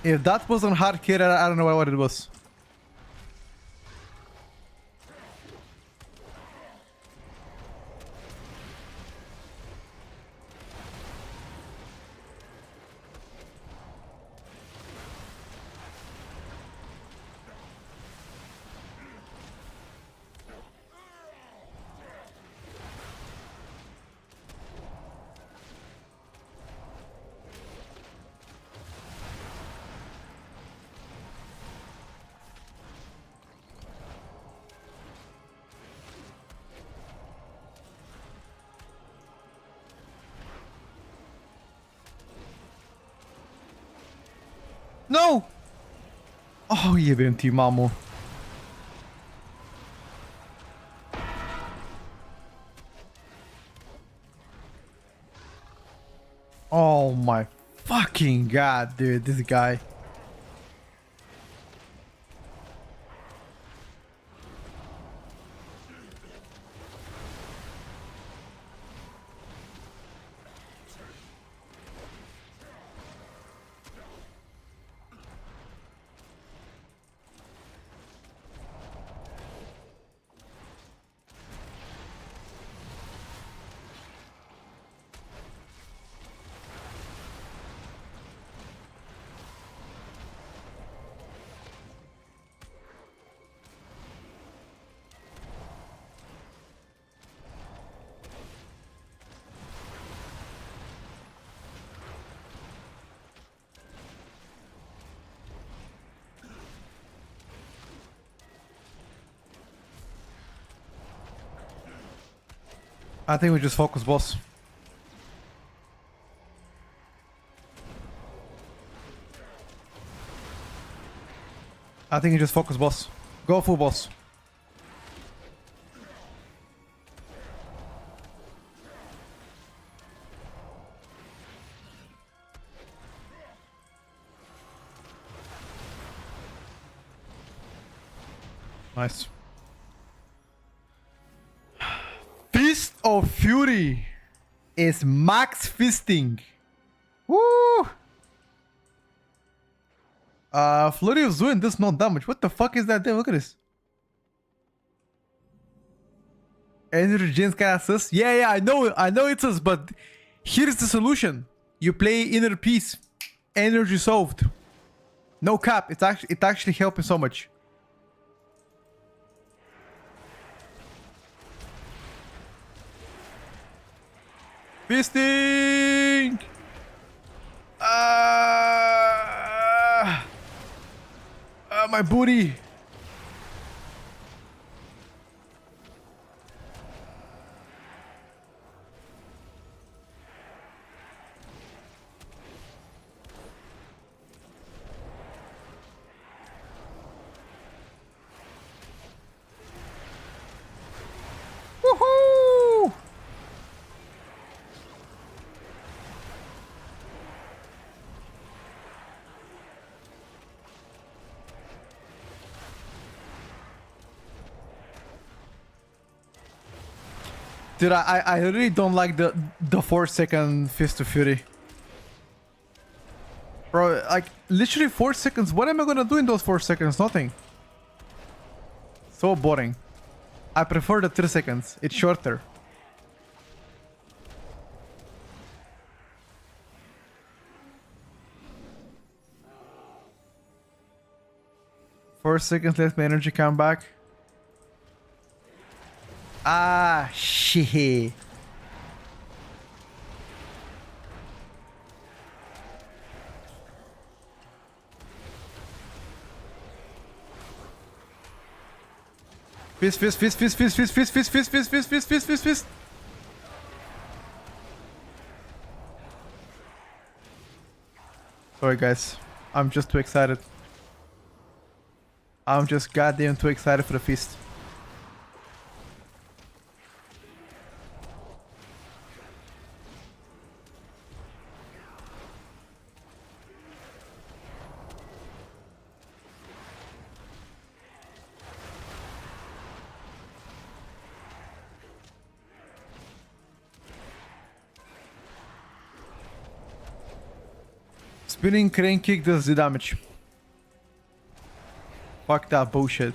[SPEAKER 1] If that wasn't hard kid, I don't know what it was. No! Oh, jebem ti, mamo. Oh my fucking god, dude, this guy. I think we just focus boss. I think you just focus boss. Go full boss. Nice. Fist of Fury is max fisting. Woo! Flurry of Zuin does no damage. What the fuck is that thing? Look at this. Energy James can assist. Yeah, I know it's us, but here's the solution. You play Inner Peace. Energy solved. No cap. It's actually helping so much. Fisting! My booty. Woohoo! Dude, I really don't like the 4-second Fist of Fury. Bro, like, literally 4 seconds. What am I gonna do in those 4 seconds? Nothing. So boring. I prefer the 3 seconds. It's shorter. Four seconds, let my energy come back. Ah, shit. Fist, fist, fist, fist, fist, fist, fist, fist, fist, fist, fist, fist, fist, fist, fist. Sorry, guys. I'm just too excited. I'm just goddamn too excited for the feast. Spinning crane kick does the damage. Fuck that bullshit.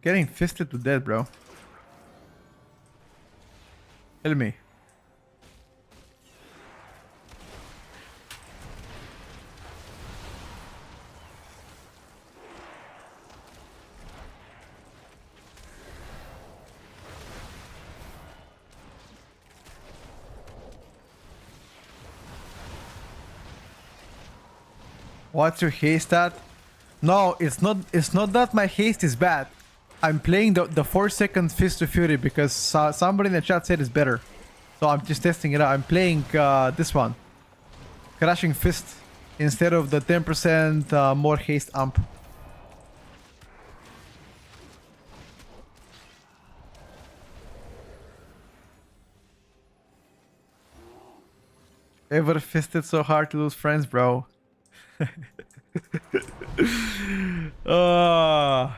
[SPEAKER 1] Getting fisted to death, bro. Kill me. What's your haste at? No, it's not that my haste is bad. I'm playing the 4-second Fist of Fury because somebody in the chat said it's better. So I'm just testing it out. I'm playing this one. Crashing Fist instead of the 10% more haste amp. Ever fisted so hard to lose friends, bro? uh,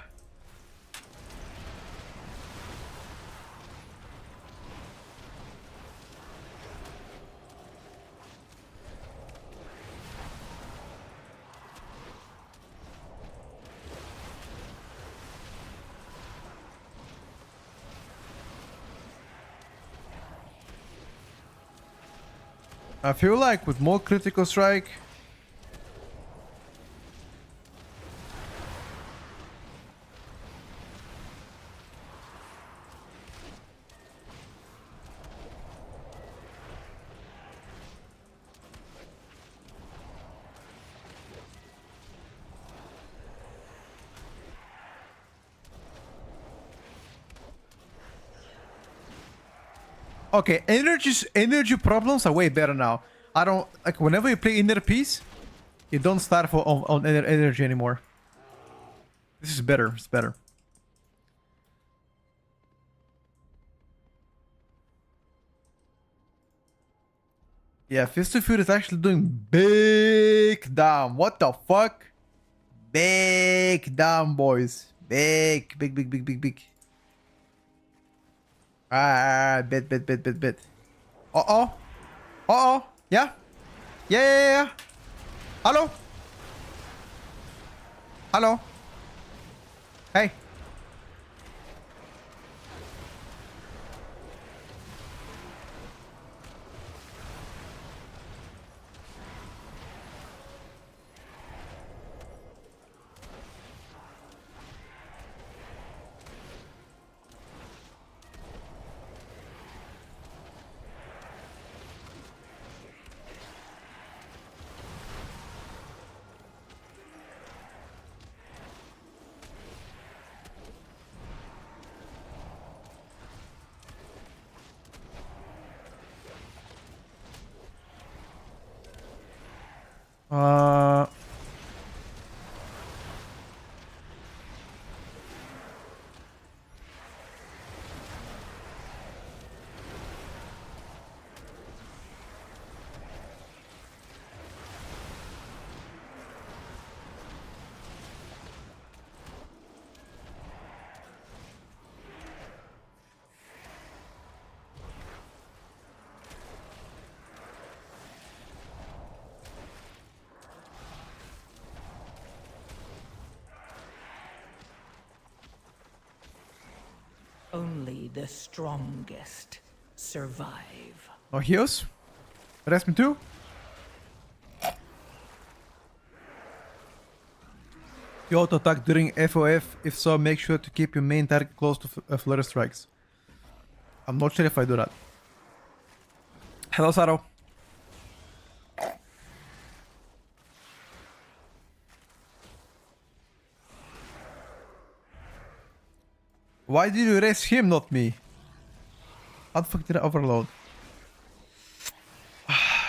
[SPEAKER 1] I feel like with more critical strike, okay, energy problems are way better now. I don't like whenever you play inner peace, you don't start on energy anymore. This is better. It's better. Yeah, Fist of Fury is actually doing big damn. What the fuck? Big damn, boys. Big. Bit. Uh-oh. Uh-oh. Yeah? Yeah. Hello? Hello? Hey. Uh...
[SPEAKER 2] Only the strongest survive.
[SPEAKER 1] No heals? Rest me too? You auto attack during FOF. If so, make sure to keep your main target close to flurry strikes. I'm not sure if I do that. Hello, Saro. Why did you raise him, not me? How the fuck did I overload?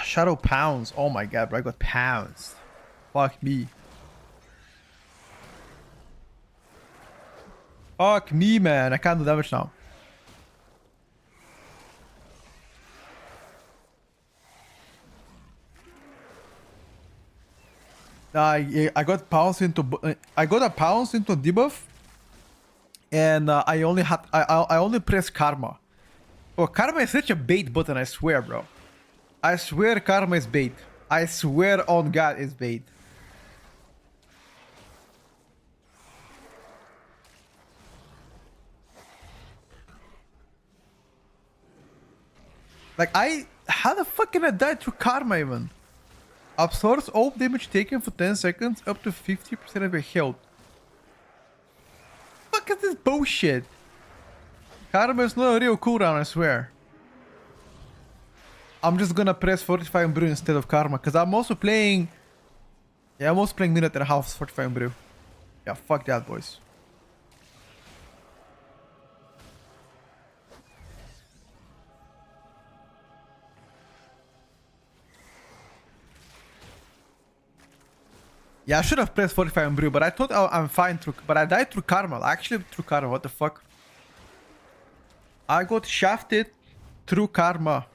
[SPEAKER 1] Shadow pounds. Oh my god, bro. I got pounds. Fuck me. Fuck me, man. I can't do damage now. I got pounds into I got a pounds into debuff, and I only pressed karma. Oh, karma is such a bait button. I swear, bro. I swear karma is bait. I swear on God it's bait. Like how the fuck can I die through karma even? Absorbs all damage taken for 10 seconds up to 50% of your health. Fuck is this bullshit? Karma is not a real cooldown, I swear. I'm just gonna press Fortifying Brew instead of Karma, because I'm also playing... Yeah, I'm also playing minute and a half Fortifying Brew. Yeah, fuck that, boys. Yeah, I should have pressed Fortifying Brew, but I thought I'm fine through... But I died through Karma, actually through Karma, what the fuck? I got shafted through Karma.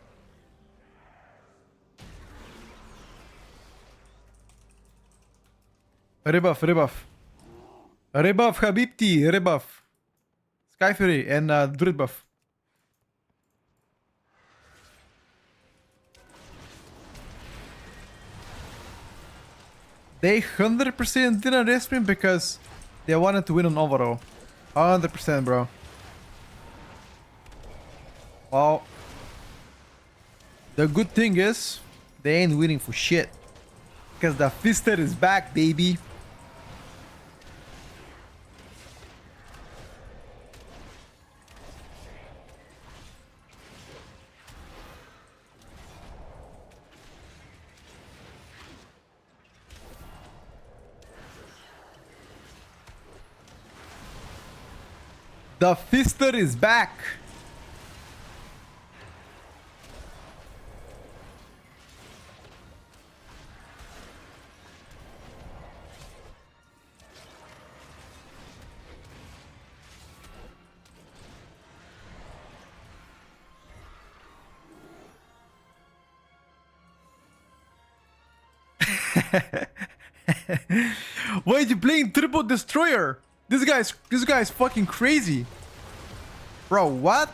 [SPEAKER 1] Rebuff, rebuff. Rebuff, Habibti, rebuff. Sky Fury and Druid buff. They 100% didn't respawn because they wanted to win on overall. 100%, bro. Well, the good thing is they ain't winning for shit. Because the Fister is back, baby. The Fister is back. Why are you playing Triple Destroyer? This guy's fucking crazy. Bro, what?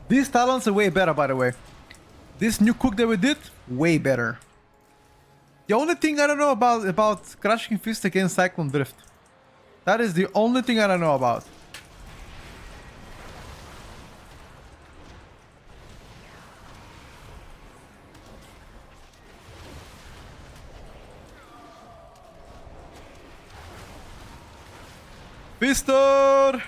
[SPEAKER 1] These talents are way better, by the way. This new cook that we did, way better. The only thing I don't know about Crushing Fist against Cyclone Drift. That is the only thing I don't know about. Fister!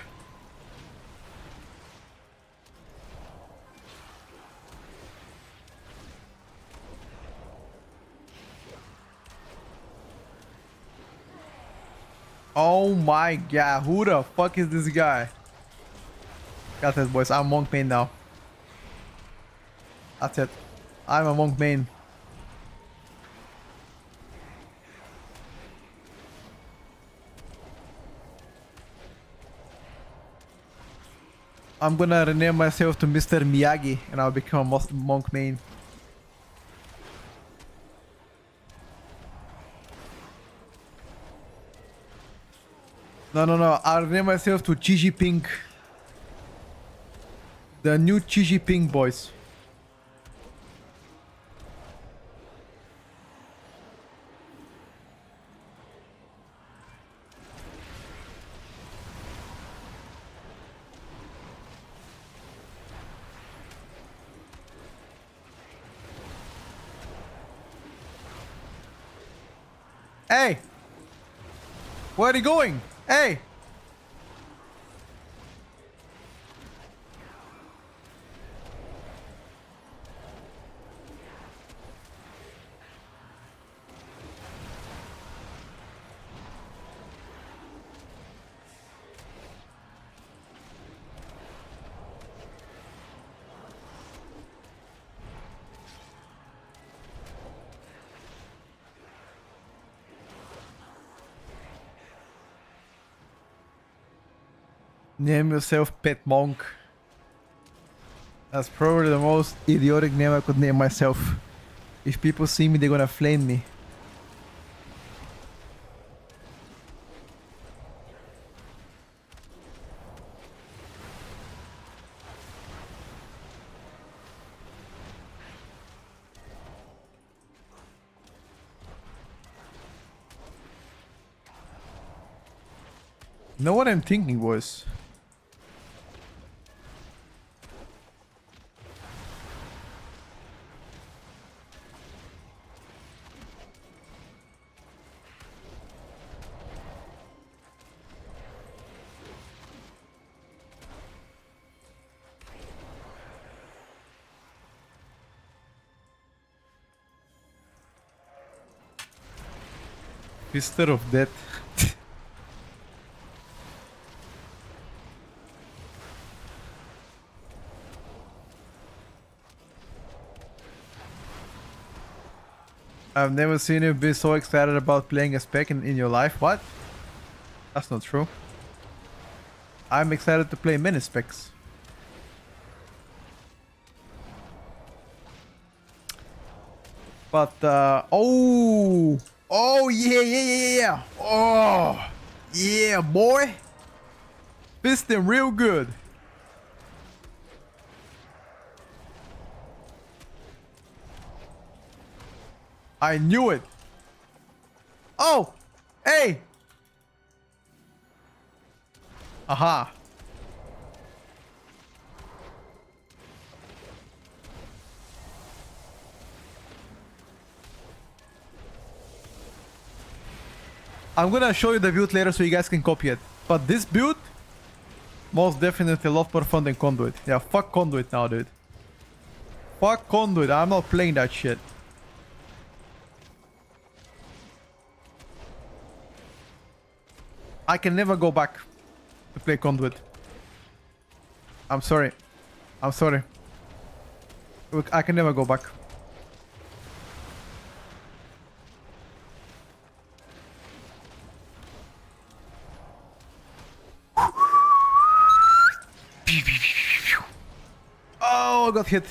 [SPEAKER 1] Oh my god, who the fuck is this guy? Got it, boys. I'm monk main now. That's it. I'm a monk main. I'm gonna rename myself to Mr. Miyagi and I'll become a monk main. No, I'll rename myself to Chi Pink. The new Chi Pink boys. Hey! Where are you going? Hey! Name yourself Pet Monk. That's probably the most idiotic name I could name myself. If people see me, they're gonna flame me. You know what I'm thinking, boys? Mister of Death. I've never seen you be so excited about playing a spec in your life. What? That's not true. I'm excited to play many specs. But, oh, yeah. Oh, yeah, boy. Fisting real good. I knew it. Oh, hey. Aha. I'm gonna show you the build later so you guys can copy it. But this build, most definitely a lot more fun than Conduit. Yeah, fuck Conduit now, dude. Fuck Conduit. I'm not playing that shit. I can never go back to play Conduit. I'm sorry. I'm sorry. Look, I can never go back. Oh, I got hit.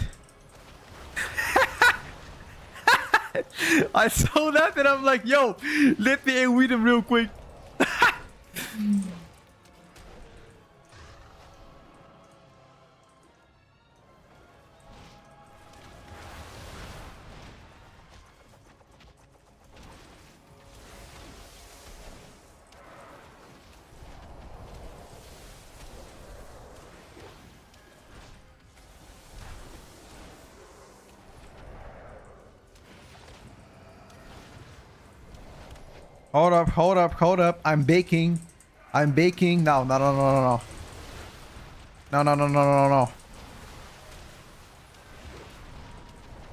[SPEAKER 1] I saw that and I'm like, yo, let me AoE him real quick. Hold up, hold up, hold up. I'm baking. I'm baking. No. No.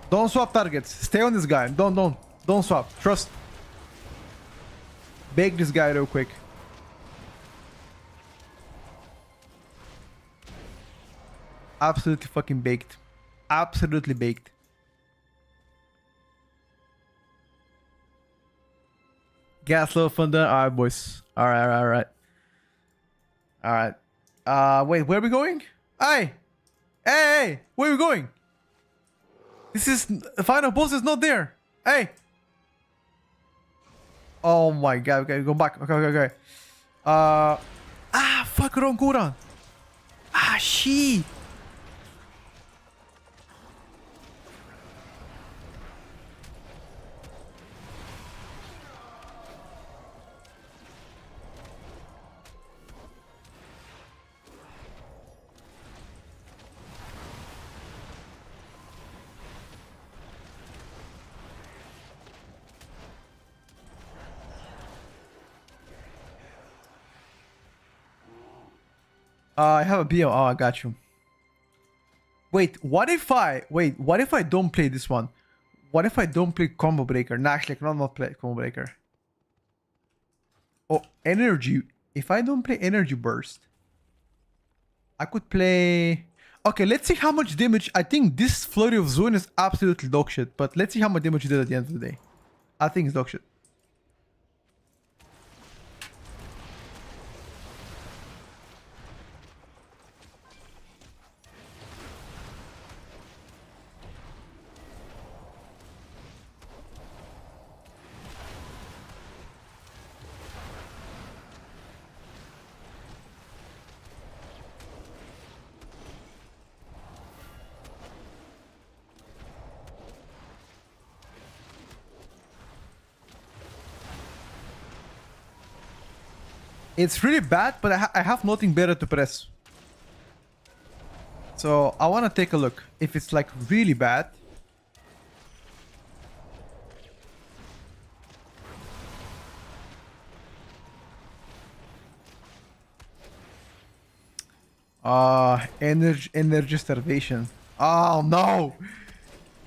[SPEAKER 1] Don't swap targets. Stay on this guy. Don't swap. Trust. Bake this guy real quick. Absolutely fucking baked. Absolutely baked. Gas low thunder. Alright, boys. Alright. Wait, where are we going? Hey, where are we going? This is the final boss is not there. Hey. Oh my god. Okay, go back. Okay. Fuck, wrong cooldown. Shit. I have a BO. Oh, I got you. Wait, what if I don't play this one? What if I don't play Combo Breaker? No, actually, I cannot not play Combo Breaker. Oh, Energy. If I don't play Energy Burst, I could play... Okay, let's see how much damage... I think this Flurry of Zone is absolutely dog shit, but let's see how much damage it did at the end of the day. I think it's dog shit. It's really bad, but I have nothing better to press. So I want to take a look. If it's like really bad. Energy starvation. Oh no!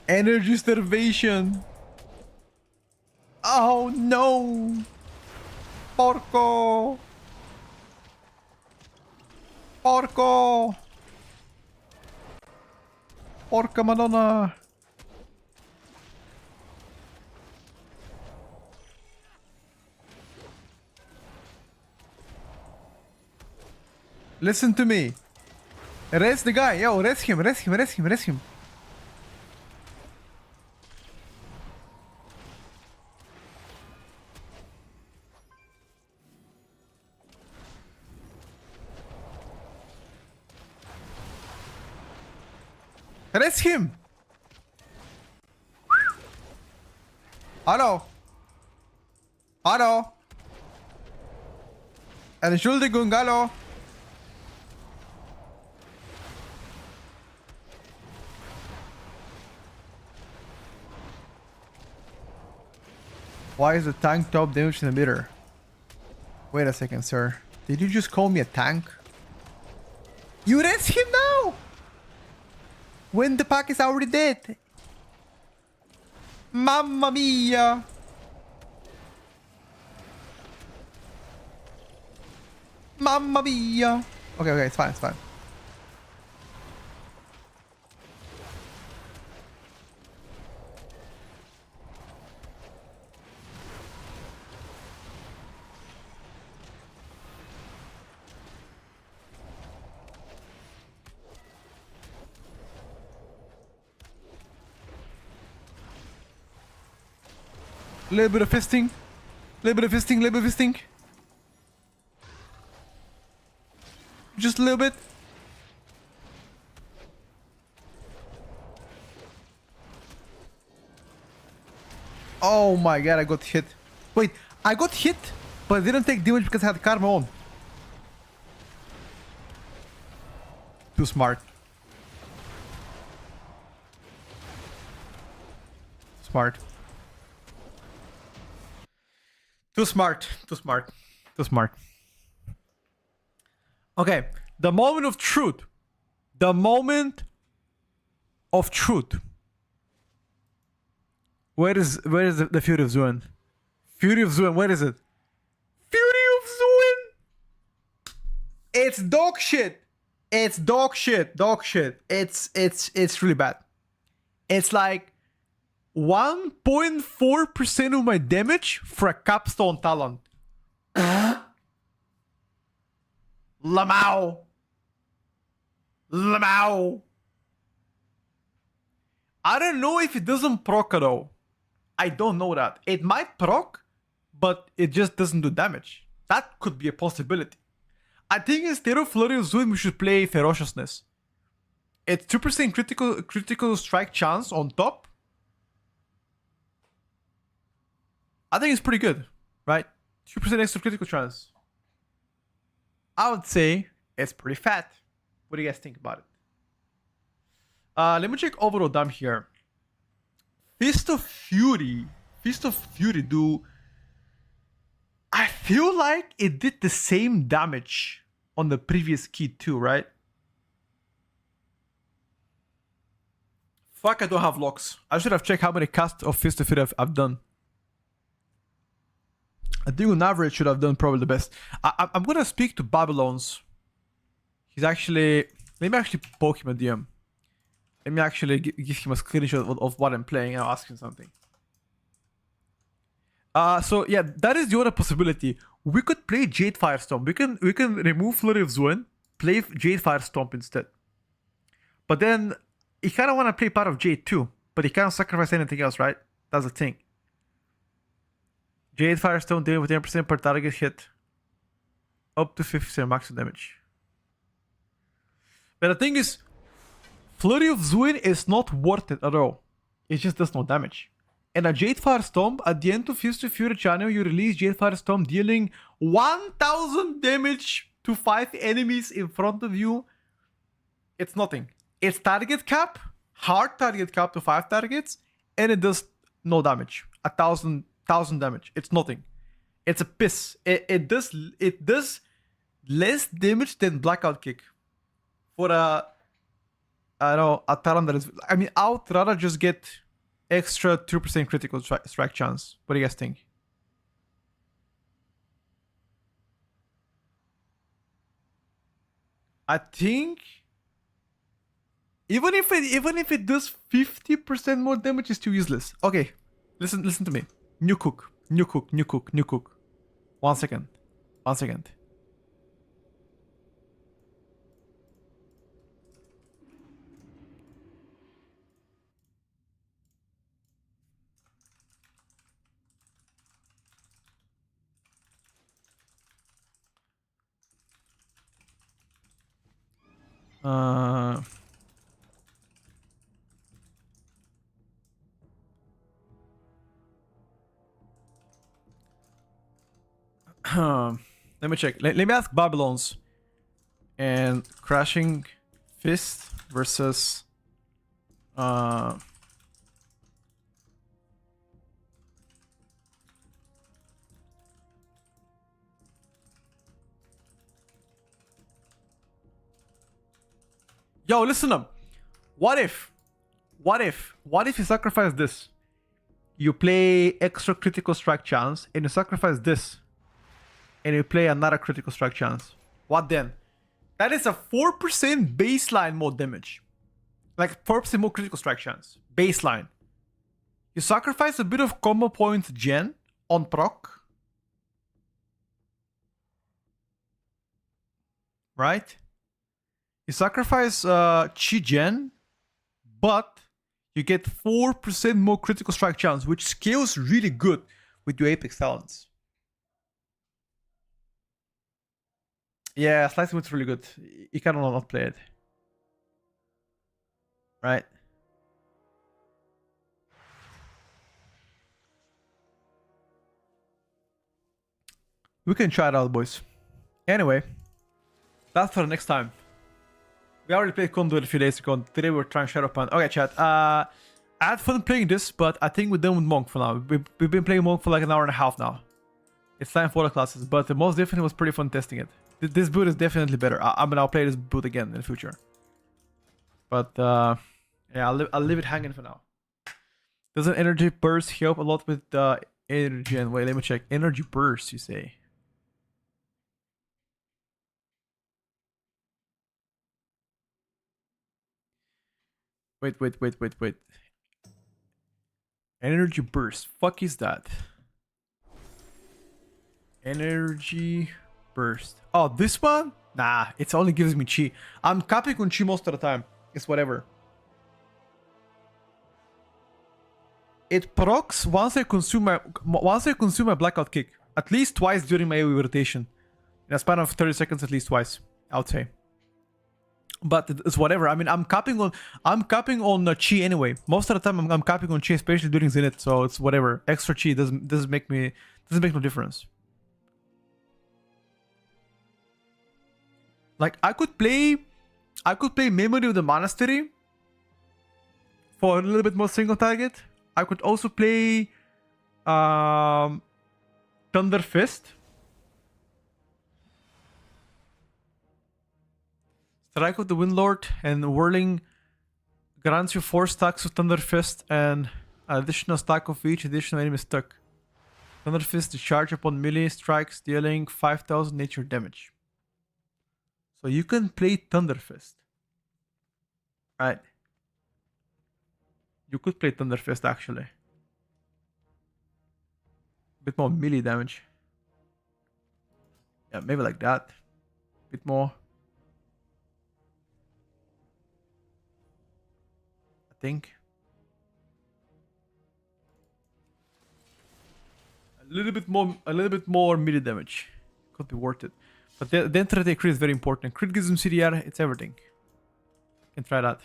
[SPEAKER 1] Energy starvation. Oh no! Porco! Porco! Porca madonna! Listen to me. Rest the guy. Yo, rest him, rest him, rest him, rest him. Rest him. Hallo. Hallo. Entschuldigung, hallo. Why is the tank top damage in the meter? Wait a second, sir. Did you just call me a tank? You rest him now! When the pack is already dead. Mamma mia! Mamma mia! Okay, okay, it's fine, it's fine. Little bit of fisting. Little bit of fisting, little bit of fisting. Just a little bit. Oh my god, I got hit. Wait, I got hit, but I didn't take damage because I had karma on. Too smart. Smart. Too smart. Too smart. Too smart. Okay, the moment of truth. The moment of truth. Where is the Fury of Zuen? Fury of Zuen, where is it? Fury of Zuen! It's dog shit. It's dog shit. Dog shit. It's really bad. It's like 1.4% of my damage for a capstone talent. Lamau. Lamau. I don't know if it doesn't proc at all. I don't know that. It might proc, but it just doesn't do damage. That could be a possibility. I think instead of Flurry of Zoom, we should play Ferociousness. It's 2% critical strike chance on top. I think it's pretty good, right? 2% extra critical chance. I would say it's pretty fat. What do you guys think about it? Let me check overall damage here. Fist of Fury. Fist of Fury do... I feel like it did the same damage on the previous key too, right? Fuck, I don't have locks. I should have checked how many casts of Fist of Fury I've done. I think on average should have done probably the best. I'm gonna speak to Babylon's. He's actually... Let me actually poke him a DM. Let me actually give him a screenshot of what I'm playing and I'll ask him something. So yeah, that is the other possibility. We could play Jade Firestomp. We can remove Flurry of Zuen, play Jade Firestomp instead. But then he kind of want to play part of Jade too, but he can't sacrifice anything else, right? That's the thing. Jade Firestone deal with 10% per target hit, up to 50% maximum damage. But the thing is, Flurry of Zuen is not worth it at all. It just does no damage. And a Jade Firestorm, at the end of Fist of Fury channel, you release Jade Firestorm dealing 1000 damage to 5 enemies in front of you. It's nothing. It's target cap, hard target cap to 5 targets, and it does no damage. 1000 damage. It's nothing. It's a piss. It does less damage than Blackout Kick. For a talent that is... I mean, I would rather just get extra 2% critical strike chance. What do you guys think? I think even if it does 50% more damage, it's too useless. Okay, listen to me. New cook. 1 second. 1 second. Let me check. Let me ask Babylons. And crashing fist versus yo, listen up. What if you sacrifice this? You play extra critical strike chance, and you sacrifice this, and you play another critical strike chance. What then? That is a 4% baseline more damage. Like 4% more critical strike chance. Baseline. You sacrifice a bit of combo points gen on proc. Right? You sacrifice chi gen, but you get 4% more critical strike chance, which scales really good with your Apex talents. Yeah, Slicing Wood's really good. You cannot not play it. Right? We can try it out, boys. Anyway, that's for the next time. We already played Conduit a few days ago. Today we're trying Shadowpan. Okay, chat. I had fun playing this, but I think we're done with Monk for now. We've been playing Monk for like an hour and a half now. It's time for the classes, but the most definitely was pretty fun testing it. This build is definitely better. I mean, I'll play this build again in the future. But yeah, I'll leave it hanging for now. Doesn't energy burst help a lot with energy? And wait, let me check. Energy burst, you say? Wait. Energy burst. Fuck is that? Energy burst. Oh, this one? Nah, it only gives me chi. I'm capping on chi most of the time. It's whatever. It procs once I consume my blackout kick. At least twice during my AoE rotation. In a span of 30 seconds, at least twice, I would say. But it's whatever. I mean, I'm capping on chi anyway. Most of the time, I'm capping on chi, especially during Zenith. So it's whatever. Extra chi doesn't make no difference. Like I could play Memory of the Monastery for a little bit more single target. I could also play Thunder Fist. Strike of the Windlord and Whirling grants you 4 stacks of Thunder Fist and an additional stack of each additional enemy stuck. Thunder Fist to charge upon melee strikes, dealing 5000 nature damage. So you can play Thunder Fist. Right. You could play Thunder Fist actually. A bit more melee damage. Yeah, maybe like that. A bit more. I think. A little bit more melee damage. Could be worth it. But the Enter Crit is very important. Crit gives him CDR, it's everything. You can try that.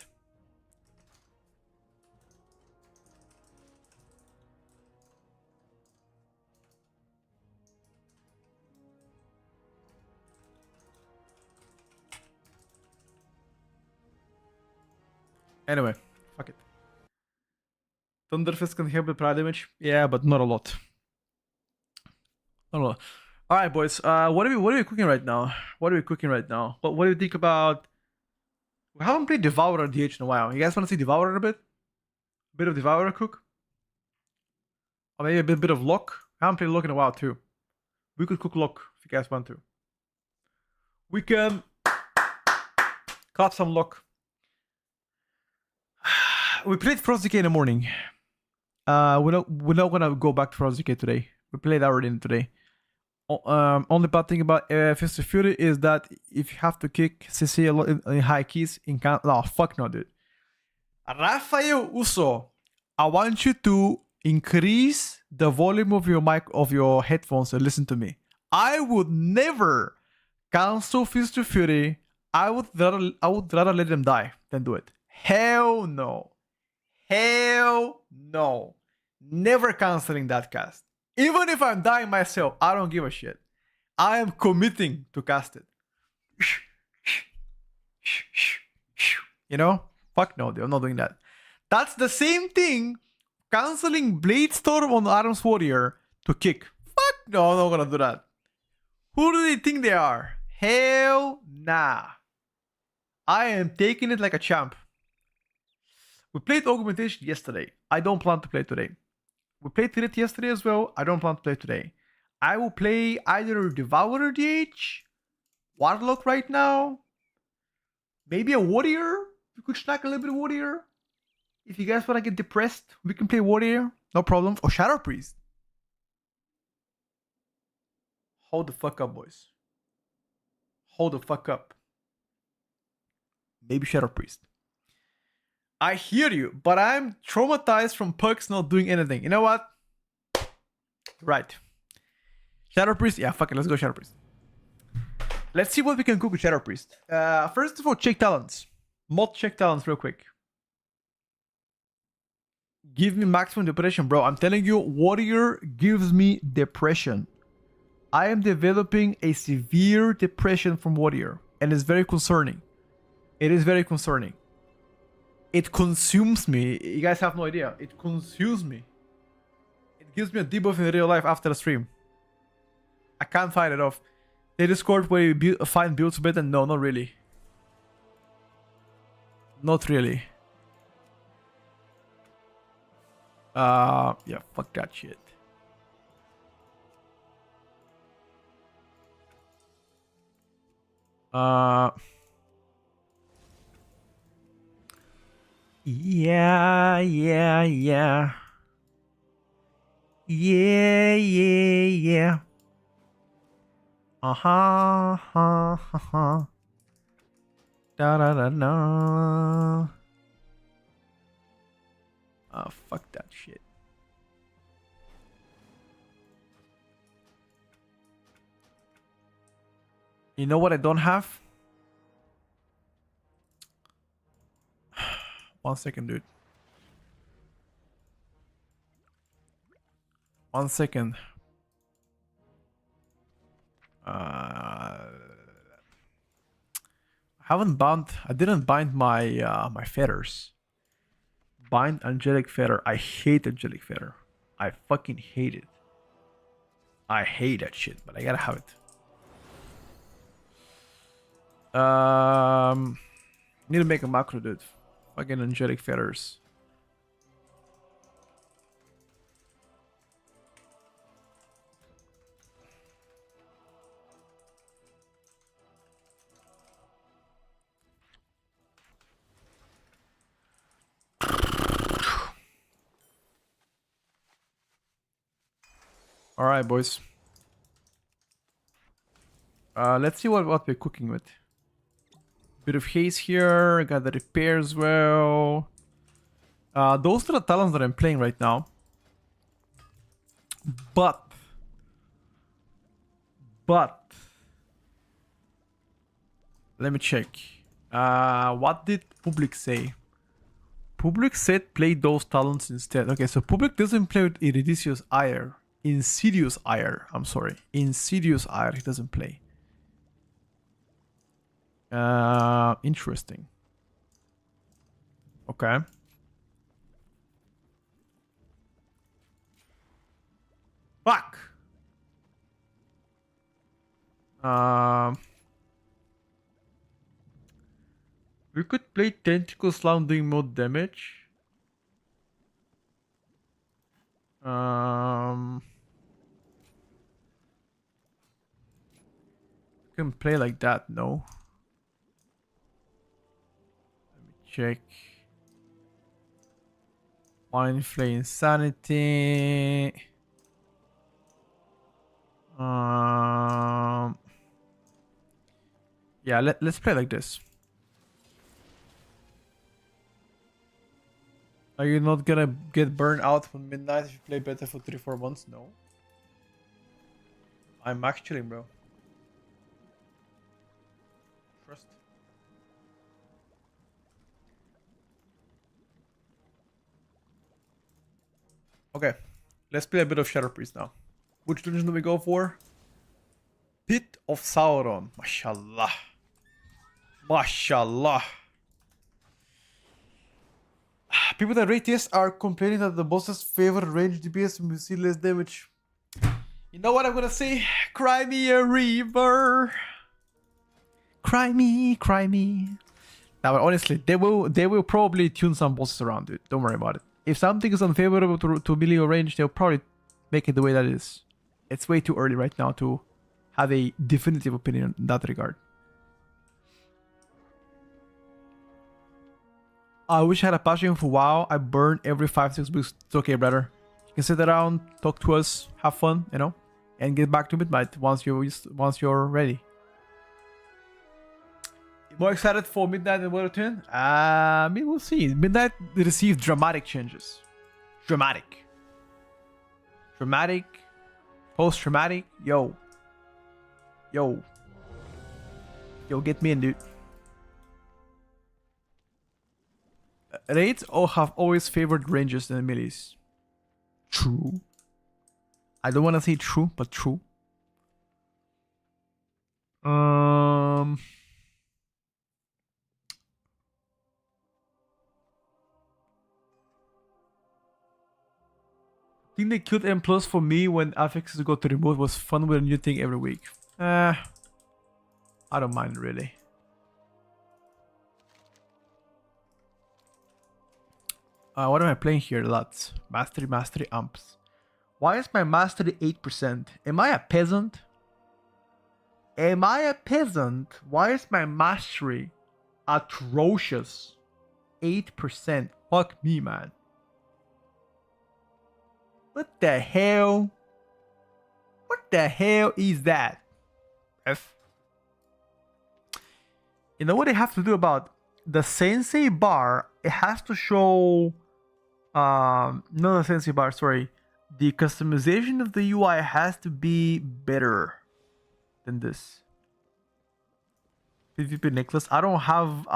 [SPEAKER 1] Anyway, fuck it. Thunderfist can help with prior damage. Yeah, but not a lot. Not a lot. All right, boys. What are we cooking right now? What do you think about? We haven't played Devourer DH in a while. You guys want to see Devourer a bit? A bit of Devourer cook? Or maybe a bit of Lock? I haven't played Lock in a while too. We could cook Lock if you guys want to. We can Got some luck. We played Frosty in the morning. We're not gonna go back to Frosty today. We played already today. Only bad thing about Fist of Fury is that if you have to kick CC a lot in high keys, in can no, fuck no, dude. Rafael Uso, I want you to increase the volume of your mic of your headphones and listen to me. I would never cancel Fist of Fury. I would rather let them die than do it. Hell no. Hell no. Never canceling that cast. Even if I'm dying myself, I don't give a shit. I am committing to cast it. You know? Fuck no, I'm not doing that. That's the same thing canceling Blade Storm on Adam's Warrior to kick. Fuck no, I'm not gonna do that. Who do they think they are? Hell nah. I am taking it like a champ. We played Augmentation yesterday. I don't plan to play today. We played Tirit yesterday as well. I don't plan to play today. I will play either Devourer DH, Warlock right now, maybe a Warrior. We could snack a little bit of Warrior. If you guys want to get depressed, we can play Warrior. No problem. Or Shadow Priest. Hold the fuck up, boys. Hold the fuck up. Maybe Shadow Priest. I hear you, but I'm traumatized from Pucks not doing anything. You know what? Right. Shadow Priest? Yeah, fuck it. Let's go Shadow Priest. Let's see what we can cook with Shadow Priest. First of all, check talents. Mod check talents real quick. Give me maximum depression, bro. I'm telling you, Warrior gives me depression. I am developing a severe depression from Warrior, and it's very concerning. It is very concerning. It consumes me. You guys have no idea. It consumes me. It gives me a debuff in real life after the stream. I can't fight it off. They Discord where you find builds better? No, not really. Not really. Yeah, fuck that shit. Yeah. Uh-huh. Da-da-da-da. Fuck that shit. You know what I don't have? 1 second, dude. 1 second. I didn't bind my my feathers. Bind angelic feather. I hate angelic feather. I fucking hate it. I hate that shit, but I gotta have it. Need to make a macro, dude. Fucking angelic feathers. All right, boys. Let's see what we're cooking with. Bit of haze here. I got the repair as well. Those are the talents that I'm playing right now. But let me check. What did Public say? Public said play those talents instead. Okay, so Public doesn't play with Iridius Ire. Insidious Ire. I'm sorry. Insidious Ire he doesn't play. Interesting. Okay. Fuck. We could play Tentacle Slam doing more damage. We can play like that, no. check. Mind Flay Insanity. Yeah, let's play like this. Are you not gonna get burned out from midnight if you play better for 3-4 months? No. I'm max chilling, bro. Trust. Okay, let's play a bit of Shadow Priest now. Which dungeon do we go for? Pit of Sauron. Mashallah. Mashallah. People that rate this are complaining that the bosses favor range DPS and we see less damage. You know what I'm gonna say? Cry me a river. Cry me, cry me. Now, but honestly, they will probably tune some bosses around it. Don't worry about it. If something is unfavorable to melee or range, they'll probably make it the way that it is. It's way too early right now to have a definitive opinion in that regard. I wish I had a passion for WoW. I burn every 5-6 weeks. It's okay, brother. You can sit around, talk to us, have fun, you know, and get back to midnight once you're ready. More excited for Midnight and World Twin? I mean, we'll see. Midnight received dramatic changes. Dramatic. Post-traumatic. Yo, get me in, dude. Raids all have always favored ranges than melees. True. I don't want to say true, but true. I think they killed M plus for me when affixes got to remove was fun with a new thing every week. I don't mind really. What am I playing here? Lots. Mastery amps. Why is my mastery 8%? Am I a peasant? Why is my mastery atrocious? 8%. Fuck me, man. What the hell? What the hell is that? F. You know what they have to do about the sensei bar? It has to show not the sensei bar, sorry. The customization of the UI has to be better than this. PvP necklace. I don't have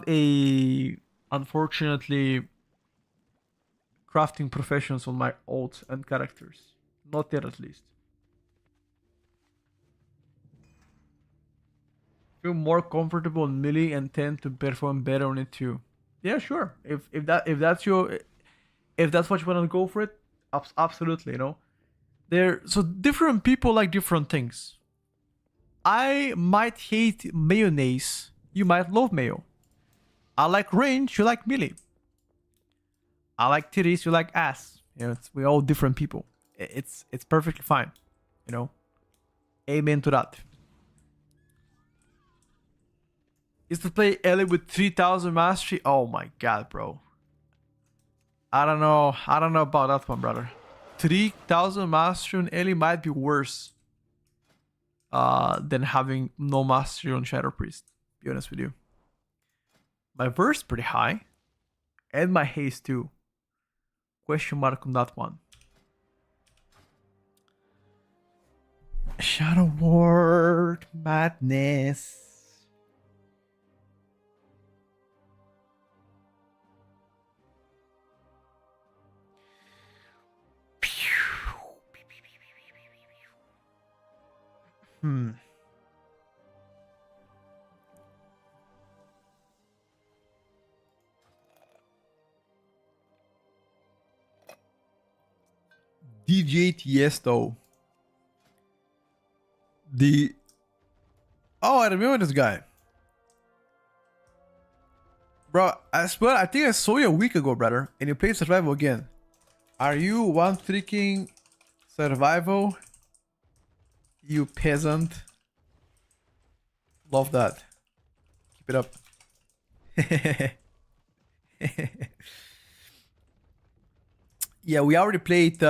[SPEAKER 1] a unfortunately crafting professions on my alts and characters. Not yet, at least. Feel more comfortable in melee and tend to perform better on it too. Yeah, sure. If that's what you want to go for it, absolutely. You know, so different people like different things. I might hate mayonnaise. You might love mayo. I like range. You like melee. I like titties. You like ass. You know, we're all different people. It's perfectly fine. You know, amen to that. Is to play Ellie with 3000 mastery? Oh my god, bro. I don't know about that one, brother. 3000 mastery on Ellie might be worse than having no mastery on Shadow Priest. Be honest with you. My verse pretty high, and my haste too. Question mark on that one. Shadow Ward madness. DJ Tiesto. I remember this guy. Bro, I swear, I think I saw you a week ago, brother, and you played survival again. Are you one freaking survival? You peasant. Love that. Keep it up. Yeah, we already played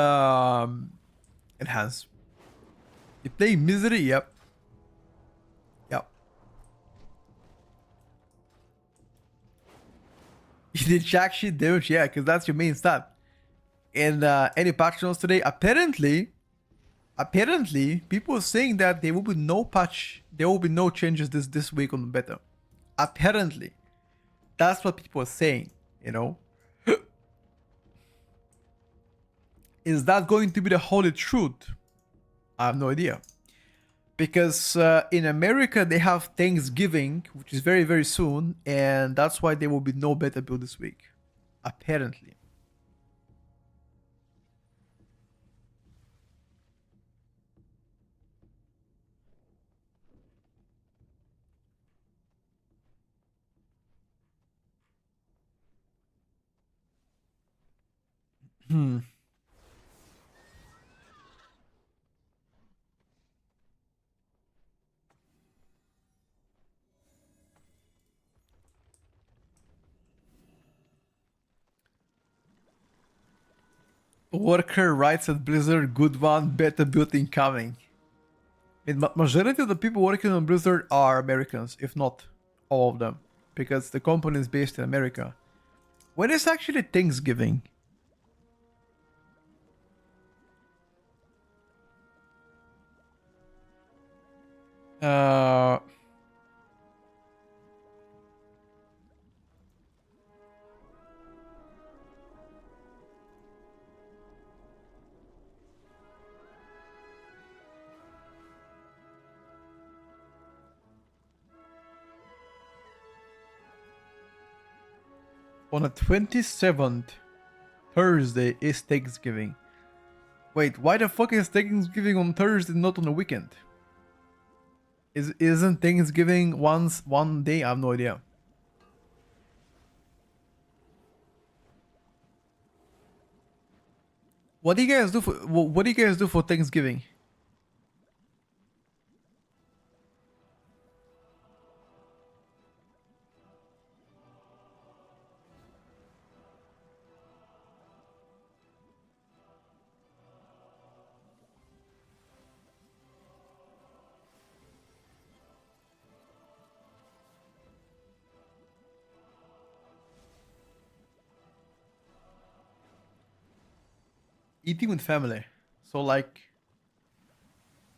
[SPEAKER 1] Enhance. You play Misery? Yep. Yep. You did jack shit damage? Yeah, because that's your main stat. And any patch notes today? Apparently, people are saying that there will be no patch, there will be no changes this week on the beta. Apparently. That's what people are saying, you know? Is that going to be the holy truth? I have no idea. Because in America, they have Thanksgiving, which is very, very soon, and that's why there will be no beta build this week. Apparently. Worker writes at Blizzard, good one, beta build incoming. I mean, majority of the people working on Blizzard are Americans, if not all of them, because the company is based in America. When is actually Thanksgiving? Uh, on the 27th, Thursday is Thanksgiving. Wait, why the fuck is Thanksgiving on Thursday, not on the weekend? Isn't Thanksgiving one day? I have no idea. What do you guys do for Thanksgiving? Eating with family. So like,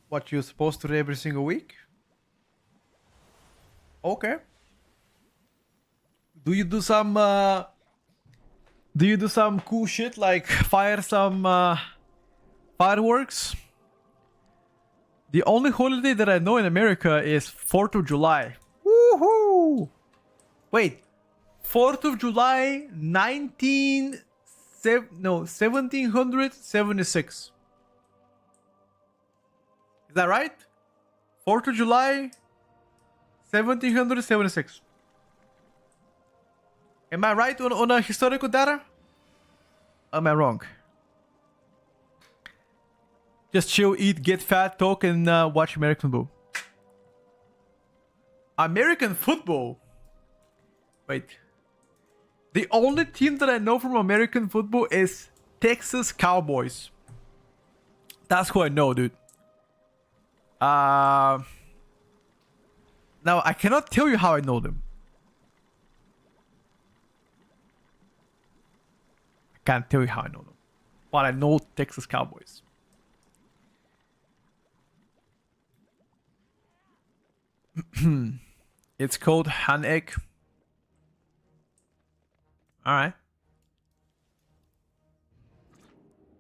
[SPEAKER 1] what you're supposed to do every single week? Okay. Do you do some cool shit like fire some fireworks? The only holiday that I know in America is 4th of July. Woohoo! Wait, 4th of July, 1776. Is that right? 4th of July, 1776. Am I right on a historical data? Am I wrong? Just chill, eat, get fat, talk, and watch American football. American football? Wait. The only team that I know from American football is Texas Cowboys. That's who I know, dude. Now, I cannot tell you how I know them. I can't tell you how I know them. But I know Texas Cowboys. It's called Han Egg. Alright.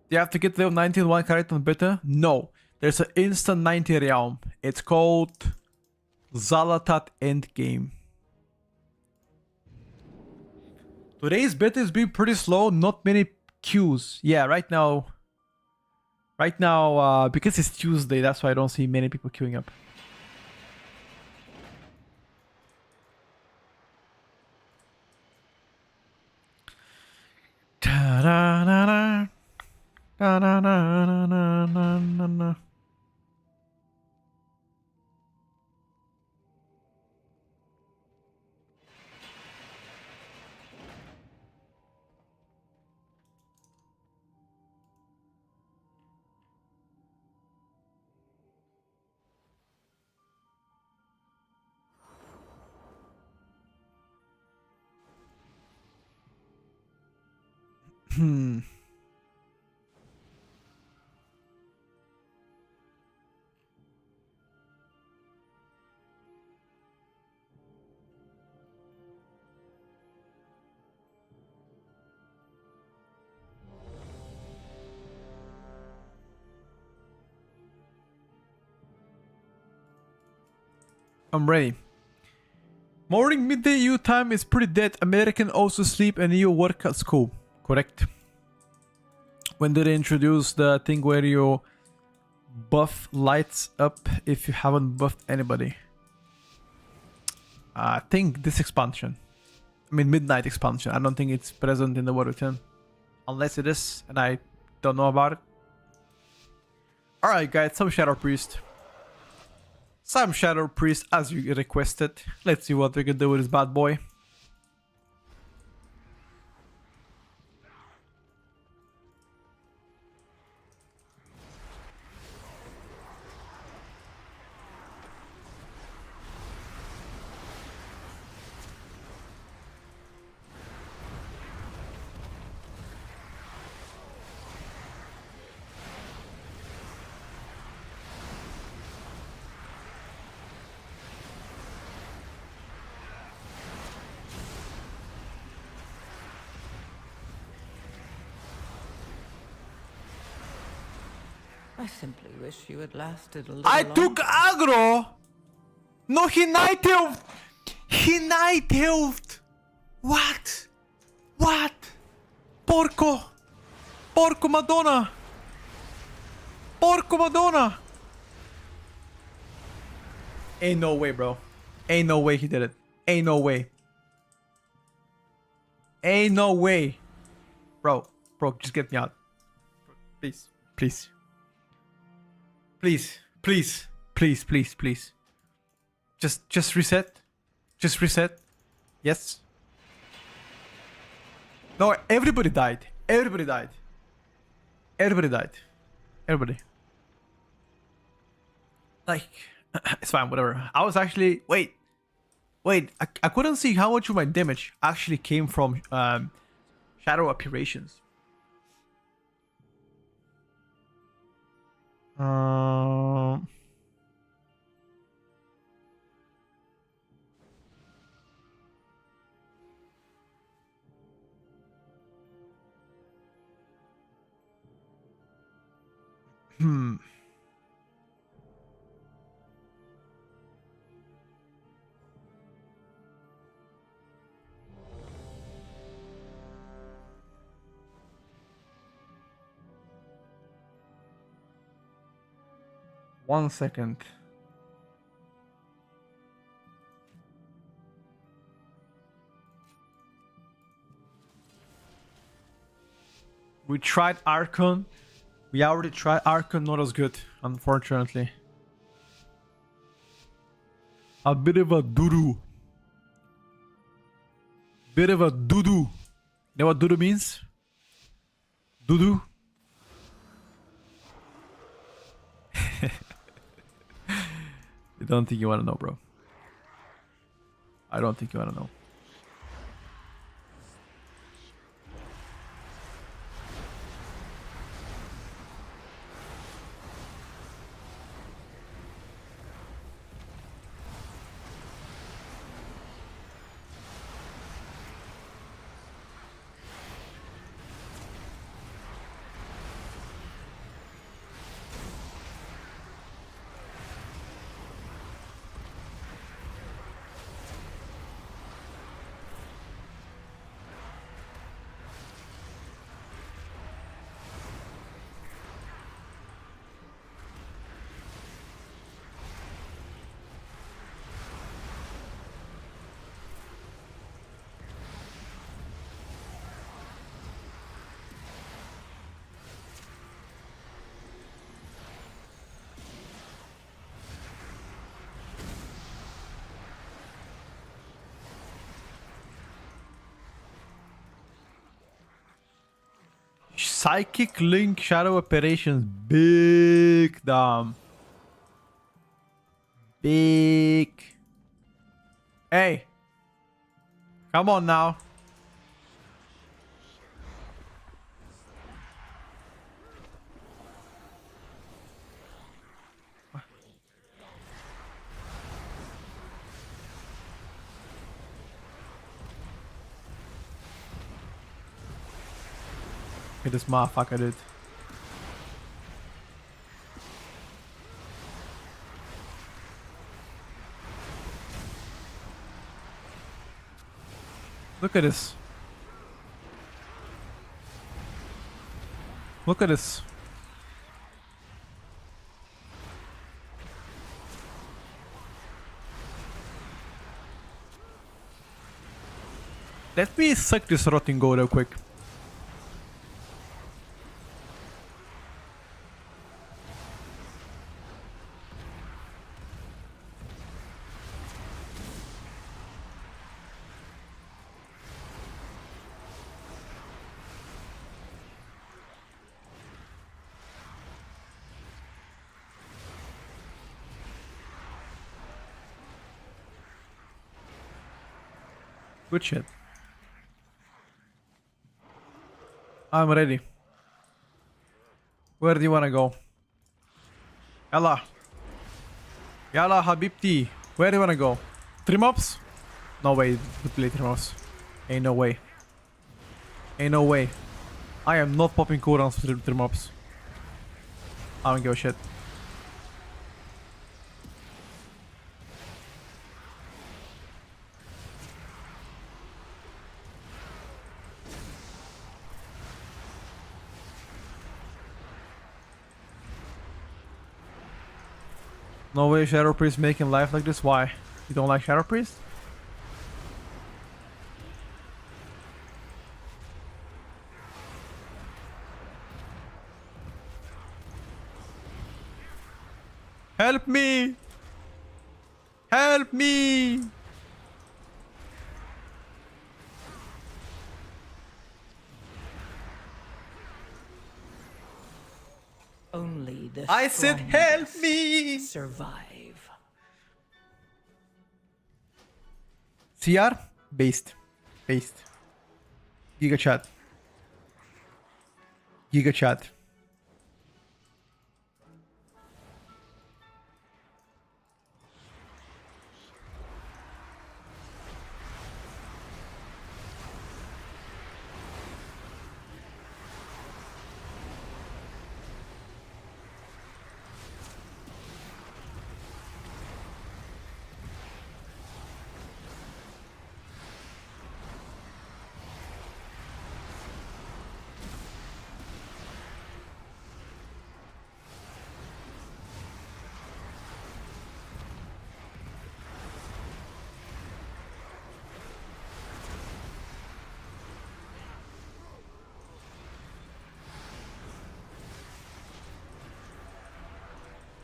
[SPEAKER 1] Do you have to get level 90 in one character on beta? No. There's an instant 90 realm. It's called Zalatat Endgame. Today's beta is being pretty slow. Not many queues. Yeah, right now, because it's Tuesday, that's why I don't see many people queuing up. Da-da-da-da. Da-da-da-da-da-da-da. Hmm. I'm ready. Morning, midday EU time is pretty dead. American also sleep and EU work at school. Correct. When did they introduce the thing where you buff lights up if you haven't buffed anybody? I think this expansion. I mean, midnight expansion. I don't think it's present in the World 10. Unless it is, and I don't know about it. Alright, guys, some Shadow Priest. Some Shadow Priest as you requested. Let's see what we can do with this bad boy.
[SPEAKER 2] I simply wish you had lasted a little
[SPEAKER 1] I
[SPEAKER 2] longer.
[SPEAKER 1] took aggro! No, he night elfed! He night elfed! What? What? Porco! Porco Madonna! Porco Madonna! Ain't no way, bro. Ain't no way he did it. Ain't no way. Ain't no way. Bro, just get me out. Please, please. Please, please, please, please, please. Just reset. Just reset. Yes. No, everybody died. Everybody died. Everybody died. Everybody. Like, it's fine, whatever. I was actually... Wait. I couldn't see how much of my damage actually came from shadow apparitions. Hmm. One second. We tried Arcane. We already tried Arcane, not as good, unfortunately. A bit of a doo-doo. Bit of a doo-doo. You know what doo-doo means? Doo-doo? I don't think you want to know, bro. I don't think you want to know. Psychic Link Shadow Operations. Big damn. Big. Hey. Come on now. at this motherfucker, dude. Look at this. Look at this. Let me suck this rotting goat real quick. Good shit. I'm ready. Where do you wanna go? Yalla. Yalla Habibti. Where do you wanna go? Trim-ups? No way to play trim-ups. Ain't no way. Ain't no way. I am not popping cooldowns for trim-ups. I don't give a shit. No way Shadow Priest making life like this? Why? You don't like Shadow Priest? Help me! Help me!
[SPEAKER 2] Only the
[SPEAKER 1] I said help me!
[SPEAKER 2] survive.
[SPEAKER 1] CR? Based. Based. Giga chat. Giga chat.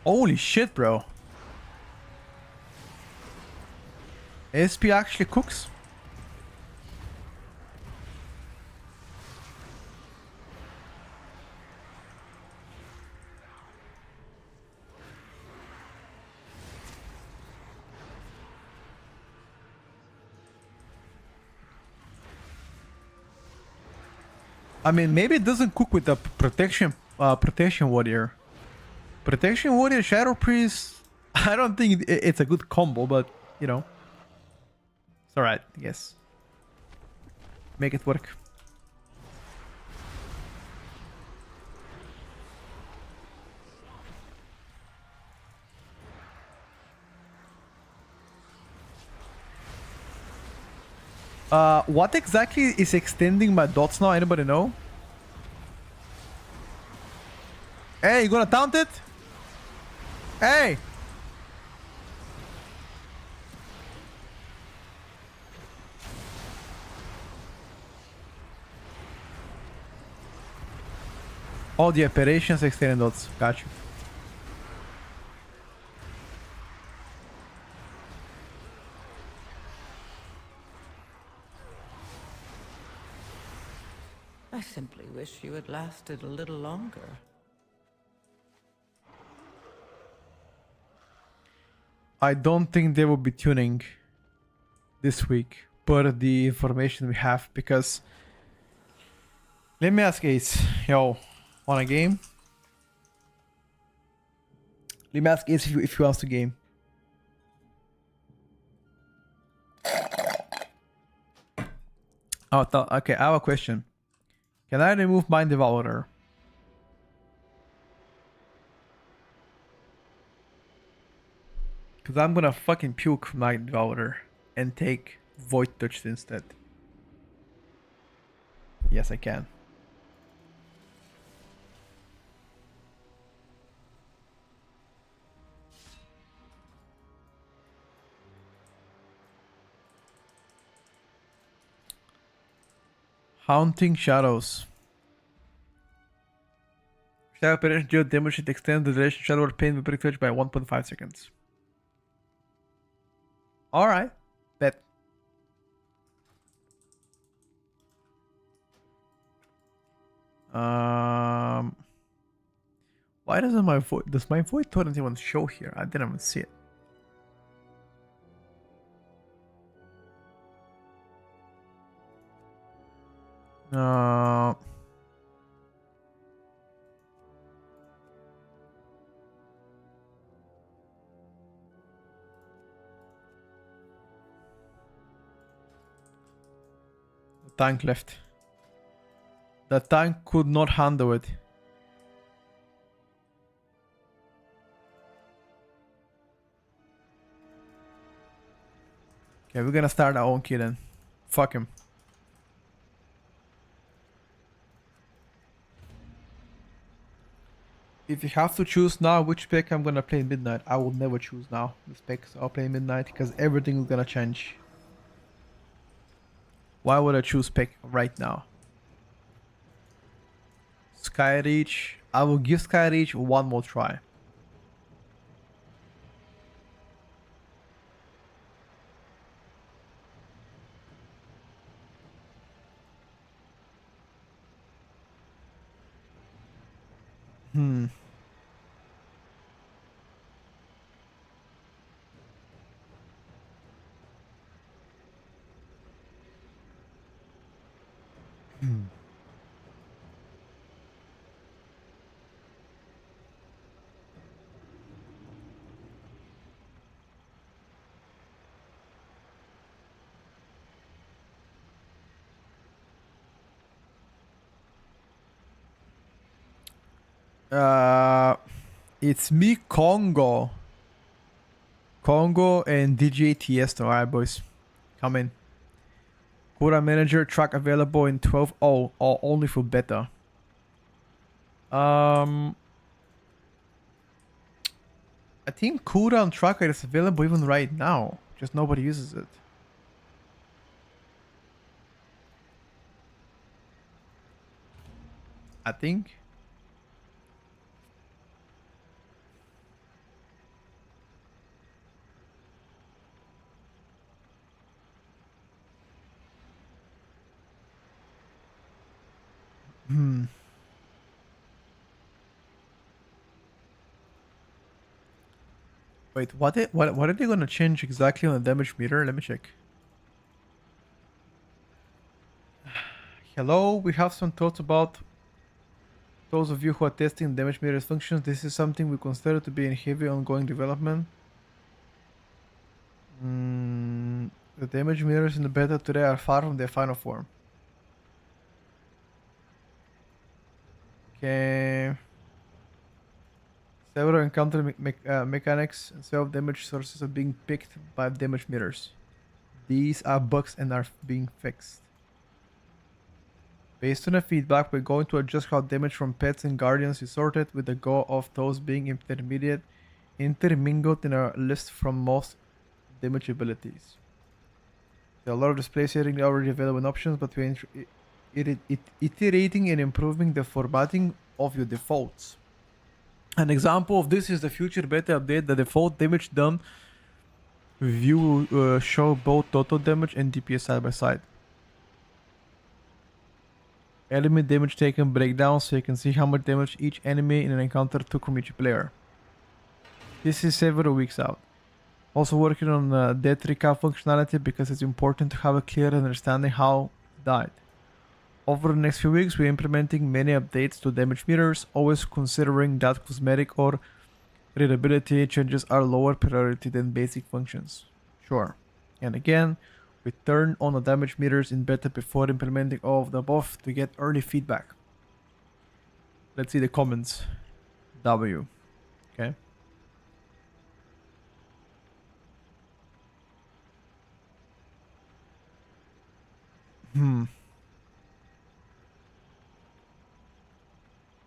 [SPEAKER 1] Holy shit, bro. SP actually cooks? I mean, maybe it doesn't cook with the protection warrior. Protection warrior, Shadow Priest. I don't think it's a good combo, but you know, it's alright, I guess. Make it work. What exactly is extending my dots now? Anybody know? Hey, you gonna taunt it? Hey! All the operations extending dots. Got you.
[SPEAKER 2] I simply wish you had lasted a little longer.
[SPEAKER 1] I don't think they will be tuning this week, per the information we have, because let me ask Ace, yo, want a game? Let me ask Ace if he wants to game. Oh, okay, I have a question. Can I remove Mind Devourer? Because I'm gonna fucking puke Mind Devourer and take Void Touch instead. Yes, I can. Haunting Shadows. Shadow penetration deal damage, it extends the duration shadow or pain will break touch by 1.5 seconds. Alright. Bet. Why doesn't my void does my void torrent even show here? I didn't even see it. Uh the tank left. The tank could not handle it. Okay, we're gonna start our own key then. Fuck him. If you have to choose now which spec I'm gonna play midnight, I will never choose now the specs I'll play midnight because everything is gonna change. Why would I choose spec right now? Skyreach. I will give Skyreach one more try. Hmm. It's me, Congo. Congo and DJ Tiesto. Alright, boys. Come in. Quota manager track available in 12. Oh, only for beta. I think cooldown tracker is available even right now. Just nobody uses it. I think. Wait, what are they gonna change exactly on the damage meter? Let me check. Hello, we have some thoughts about those of you who are testing damage meter's functions. This is something we consider to be in heavy ongoing development. The damage meters in the beta today are far from their final form. Okay. Several encounter mechanics and self-damage sources are being picked by damage meters. These are bugs and are being fixed. Based on the feedback, we're going to adjust how damage from pets and guardians is sorted with the goal of those being intermingled in our list from most damage abilities. There are a lot of display settings already available in options, but we're iterating and improving the formatting of your defaults. An example of this is the future beta update. The default damage done view will show both total damage and DPS side by side. Enemy damage taken breakdown so you can see how much damage each enemy in an encounter took from each player. This is several weeks out. Also working on death recap functionality because it's important to have a clear understanding how died. Over the next few weeks, we're implementing many updates to damage meters, always considering that cosmetic or readability changes are lower priority than basic functions. Sure. And again, We turn on the damage meters in beta before implementing all of the above to get early feedback. Let's see the comments. W. Okay.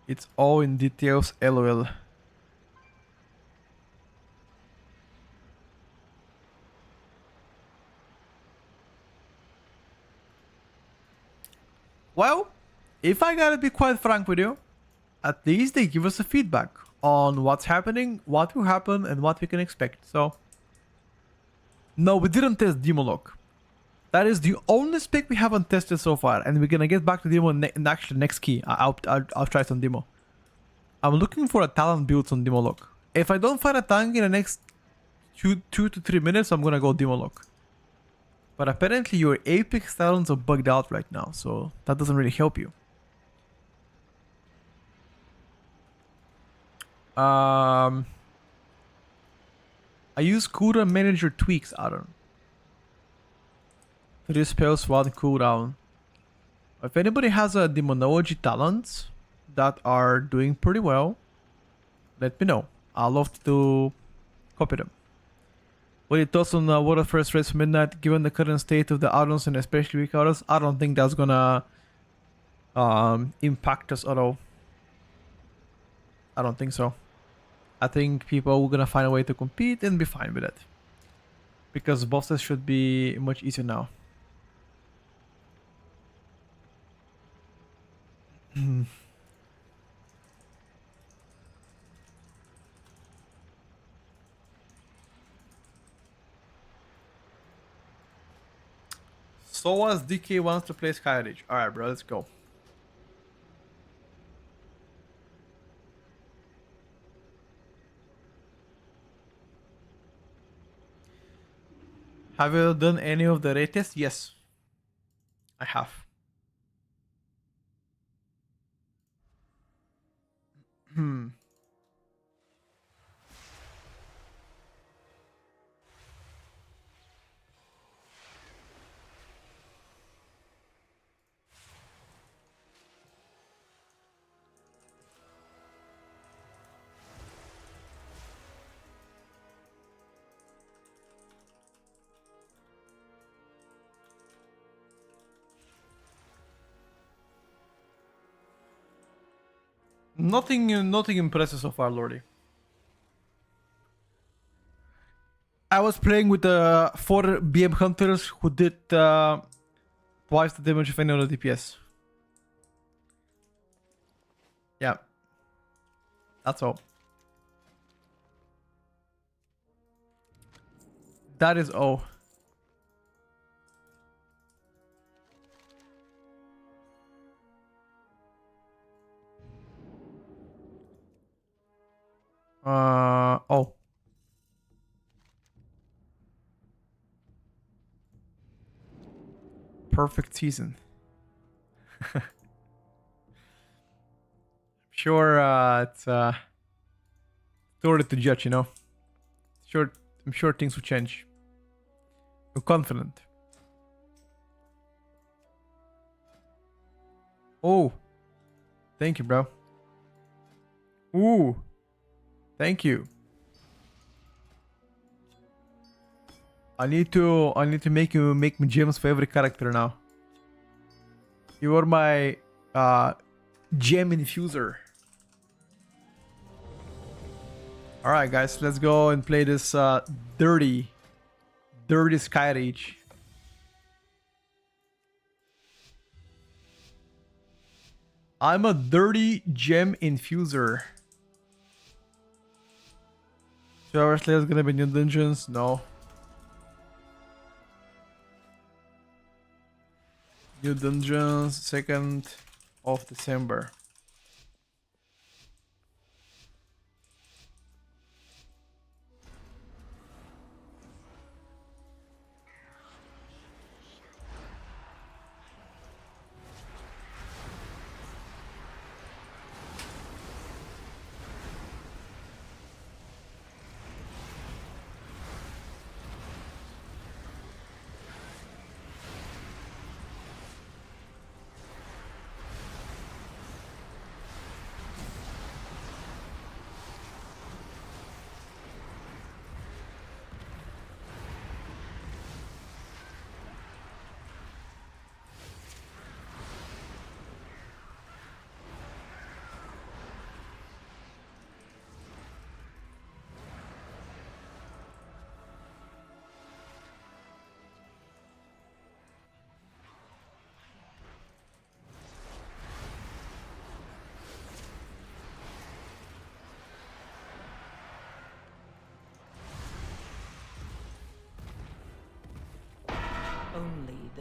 [SPEAKER 1] It's all in details, lol. Well, if I gotta be quite frank with you, at least they give us a feedback on what's happening, what will happen, and what we can expect. So, no, we didn't test Demolock. That is the only spec we haven't tested so far, and we're gonna get back to demo in actually next key. I'll try some demo. I'm looking for a talent build on Demolock. If I don't find a tank in the next 2 to 3 minutes, I'm gonna go Demolock. But apparently your Apex talents are bugged out right now, so that doesn't really help you. I use cooldown manager tweaks, Aaron. 3 spells, 1 cooldown. If anybody has a demonology talents that are doing pretty well, let me know. I'll love to copy them. What are your thoughts on Water First Race for Midnight? Given the current state of the Ardens and especially weak Ardens, I don't think that's gonna impact us at all. I don't think so. I think people are gonna find a way to compete and be fine with it. Because bosses should be much easier now. So as DK wants to play Skyreach. Alright, bro, let's go. Have you done any of the raid tests? Yes. I have. Nothing impressive so far, Lordy. I was playing with the 4 BM hunters who did twice the damage of any other DPS. Yeah. That's all. That is all. Oh. Perfect season. Sure, it's too early to judge, you know. Sure, I'm sure things will change. I'm confident. Oh, thank you, bro. Ooh, thank you. I need to make me Jim's favorite character now. You are my gem infuser. Alright guys, let's go and play this dirty Skyreach. I'm a dirty gem infuser. 2 hours later, gonna be new dungeons? No. New dungeons, 2nd of December.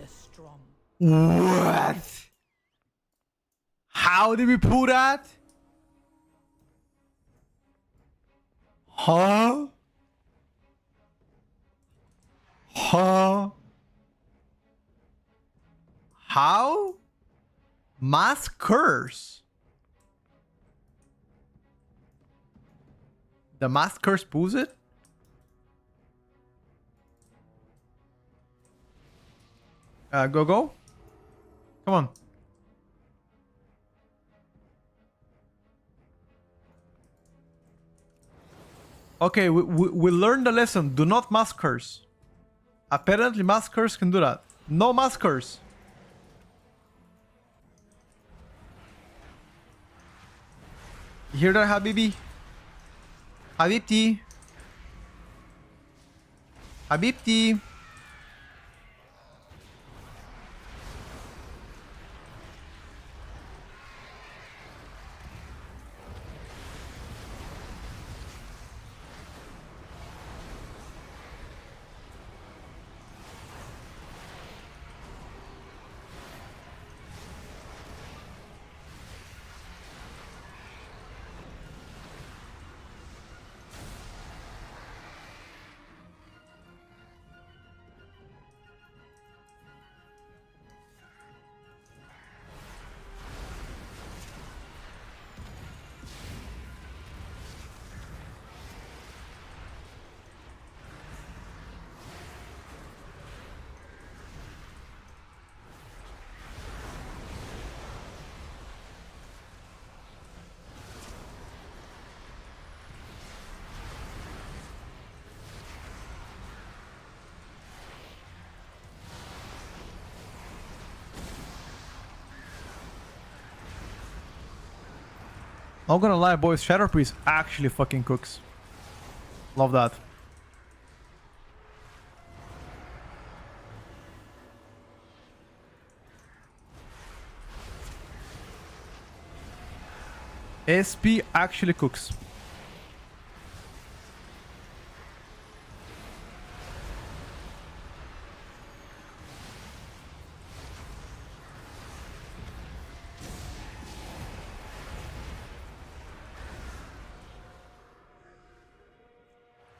[SPEAKER 2] the strong.
[SPEAKER 1] What? How did we pull that? Huh? Huh? How? Mass curse. The mass curse pulls it? Go. Come on. Okay, we learned the lesson. Do not mass curse. Apparently mass curse can do that. No mass curse. You hear that, Habibi? Habibti. Habibti. Not gonna lie, boys. Shadow Priest actually fucking cooks. Love that. SP actually cooks.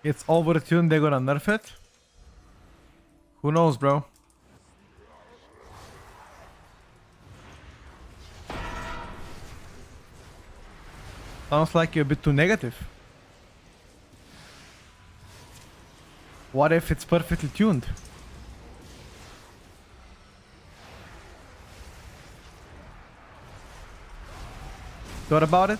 [SPEAKER 1] It's overtuned, they're gonna nerf it. Who knows, bro? Sounds like you're a bit too negative. What if it's perfectly tuned? Thought about it?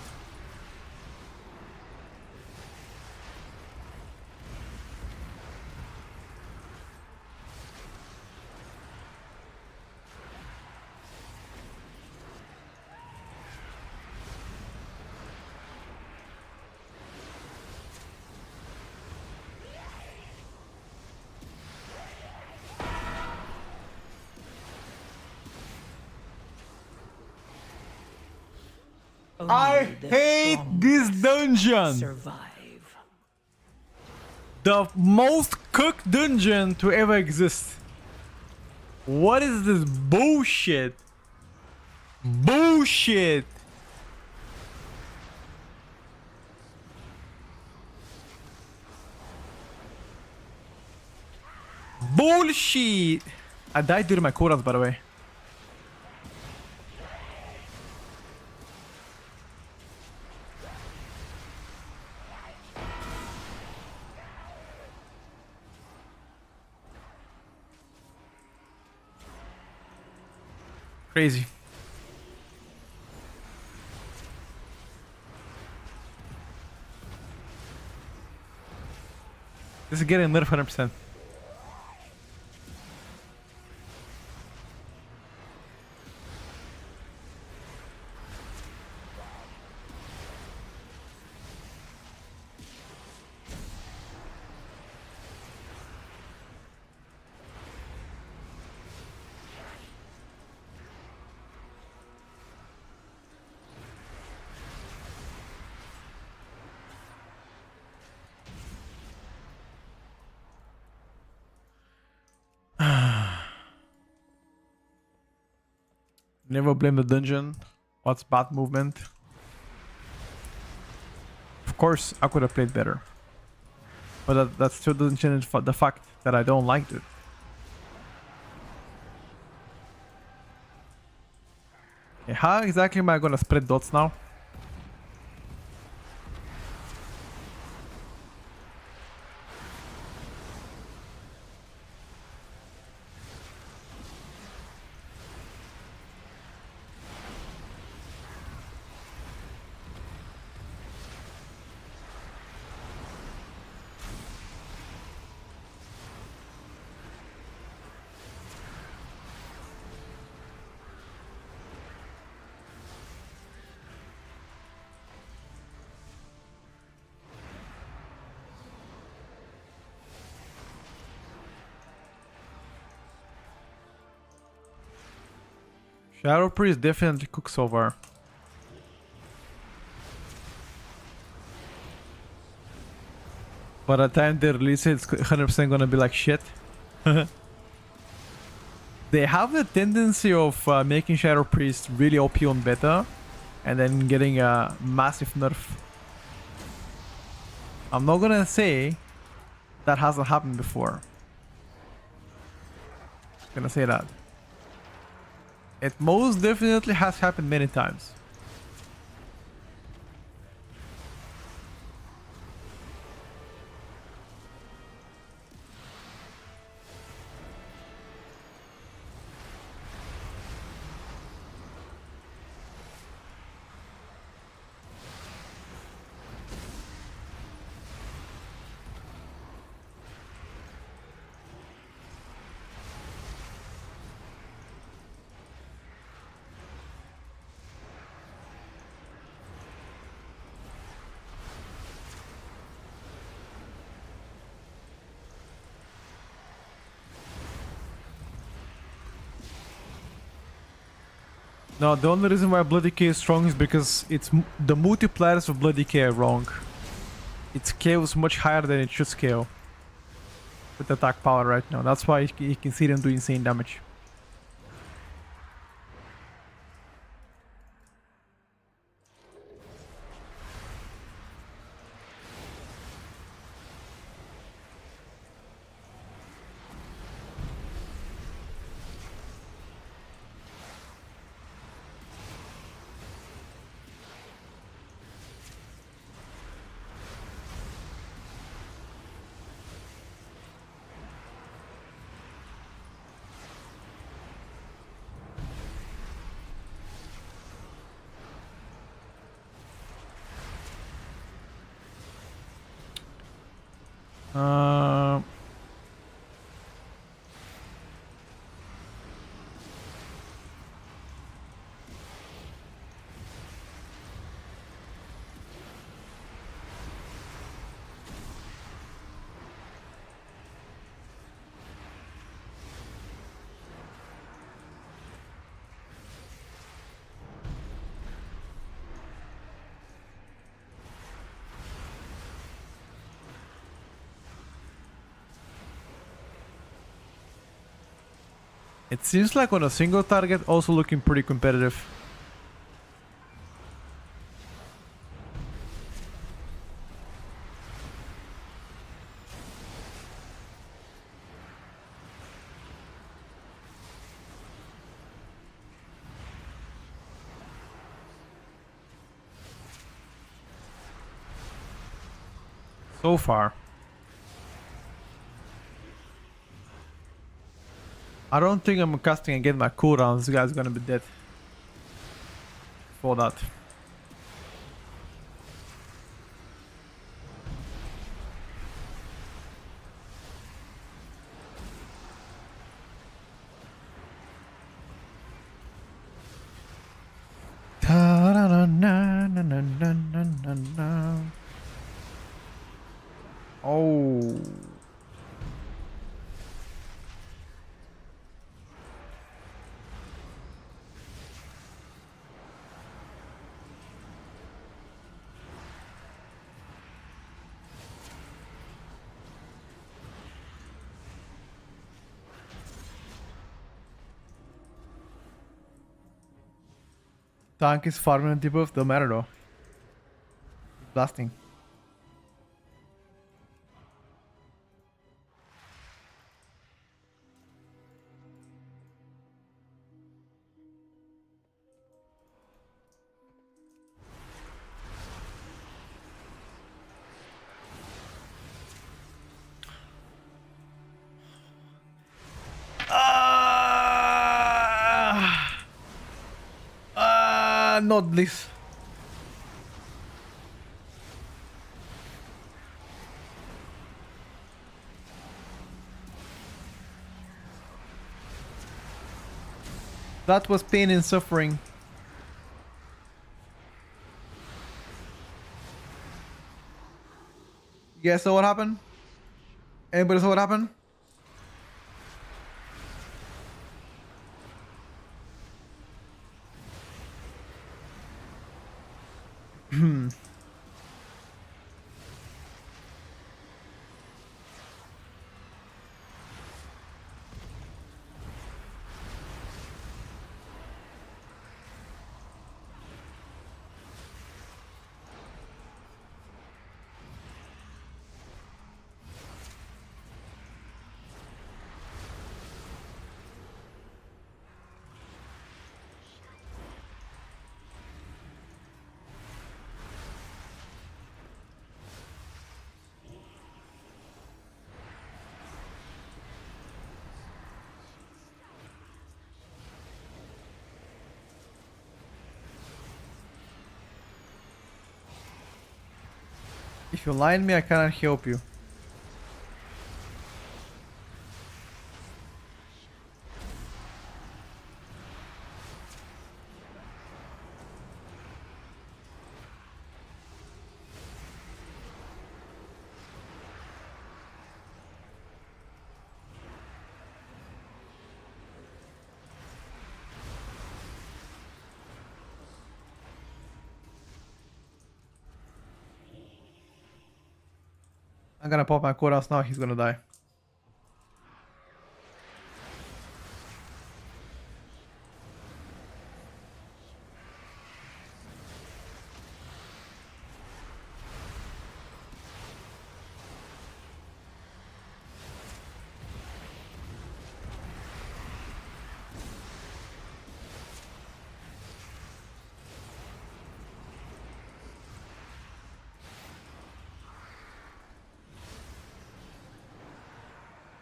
[SPEAKER 1] I hate this dungeon!
[SPEAKER 2] Survive.
[SPEAKER 1] The most cooked dungeon to ever exist. What is this bullshit? Bullshit! Bullshit! I died during my quotas, by the way. Crazy. This is getting nerfed 100%. Never blame the dungeon. What's bad movement? Of course, I could have played better. But that still doesn't change the fact that I don't like it. Okay, how exactly am I gonna spread dots now? Shadow Priest definitely cooks over. By the time they release it, it's 100% gonna be like shit. They have the tendency of making Shadow Priest really OP on beta and then getting a massive nerf. I'm not gonna say that hasn't happened before. I'm gonna say that. It most definitely has happened many times. No, the only reason why Bloody K is strong is because the multipliers of Bloody K are wrong. It scales much higher than it should scale with attack power right now. That's why you can see them do insane damage. Uh, it seems like on a single target, also looking pretty competitive. So far. I don't think I'm casting again my cooldown. This guy's gonna be dead for that. Oh. Tank is farming and debuff, don't matter though. Blasting. Not this. That was pain and suffering. You guys saw what happened? Anybody saw what happened? If you line me, I cannot help you. I'm gonna pop my Koras now, he's gonna die.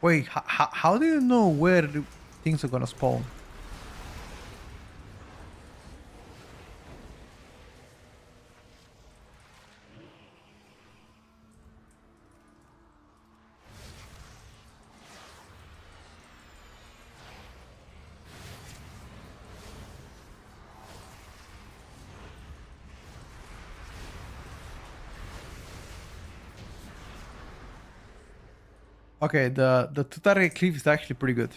[SPEAKER 1] Wait, how do you know where the things are gonna spawn? Okay, the two target cleave is actually pretty good.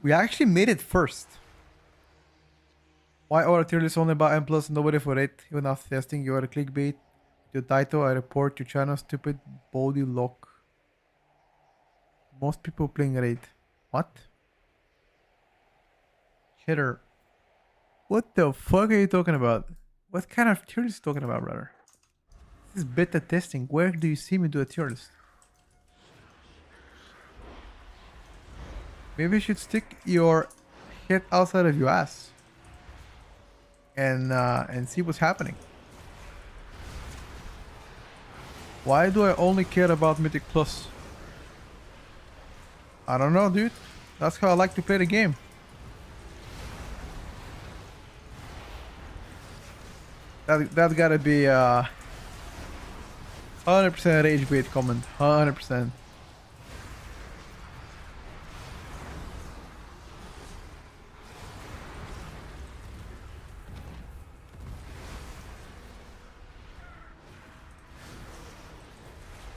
[SPEAKER 1] We actually made it first. Why our tier list only about M plus nobody for it? Even after testing, you are a clickbait. Your title, I report your channel stupid body lock. Most people playing raid. What? Hitter. What the fuck are you talking about? What kind of tier list are you talking about, brother? This is beta testing. Where do you see me do a tier list? Maybe you should stick your head outside of your ass and see what's happening. Why do I only care about Mythic Plus? I don't know, dude. That's how I like to play the game. That's gotta be 100% rage bait comment. 100%.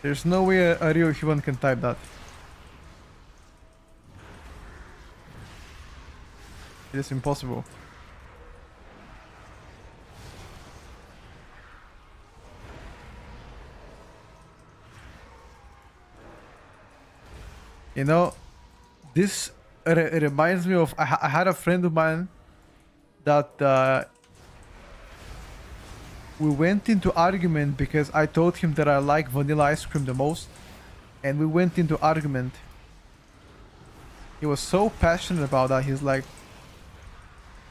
[SPEAKER 1] There's no way a real human can type that. It is impossible. You know, this reminds me of... I had a friend of mine that we went into argument because I told him that I like vanilla ice cream the most. And we went into argument. He was so passionate about that. He's like...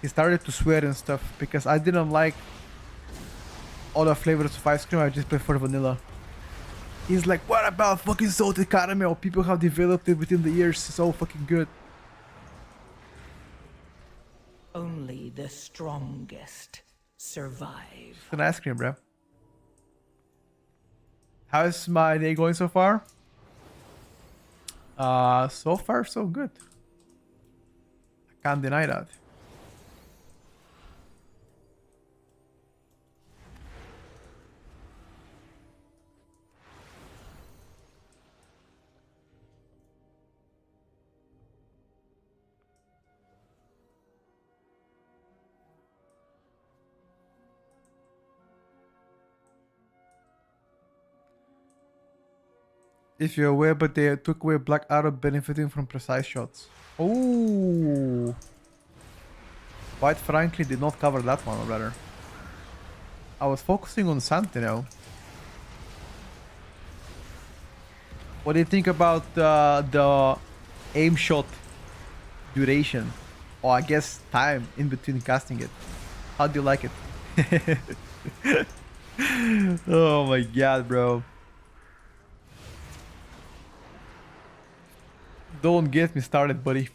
[SPEAKER 1] He started to swear and stuff because I didn't like all the flavors of ice cream. I just prefer vanilla. He's like, what about fucking salted caramel? People have developed it within the years. It's all fucking good.
[SPEAKER 2] Only the strongest survive.
[SPEAKER 1] It's an ice cream, bro. How's my day going so far? So far so good. I can't deny that. If you're aware, but they took away Black Arrow benefiting from precise shots. Oh, quite frankly, did not cover that one, or rather. I was focusing on Sentinel. What do you think about the aim shot duration? Or I guess time in between casting it. How do you like it? Oh my god, bro. Don't get me started, buddy.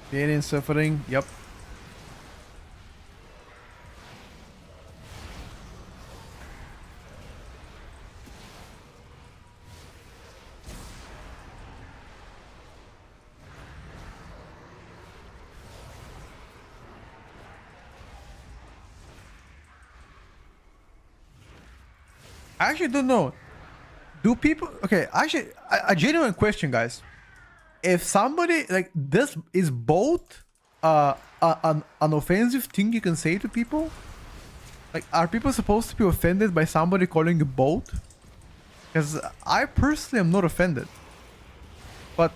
[SPEAKER 1] Pain and suffering, yep. I actually don't know. Do people... Okay, actually, a genuine question, guys. If somebody... Like, this is both an offensive thing you can say to people? Like, are people supposed to be offended by somebody calling you boat? Because I personally am not offended. But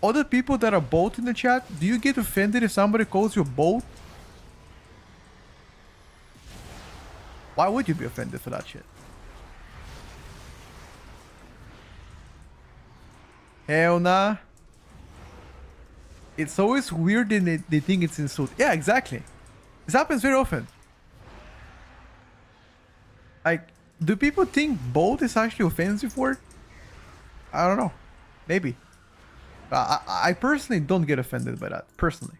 [SPEAKER 1] other people that are boat in the chat, do you get offended if somebody calls you a boat? Why would you be offended for that shit? Hell nah. It's always weird and they think it's insult. Yeah, exactly. This happens very often. Like, do people think both is actually offensive word? I don't know. Maybe. I personally don't get offended by that. Personally.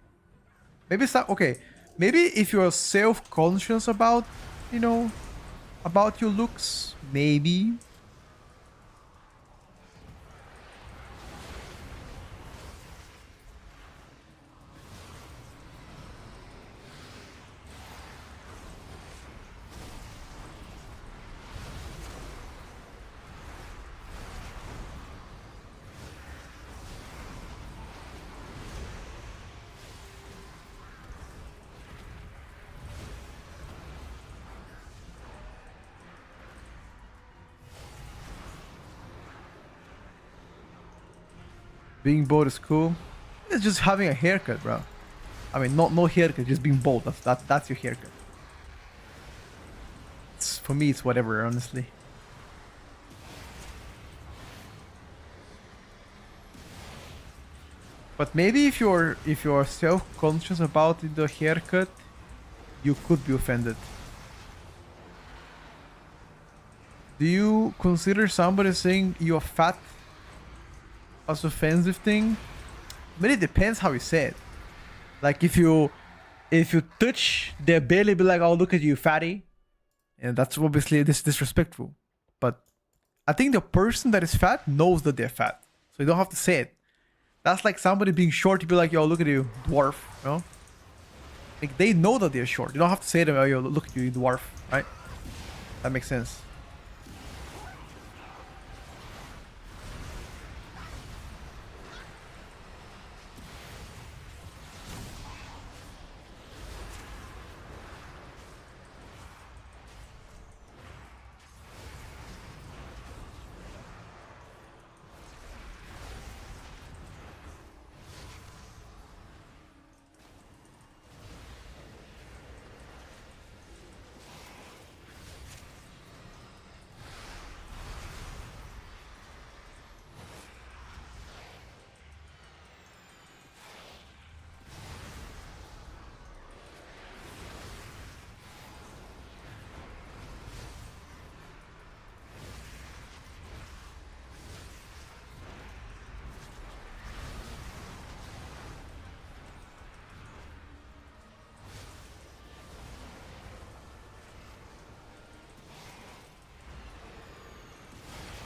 [SPEAKER 1] Maybe some... Okay. Maybe if you're self-conscious about, you know, about your looks, maybe... Being bald is cool. It's just having a haircut, bro. I mean, no haircut, just being bald. That's your haircut. For me, it's whatever, honestly. But maybe if you're self-conscious about the haircut, you could be offended. Do you consider somebody saying you're fat as offensive thing? But it depends how you say it. Like if you touch their belly, be like, "Oh, look at you, fatty," and that's obviously disrespectful. But I think the person that is fat knows that they're fat, so you don't have to say it. That's like somebody being short to be like, "Yo, look at you, dwarf," you know? Like, they know that they're short. You don't have to say to them, oh, yo, look at you, you dwarf, right? That makes sense.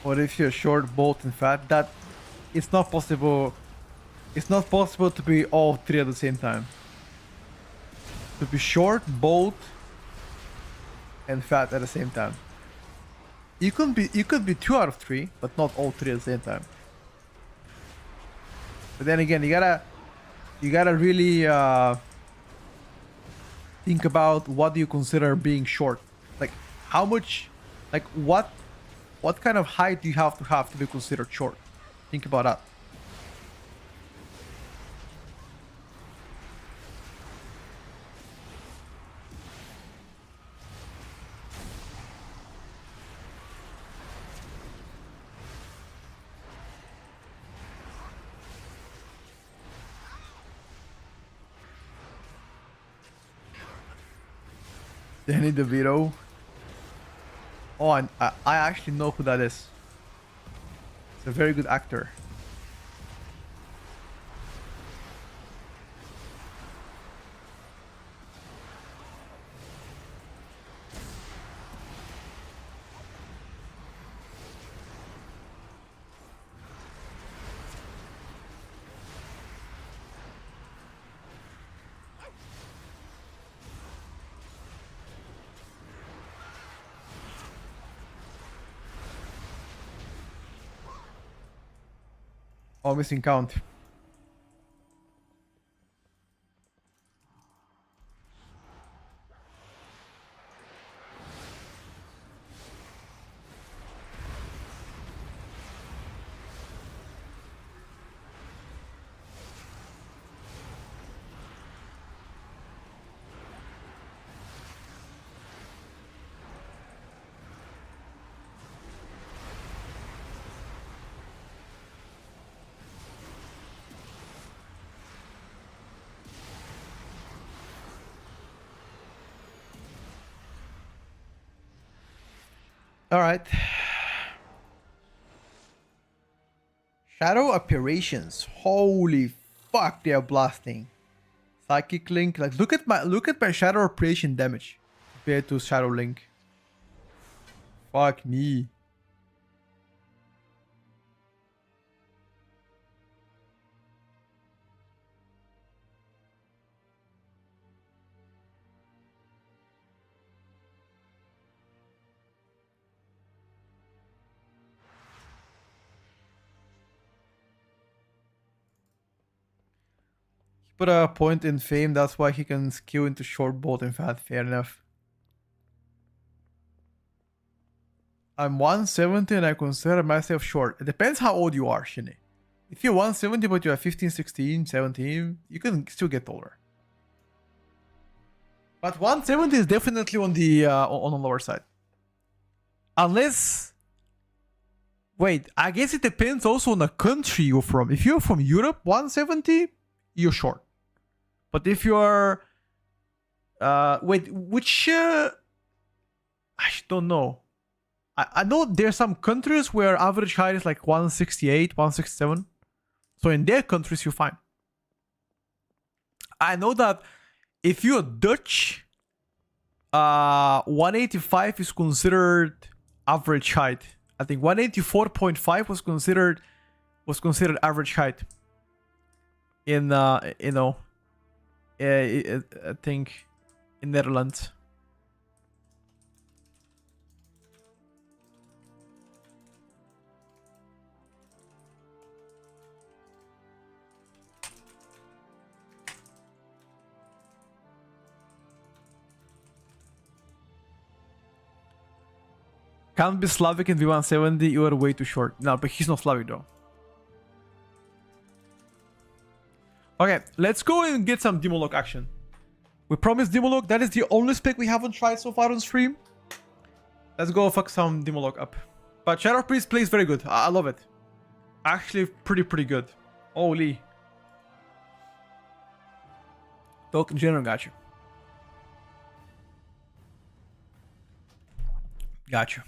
[SPEAKER 1] What if you're short, bolt, and fat? That it's not possible. It's not possible to be all three at the same time. To be short, bolt, and fat at the same time. You could be 2 out of 3, but not all 3 at the same time. But then again, you gotta really think about what do you consider being short. Like how much, like what kind of height do you have to be considered short? Think about that. Danny DeVito. Oh, and I actually know who that is. It's a very good actor. Oh, missing count. All right. Shadow apparitions. Holy fuck, they are blasting. Psychic link. Like look at my shadow apparition damage compared to shadow link. Fuck me. Put a point in fame, that's why he can skew into short, bolt, and fat. Fair enough. I'm 170 and I consider myself short. It depends how old you are, Shinny. If you're 170 but you're 15, 16, 17, you can still get taller. But 170 is definitely on the lower side. Unless... Wait, I guess it depends also on the country you're from. If you're from Europe, 170, you're short. But if you're... wait, which... I don't know. I know there's some countries where average height is like 168, 167. So in their countries, you're fine. I know that if you're Dutch, 185 is considered average height. I think 184.5 was considered average height in you know, I think in Netherlands. Can't be Slavic in V170, you are way too short. No, but he's not Slavic though. Okay, let's go and get some Demolock action. We promised Demolock, that is the only spec we haven't tried so far on stream. Let's go fuck some Demolock up. But Shadow Priest plays very good, I love it. Actually pretty good. Holy. Token General, got you. Got you.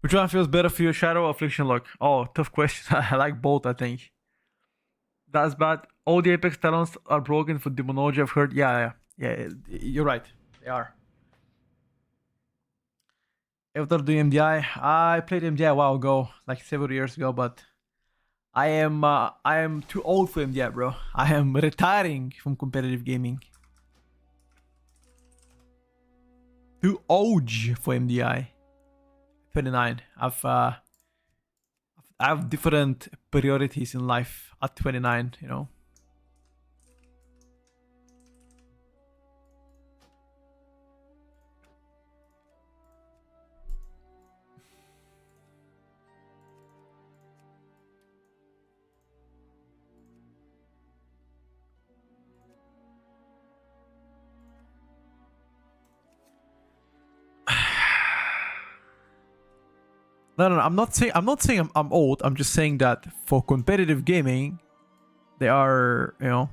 [SPEAKER 1] Which one feels better for you, Shadow or Affliction Lock? Oh, tough question. I like both, I think. That's bad. All the Apex talents are broken for Demonology, I've heard. Yeah, you're right. They are. After doing MDI, I played MDI a while ago, like several years ago, but I am too old for MDI, bro. I am retiring from competitive gaming. Too old for MDI. 29. I have different priorities in life at 29, you know. No, I'm not saying I'm old. I'm just saying that for competitive gaming, they are, you know,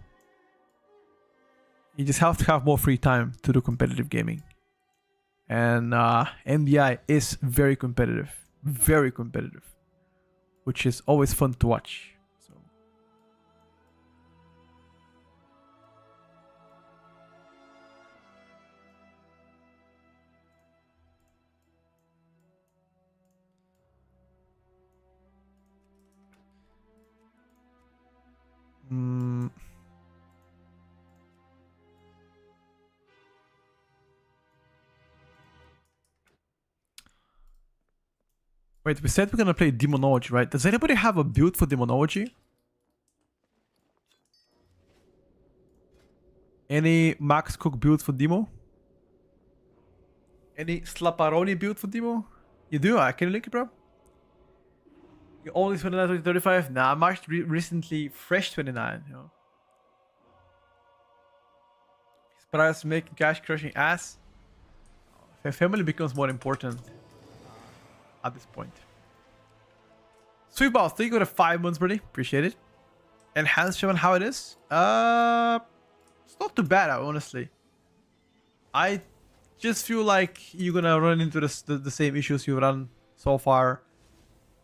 [SPEAKER 1] you just have to have more free time to do competitive gaming. And MDI is very competitive, which is always fun to watch. So. Wait, we said we're gonna play Demonology, right? Does anybody have a build for Demonology? Any Max Cook build for Demo? Any Slaparoni build for Demo? You do? Can you link it, bro? You only 29 to 35? Nah, I'm actually recently fresh 29, you know. Price making cash crushing ass. Family becomes more important at this point. Sweet balls, thank you for the 5 months, buddy. Appreciate it. Enhanced Shaman, how it is? It's not too bad, honestly. I just feel like you're gonna run into the same issues you run so far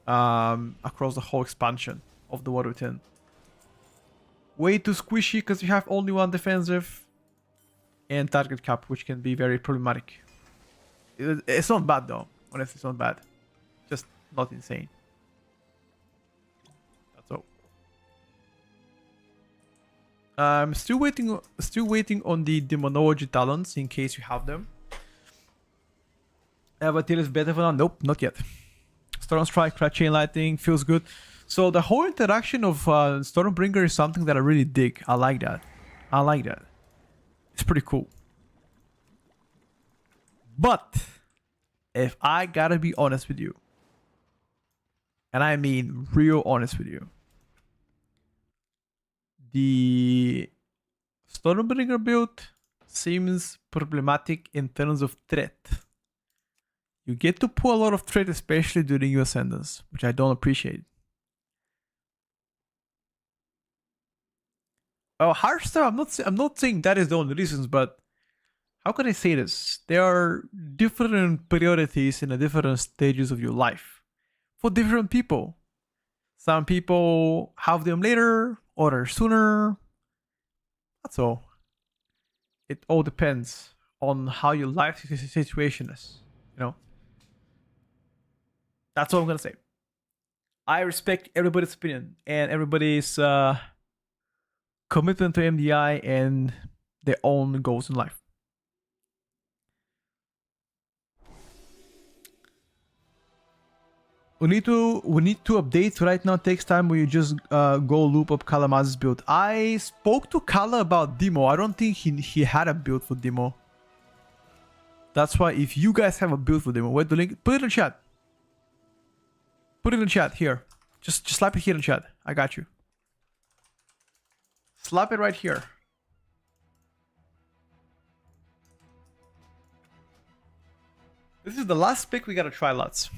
[SPEAKER 1] across the whole expansion of the Water Within. Way too squishy because you have only one defensive and target cap, which can be very problematic. It's not bad though. Honestly, it's not bad. Just not insane. That's all. I'm still waiting on the Demonology talents in case you have them. Avatar is better for now? Nope, not yet. Storm Strike, Crash Chain Lightning feels good. So the whole interaction of Stormbringer is something that I really dig. I like that. It's pretty cool. But if I gotta be honest with you, and I mean real honest with you, The Stormbringer build seems problematic in terms of threat. You get to pull a lot of threat, especially during your ascendance, which I don't appreciate. Oh, Hearthstone, I'm not saying that is the only reasons, but how can I say this? There are different priorities in the different stages of your life for different people. Some people have them later, others sooner. That's all. It all depends on how your life situation is. You know, that's all I'm gonna say. I respect everybody's opinion and everybody's commitment to MDI and their own goals in life. We need to update right now. It takes time where you just go loop up Kalamaz's build. I spoke to Kala about demo. I don't think he had a build for demo. That's why if you guys have a build for demo, wait the link. Put it in the chat. Put it in the chat here. Just slap it here in the chat. I got you. Slap it right here. This is the last pick we gotta try lots.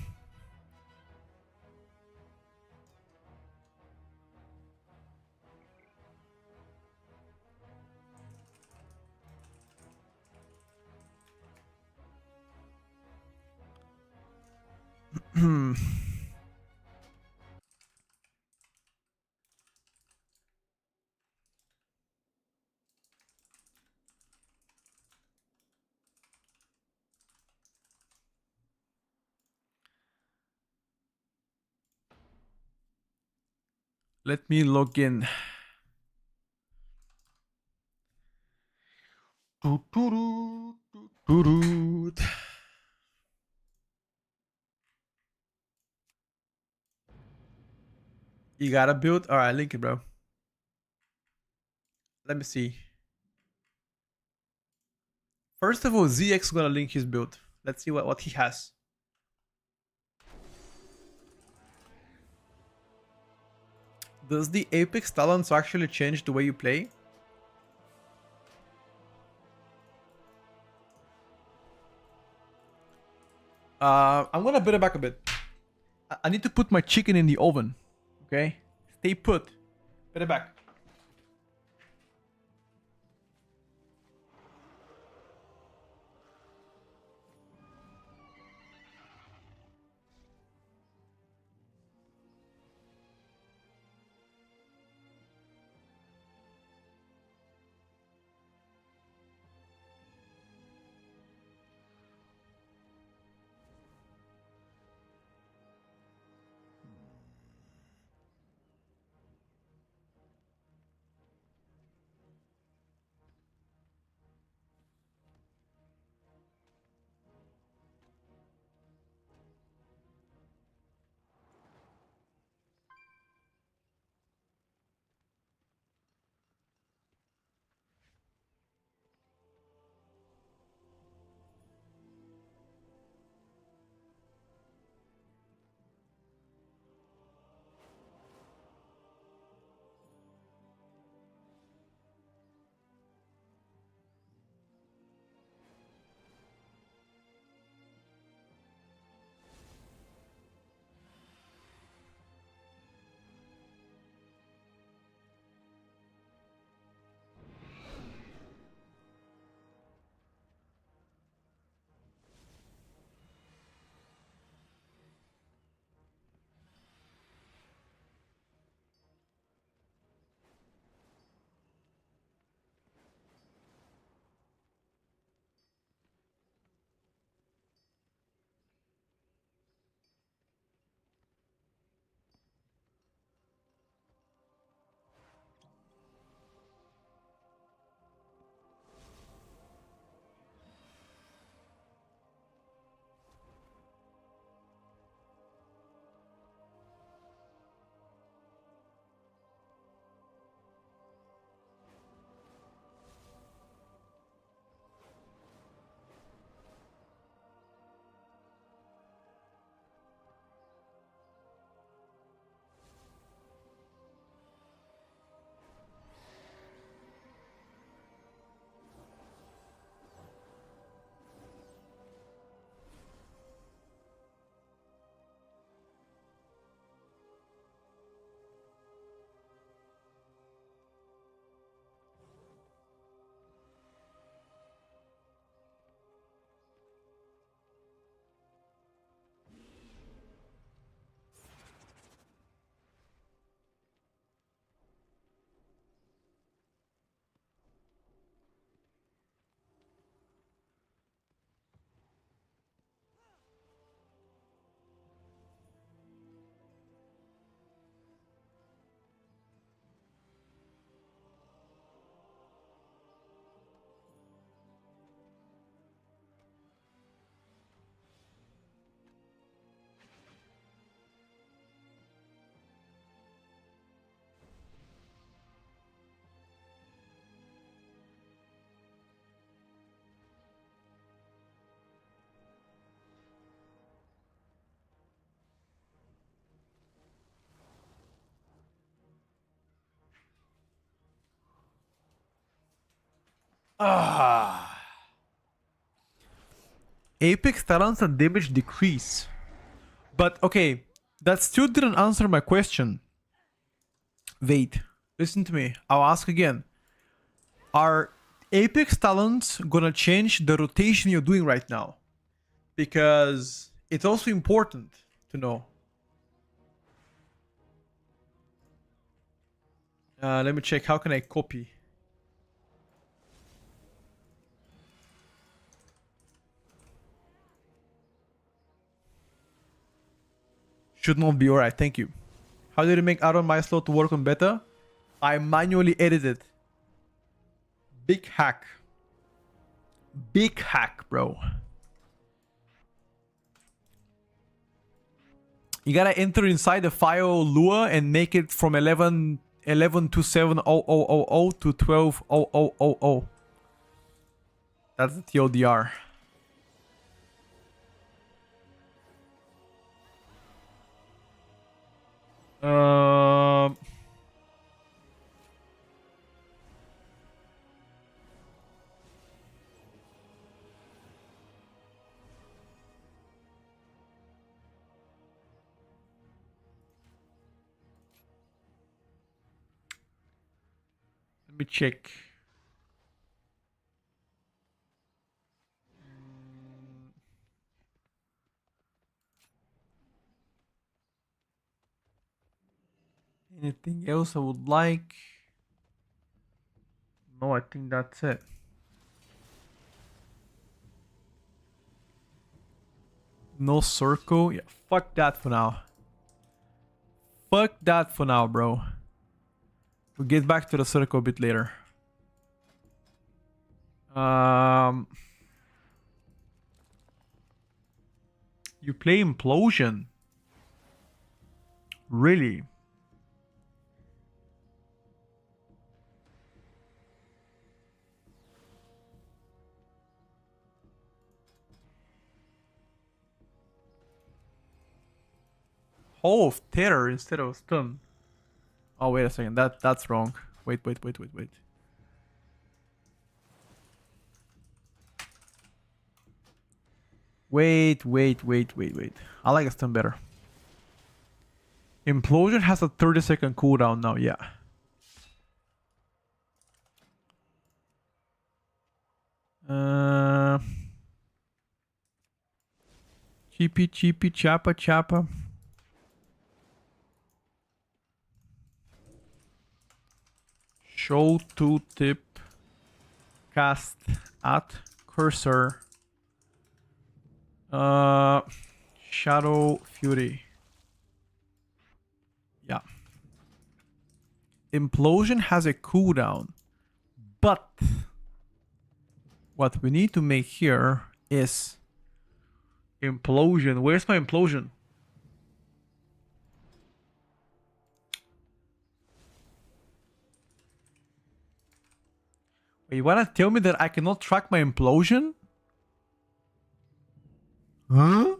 [SPEAKER 1] Let me log in. You got a build? Alright, link it, bro. Let me see. First of all, ZX is gonna link his build. Let's see what he has. Does the Apex talents actually change the way you play? I'm gonna put it back a bit. I need to put my chicken in the oven. Okay? Stay put. Put it back. Ah. Apex talents and damage decrease. But okay, that still didn't answer my question. Wait, listen to me. I'll ask again. Are Apex talents gonna change the rotation you're doing right now? Because it's also important to know. Let me check. How can I copy? Should not be alright. Thank you. How did you make Aaron my slot to work on beta? I manually edited. Big hack. Big hack, bro. You gotta enter inside the file Lua and make it from 11.27.0000 to 12.0000. That's the TLDR. Um, Let me check. Anything else I would like? No, I think that's it. No circle? Yeah, fuck that for now. Fuck that for now, bro. We'll get back to the circle a bit later. You play Implosion? Really? Hall of Terror instead of Stun. Oh, wait a second. That's wrong. Wait. Wait. I like a Stun better. Implosion has a 30-second cooldown now, yeah. Cheapy, chapa. Show tooltip. Cast at cursor. Shadow Fury. Yeah. Implosion has a cooldown. But what we need to make here is Implosion. Where's my Implosion? Wait, you wanna tell me that I cannot track my Implosion? Huh?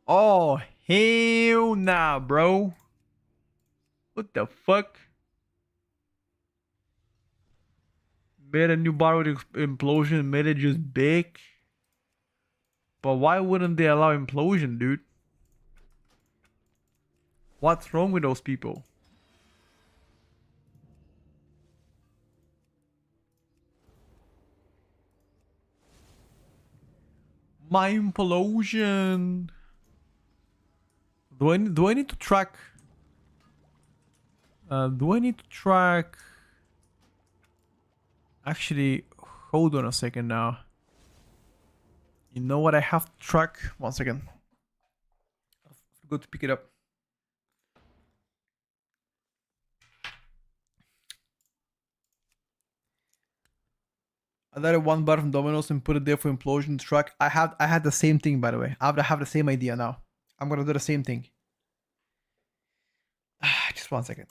[SPEAKER 1] Oh, hell nah, bro. What the fuck? Made a new bar with Implosion, made it just big. But why wouldn't they allow Implosion, dude? What's wrong with those people? My Implosion. Do I need to track? Do I need to track? Actually, hold on a second now. You know what I have to track? 1 second. I forgot to pick it up. I added one bar from Domino's and put it there for Implosion to track. I had the same thing, by the way. I have the same idea now. I'm gonna do the same thing. Just 1 second.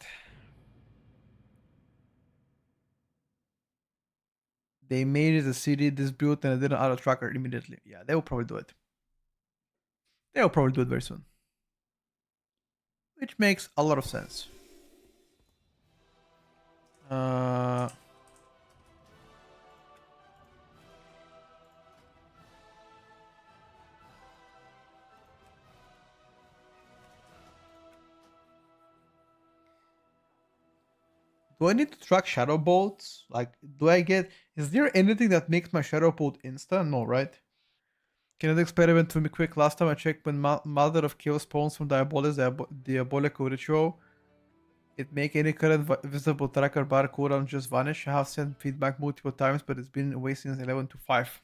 [SPEAKER 1] They made it a city dispute and I didn't auto tracker immediately. Yeah, they will probably do it. They will probably do it very soon. which makes a lot of sense. Do I need to track shadow bolts? Like, is there anything that makes my shadow bolt instant? No, right? Can I experiment for me quick? Last time I checked when Mother of Chaos spawns from Diabolical Ritual, it make any current visible tracker bar cooldown just vanish. I have sent feedback multiple times, but it's been away since 11 to 5.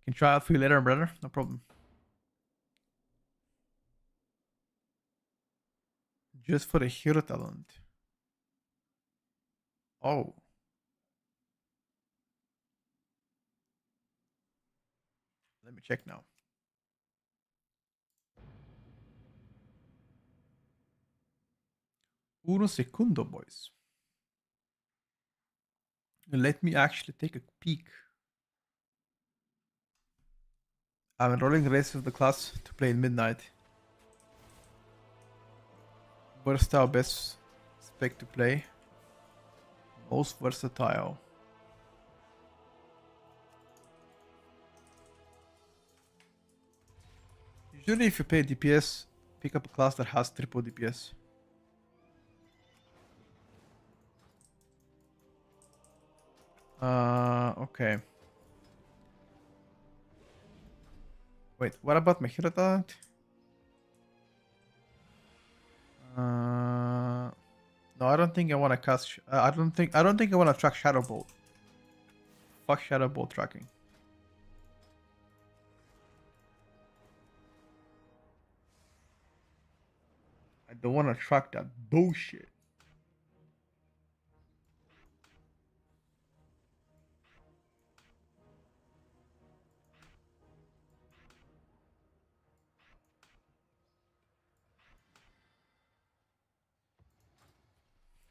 [SPEAKER 1] Can try out for you later, brother. No problem. Just for the hero talent. Oh. Let me check now. Uno secundo, boys. Let me actually take a peek. I'm enrolling the rest of the class to play in midnight. Versatile best spec to play. Most versatile. Usually if you play DPS, pick up a class that has triple DPS. Okay. Wait, what about my hero talent? No, I don't think I want to cast. I don't think I want to track Shadow Bolt. Fuck Shadow Bolt tracking. I don't want to track that bullshit.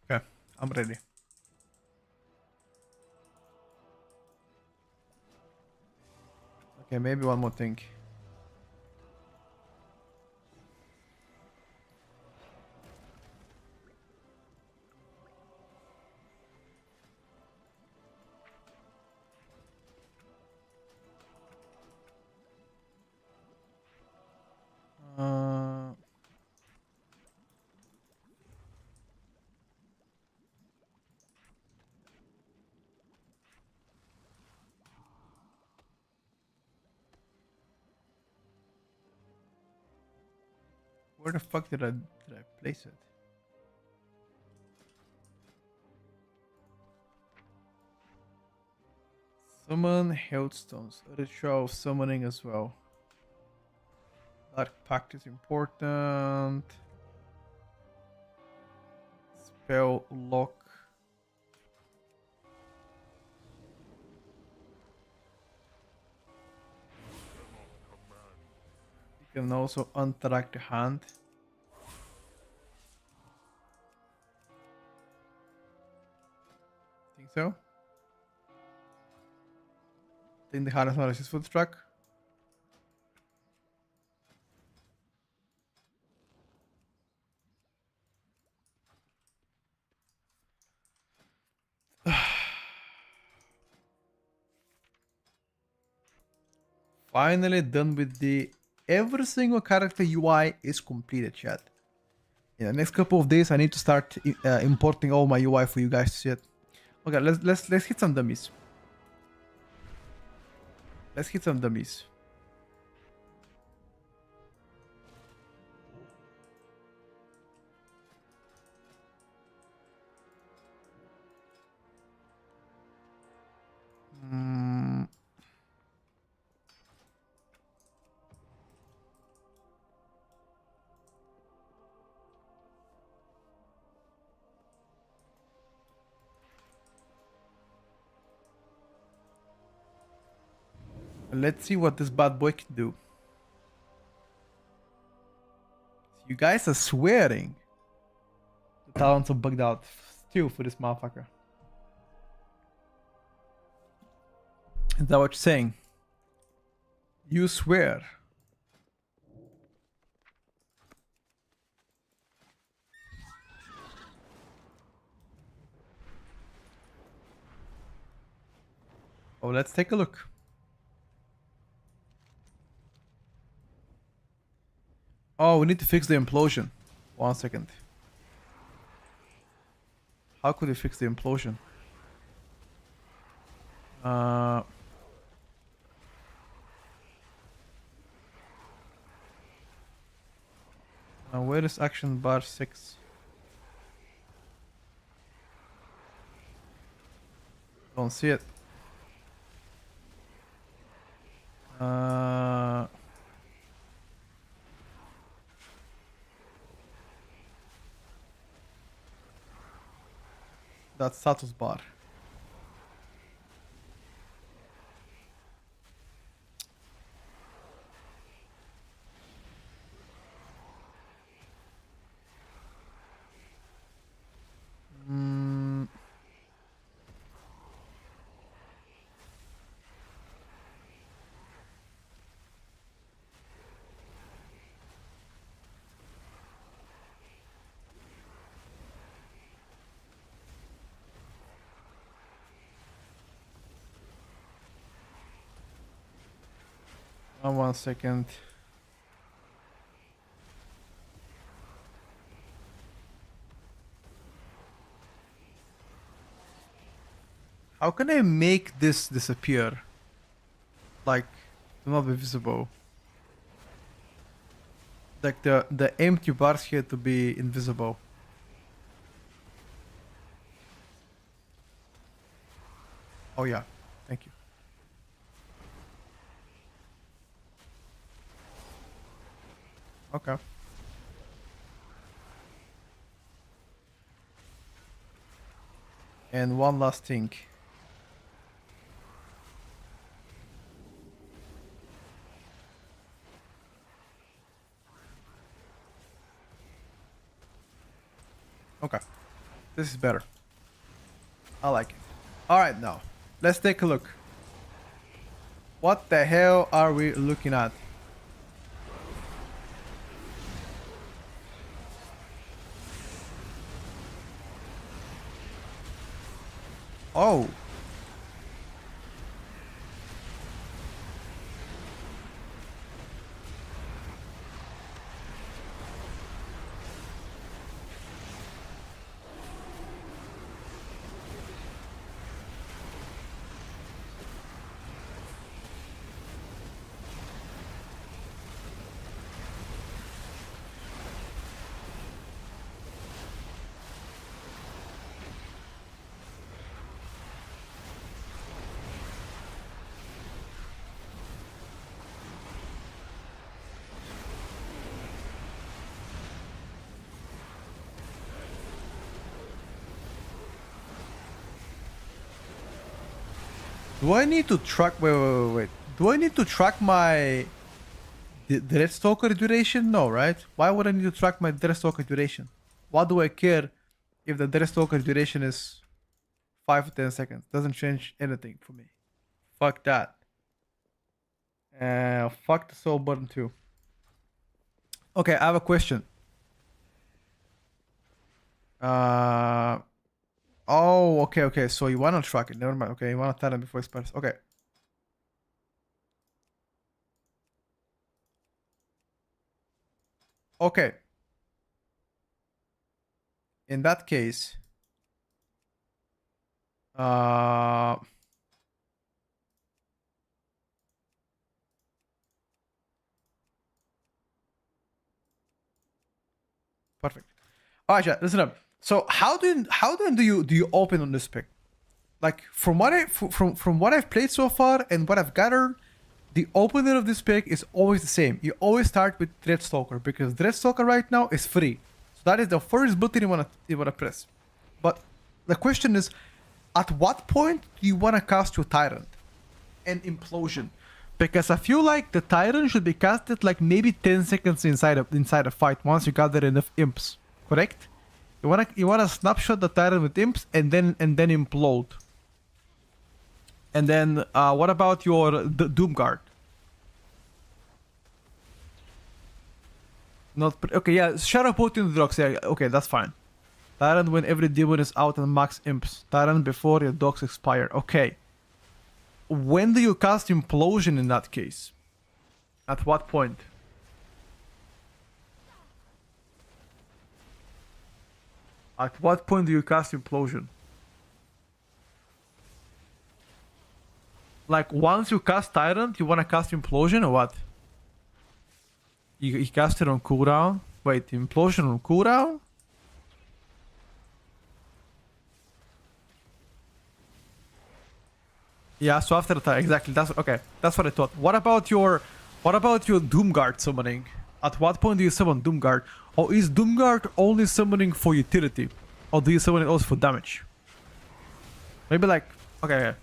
[SPEAKER 1] Okay, I'm ready. Okay, maybe one more thing. Uh, where the fuck did I place it? Summon Hailstones. Ritual of summoning as well. Dark Pact is important. Spell lock. You can also unteract the hand. Think so? Think the hand is not a useful track. Finally done with every single character UI is completed, chat. In the next couple of days, I need to start importing all my UI for you guys to see it. Okay, let's hit some dummies. Let's hit some dummies. Let's see what this bad boy can do. You guys are swearing. The talents are bugged out still for this motherfucker. Is that what you're saying? You swear. Oh, let's take a look. Oh, we need to fix the implosion. 1 second. How could we fix the implosion? Where is action bar 6? Don't see it. That status bar. One second. How can I make this disappear? Like, to not be visible. Like the empty bars here to be invisible. Oh yeah, thank you. Okay. And one last thing. Okay. This is better. I like it. Alright, now. Let's take a look. What the hell are we looking at? Oh. Do I need to track... Wait. Do I need to track my... Dreadstalker duration? No, right? Why would I need to track my Dreadstalker duration? Why do I care if the Dreadstalker duration is 5 to 10 seconds? Doesn't change anything for me. Fuck that. Fuck the soul burn too. Okay, I have a question. Oh, okay. So you wanna track it? Never mind. Okay, you wanna tell them before it expires. Okay. Okay. In that case, perfect. All right, chat, listen up. So how do you open on this pick? Like from what I've played so far and what I've gathered, the opener of this pick is always the same. You always start with Dreadstalker because Dreadstalker right now is free. So that is the first button you wanna press. But the question is, at what point do you wanna cast your Tyrant and Implosion? Because I feel like the Tyrant should be casted like maybe 10 seconds inside a fight once you gather enough imps. Correct? You wanna snapshot the Tyrant with imps and then implode. And then what about your Doomguard? Not okay, yeah. Shadow Potion Dogs. Yeah, okay, that's fine. Tyrant when every demon is out and max imps. Tyrant before your dogs expire. Okay. when do you cast Implosion in that case? At what point? At what point do you cast Implosion? Like, once you cast Tyrant, you want to cast Implosion or what? You cast it on cooldown? Wait, Implosion on cooldown? Yeah, so after the exactly. That's okay. That's what I thought. What about your Doomguard summoning? At what point do you summon Doomguard? Or is Doomguard only summoning for utility? Or do you summon it also for damage? Maybe like okay.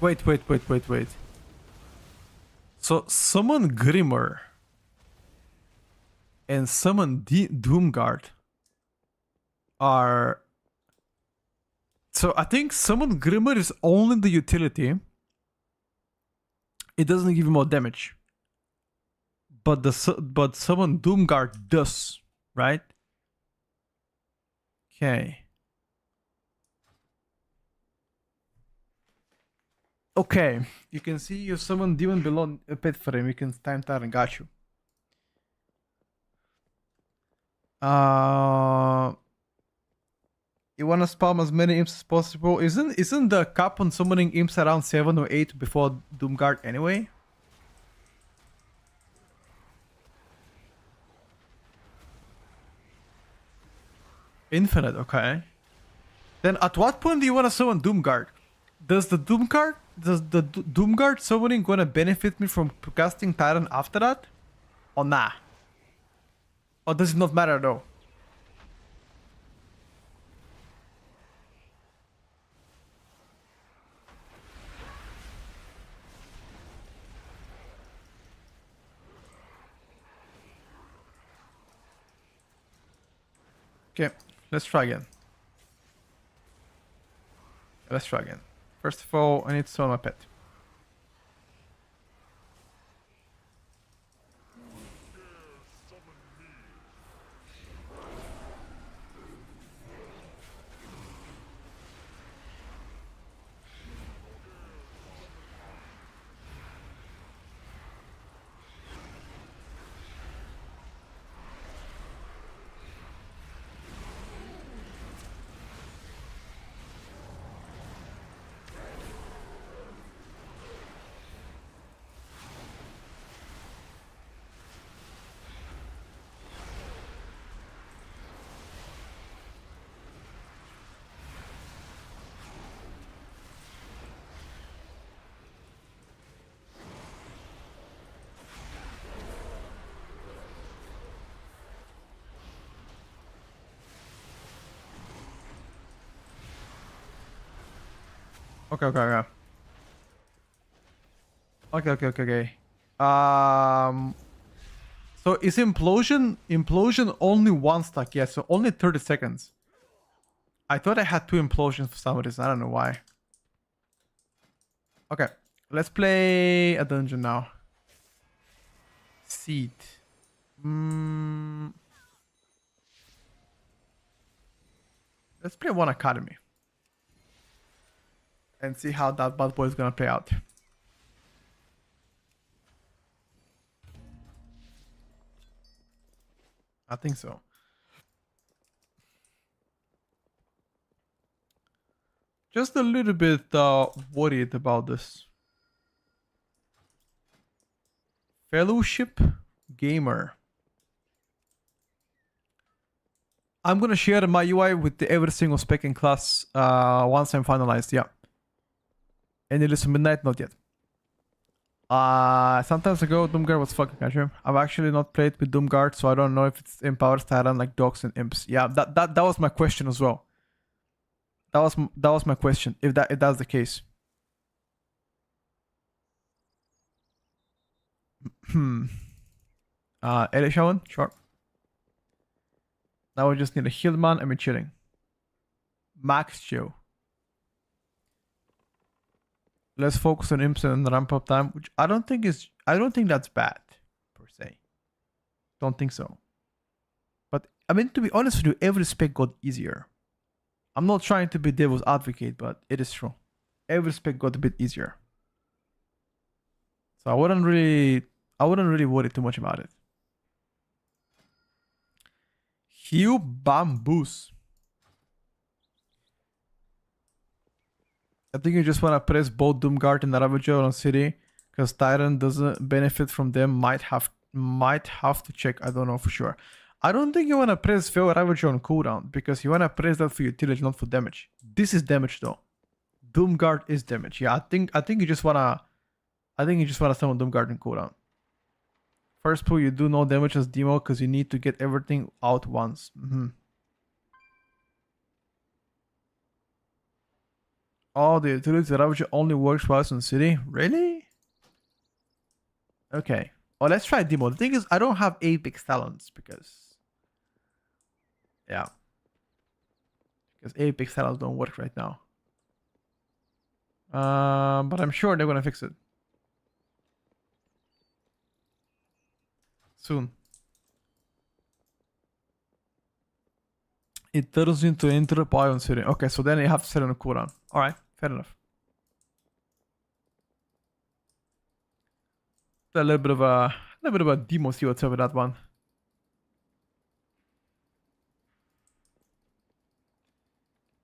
[SPEAKER 1] Wait. So summon Grimmer and summon Doomguard are... So I think summon Grimmer is only the utility. It doesn't give you more damage. But summon Doomguard does, right? Okay. Okay, you can see you summon demon below a pit for him. You can time that and got you. You wanna spam as many imps as possible. Isn't the cap on summoning imps around 7 or 8 before Doomguard anyway? Infinite, okay. Then at what point do you wanna summon Doomguard? Does the Doomguard summoning gonna benefit me from casting Tyrant after that? Or nah? Or does it not matter though? Okay, let's try again. First of all, I need to summon my pet. Okay. So is implosion only one stack? Yeah, so only 30 seconds. I thought I had 2 implosions for some reason. I don't know why. Okay, let's play a dungeon now. Seed. Let's play one academy. And see how that bad boy is gonna play out. I think so. Just a little bit worried about this. Fellowship Gamer. I'm gonna share my UI with every single spec in class once I'm finalized, yeah. Any listen midnight? Not yet. Sometimes ago, Doomguard was fucking casual. I've actually not played with Doomguard, so I don't know if it's empowers Tyrant like dogs and imps. Yeah, that was my question as well. That was my question. If that's the case. Elisha one, sure. Now we just need a healed man and we're chilling. Max chill. Let's focus on imps and ramp up time, which I don't think that's bad per se. Don't think so. But I mean, to be honest with you, every spec got easier. I'm not trying to be devil's advocate, but it is true. Every spec got a bit easier. So I wouldn't really worry too much about it. Hugh Bamboos. I think you just want to press both Doomguard and Ravager on City, because Tyrant doesn't benefit from them. Might have to check. I don't know for sure. I don't think you want to press Fail Ravager on cooldown, because you want to press that for utility, not for damage. This is damage though. Doomguard is damage. Yeah, I think you just wanna summon Doomguard on cooldown. First pull, you do no damage as demo because you need to get everything out once. Oh, the utility Ravager only works twice on City? Really? Okay. Oh, let's try demo. The thing is, I don't have Apex talents because... Yeah. Because Apex talents don't work right now. But I'm sure they're gonna fix it. Soon. It turns into interrupt on City. Okay, so then you have to set on a cooldown. Alright, fair enough. A little bit of a demo, see what's up with that one.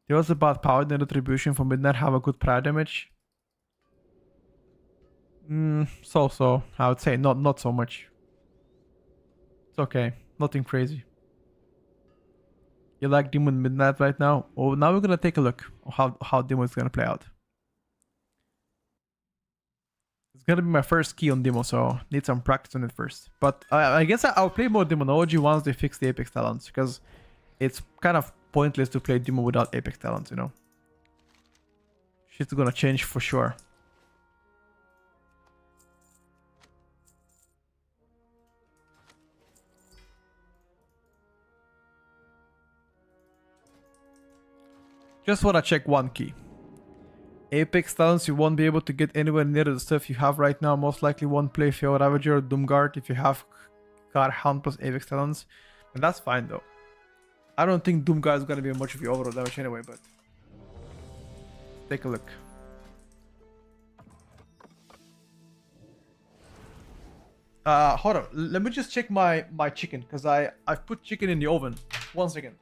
[SPEAKER 1] There was about power and retribution for midnight have a good prior damage. So I would say not so much. It's okay, nothing crazy. You like Demon Midnight right now? Oh, now we're gonna take a look how Demon is gonna play out. It's gonna be my first key on Demo, so need some practice on it first. But I guess I'll play more Demonology once they fix the Apex talents, because it's kind of pointless to play Demo without Apex talents, you know? Shit's gonna change for sure. Just wanna check one key. Apex talents, you won't be able to get anywhere near the stuff you have right now. Most likely won't play Fear Ravager or Doomguard if you have Car Hound plus Apex talents. And that's fine though. I don't think Doomguard is gonna be much of your overall damage anyway, but take a look. Hold on. Let me just check my chicken, because I've put chicken in the oven. 1 second.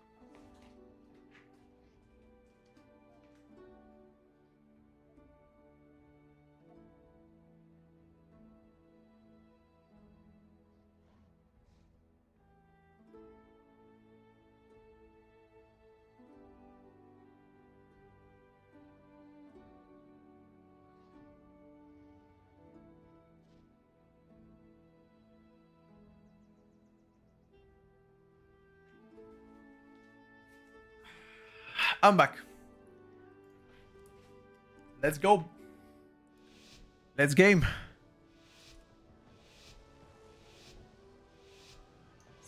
[SPEAKER 1] I'm back. Let's go. Let's game.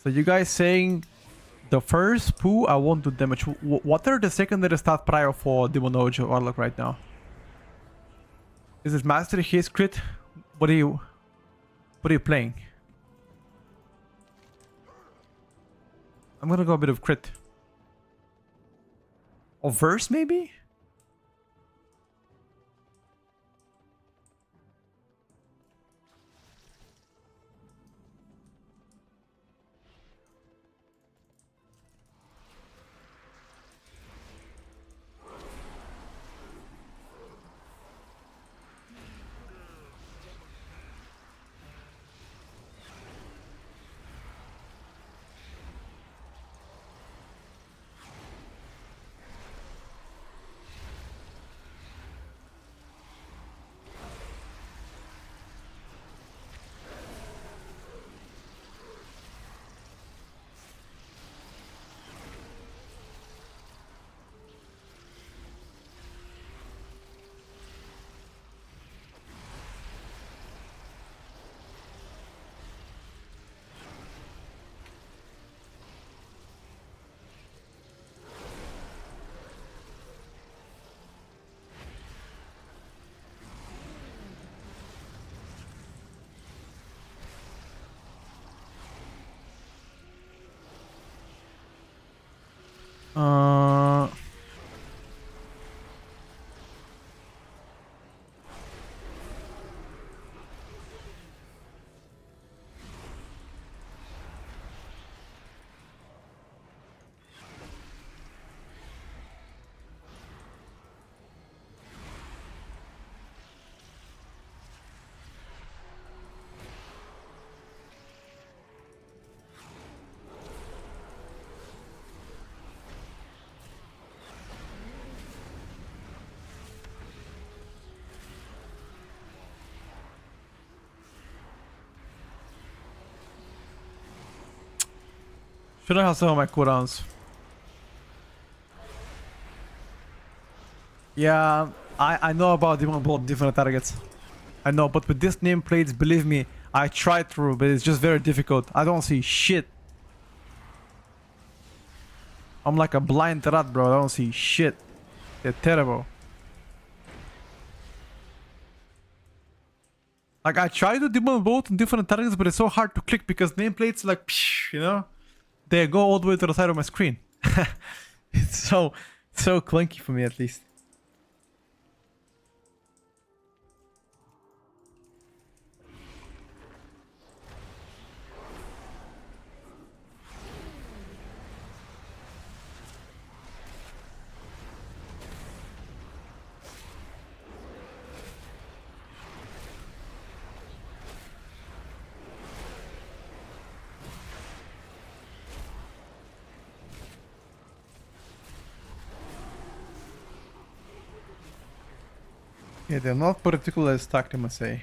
[SPEAKER 1] So you guys saying the first poo I won't do damage. What are the secondary stat prior for Demonology or Warlock right now? Is it Mastery, Haste, Crit? What are you playing? I'm gonna go a bit of Crit. Or Verse maybe? Uh, should I have some of my cooldowns? Yeah, I know about different targets. I know, but with this nameplates, believe me, I tried through, but it's just very difficult. I don't see shit. I'm like a blind rat, bro. I don't see shit. They're terrible. Like, I try to demon both on different targets, but it's so hard to click because nameplates, like, psh, you know? They go all the way to the side of my screen. It's so clunky for me, at least. Yeah, they're not particularly stacked, I must say.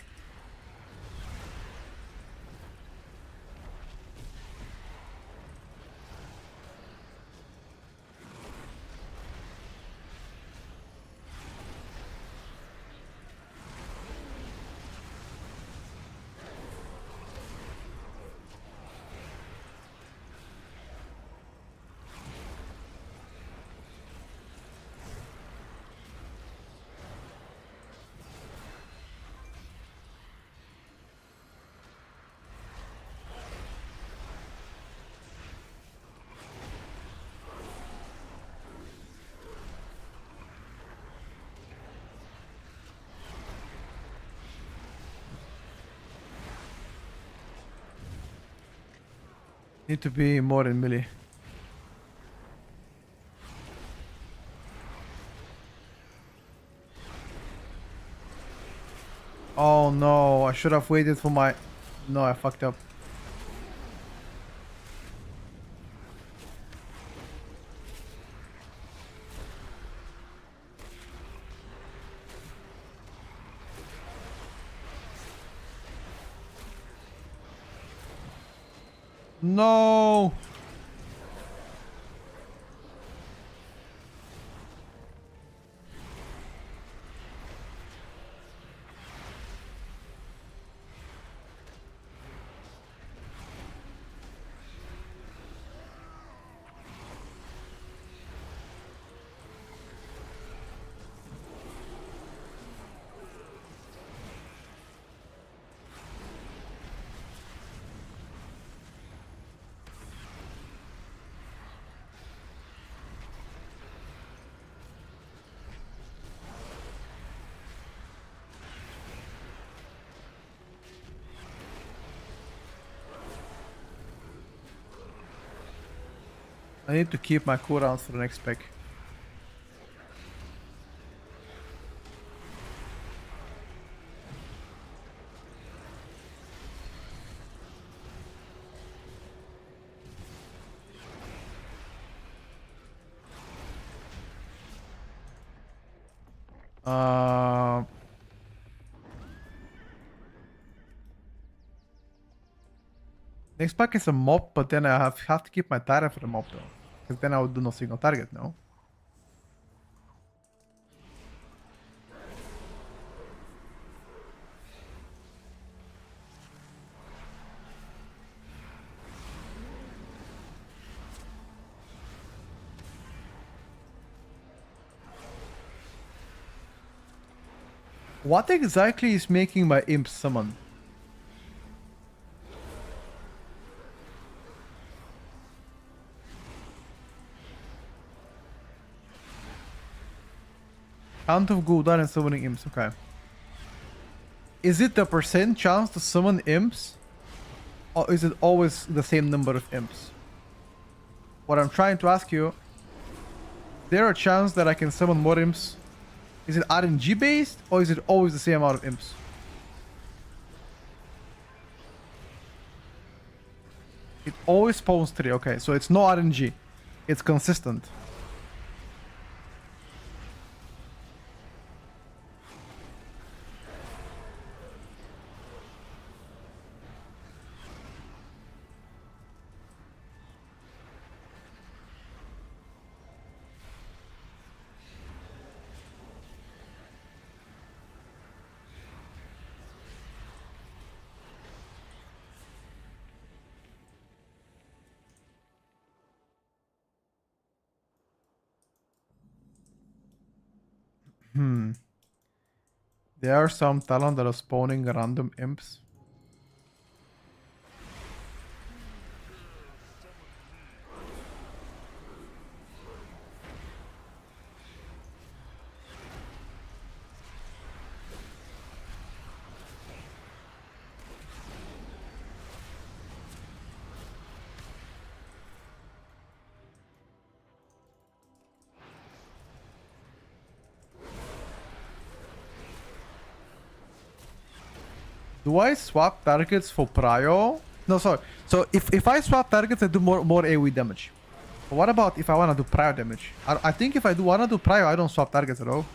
[SPEAKER 1] Need to be more in melee. Oh no, I should have waited for my... No, I fucked up. No! I need to keep my cooldowns for the next spec. Next pack is a mob, but then I have to keep my tyrant for the mob though. Because then I would do no single target, no? What exactly is making my imp summon? Count of Gul'dan and summoning imps. Okay. Is it the percent chance to summon imps? Or is it always the same number of imps? What I'm trying to ask you, there a chance that I can summon more imps? Is it RNG based or is it always the same amount of imps? It always spawns 3. Okay, so it's no RNG. It's consistent. There are some talent that are spawning random imps. Do I swap targets for prio? No, sorry. So if I swap targets, I do more AoE damage. But what about if I want to do prio damage? I think if I do want to do prio, I don't swap targets at all.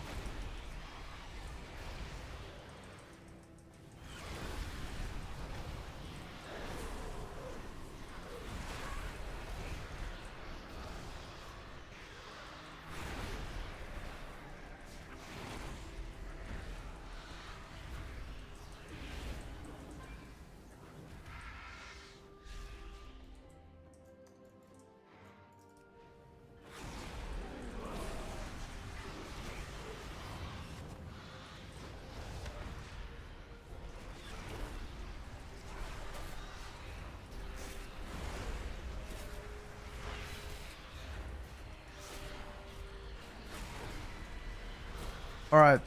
[SPEAKER 1] All right.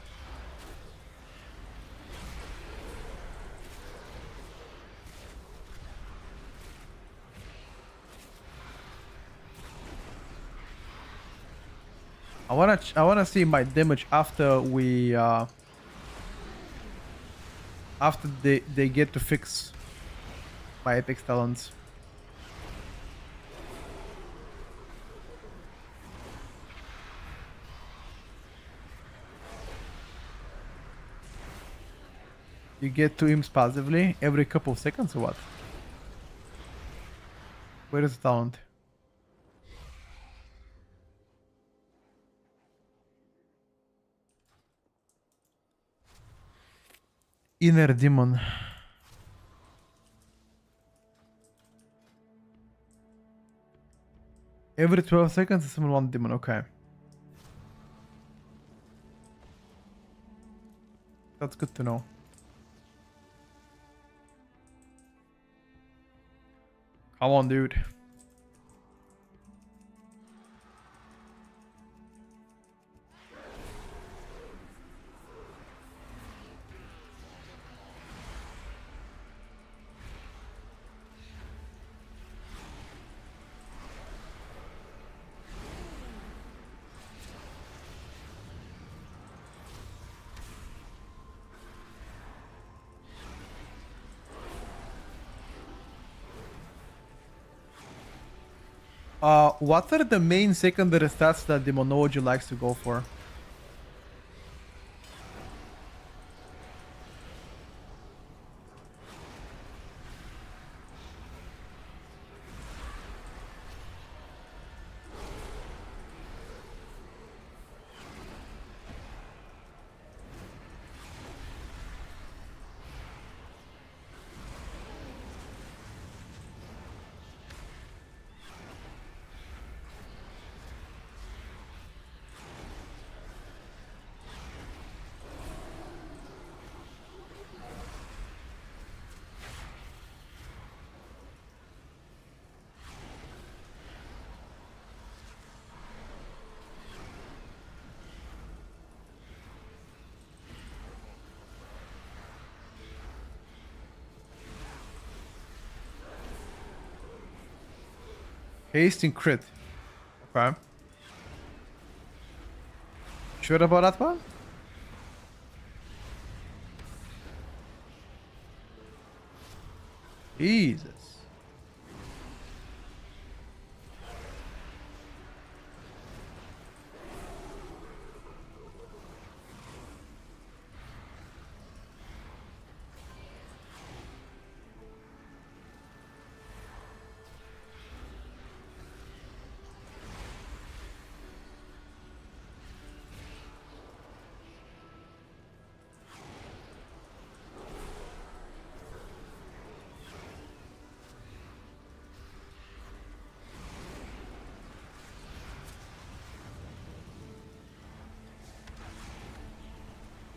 [SPEAKER 1] I wanna see my damage after we after they get to fix my epic talents. You get 2 imps passively every couple of seconds or what? Where is the talent? Inner demon. Every 12 seconds I summon 1 demon, okay. That's good to know. Come on, dude. What are the main secondary stats that demonology likes to go for? Haste and crit. Okay. Sure about that one? Jesus.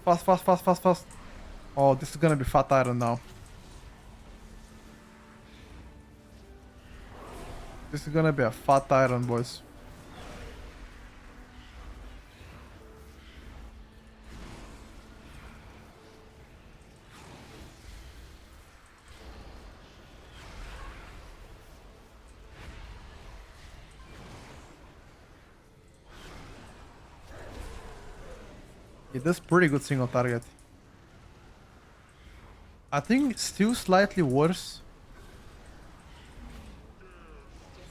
[SPEAKER 1] Fast, fast, fast, fast, fast. Oh, this is gonna be fat iron now. This is gonna be a fat iron, boys. It does pretty good single target. I think still slightly worse.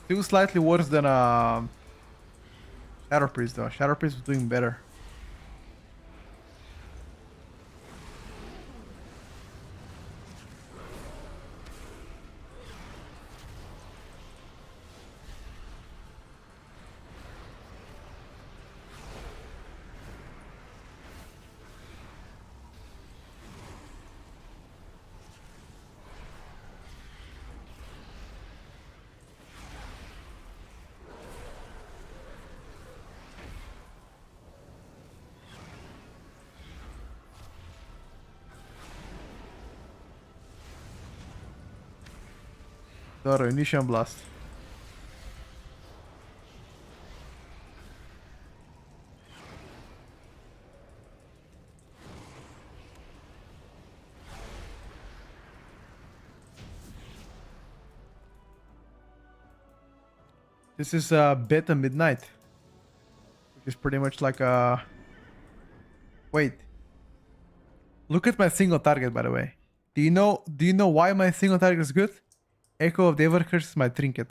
[SPEAKER 1] Still slightly worse than Shadow Priest though. Shadow Priest was doing better. The Reunition Blast. This is Beta Midnight, which is pretty much like a... Wait. Look at my single target, by the way. Do you know why my single target is good? Echo of the Evercurse is my trinket.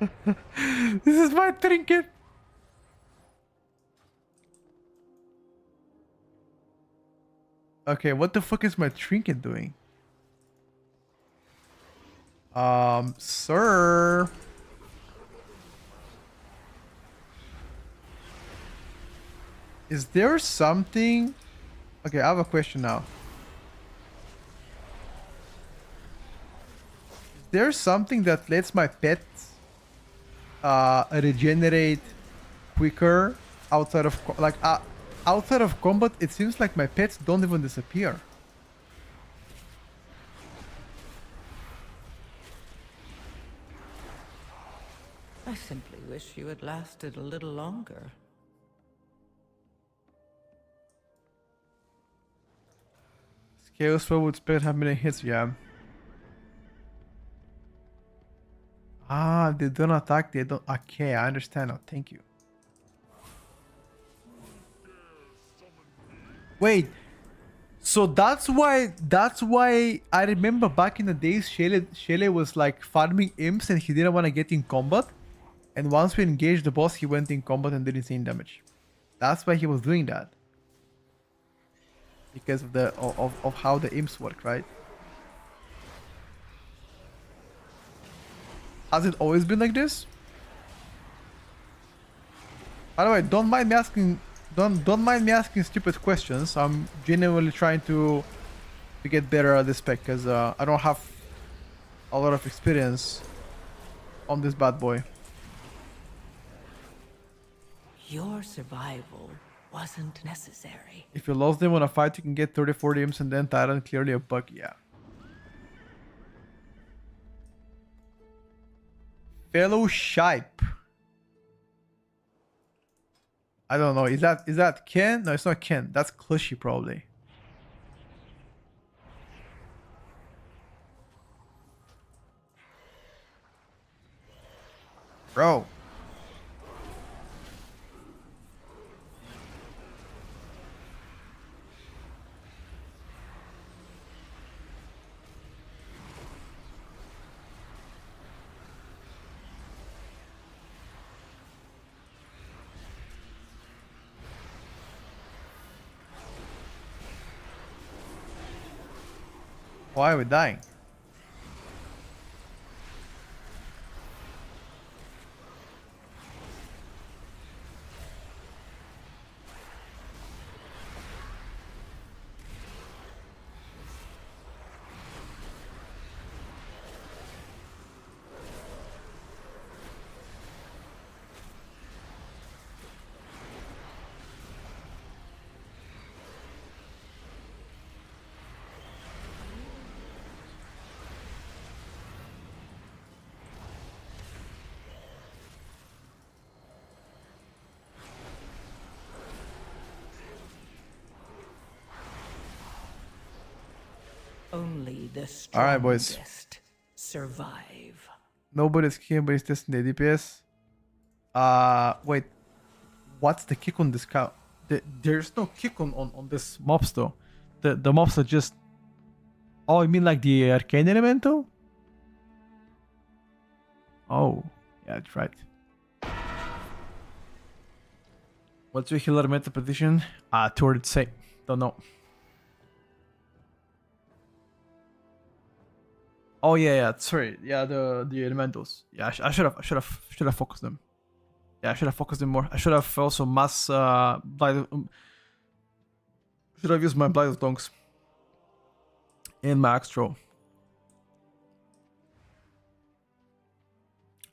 [SPEAKER 1] This is my trinket. Okay, what the fuck is my trinket doing? Sir. Is there something? Okay, I have a question now. Is there something that lets my pets regenerate quicker outside of outside of combat? It seems like my pets don't even disappear.
[SPEAKER 2] I simply wish you had lasted a little longer.
[SPEAKER 1] Scale spell would spare how many hits, yeah. Ah, they don't attack, they don't... Okay, I understand now, thank you. Wait, so that's why I remember back in the days Shelley was like farming imps and he didn't want to get in combat. And once we engaged the boss, he went in combat and did insane damage. That's why he was doing that. Because of the of how the imps work, right? Has it always been like this? By the way, don't mind me asking stupid questions. I'm genuinely trying to get better at this spec because I don't have a lot of experience on this bad boy.
[SPEAKER 2] Your survival wasn't necessary.
[SPEAKER 1] If you lost them on a fight, you can get 30-40 imps and then Tyrant, clearly a bug, yeah. Fellowship. I don't know. Is that Ken? No, it's not Ken. That's Clushy probably. Bro. Why are we dying?
[SPEAKER 2] Only the
[SPEAKER 1] All right, boys.
[SPEAKER 2] strongest survive.
[SPEAKER 1] Nobody's here, but it's testing the DPS. Wait. What's the kick on this cow? There's no kick on this mobs though. The mobs are just. Oh, you mean like the arcane elemental? Oh, yeah, that's right. What's your healer meta prediction? Toward say, don't know. Oh yeah, sorry, yeah, the elementals. Yeah, I should have focused them. Yeah, I should have focused them more. I should have also mass blight. Should have used my blight of tongues in my axe throw.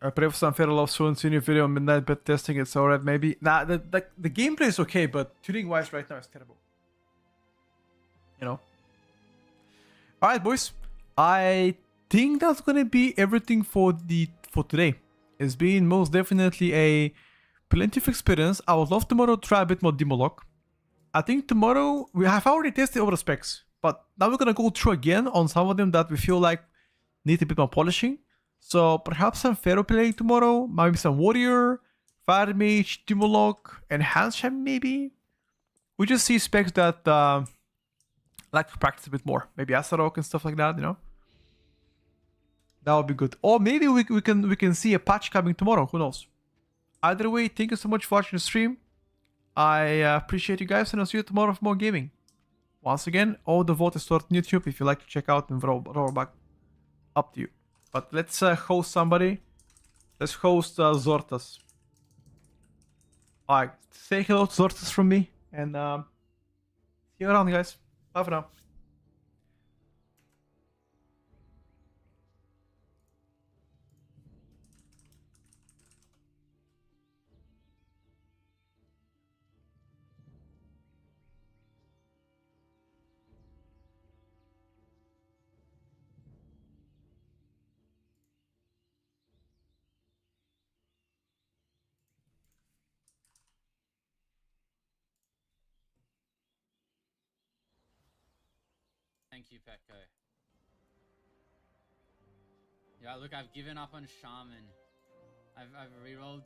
[SPEAKER 1] I pray for some fair love soon. See your video on midnight bed testing. It's alright, maybe. Nah, the gameplay is okay, but tuning wise right now is terrible. You know. All right, boys. I think that's gonna be everything for today. It's been most definitely a plenty of experience. I would love tomorrow to try a bit more demonology. I think tomorrow we have already tested all the specs, but now we're gonna go through again on some of them that we feel like need a bit more polishing. So perhaps some Pharaoh play tomorrow, maybe some Warrior, Fire Mage, Demonology, and Handsham maybe. We just see specs that like to practice a bit more. Maybe Asarok and stuff like that, you know? That would be good. Or maybe we can see a patch coming tomorrow, who knows? Either way, thank you so much for watching the stream. I appreciate you guys, and I'll see you tomorrow for more gaming. Once again, all the vote is stored on YouTube if you like to check out and roll back. Up to you. But let's host somebody. Let's host Zortas. Alright, say hello to Zortas from me, and see you around, guys. Bye for now.
[SPEAKER 3] Thank you, Petko. Yeah, look, I've given up on Shaman. I've rerolled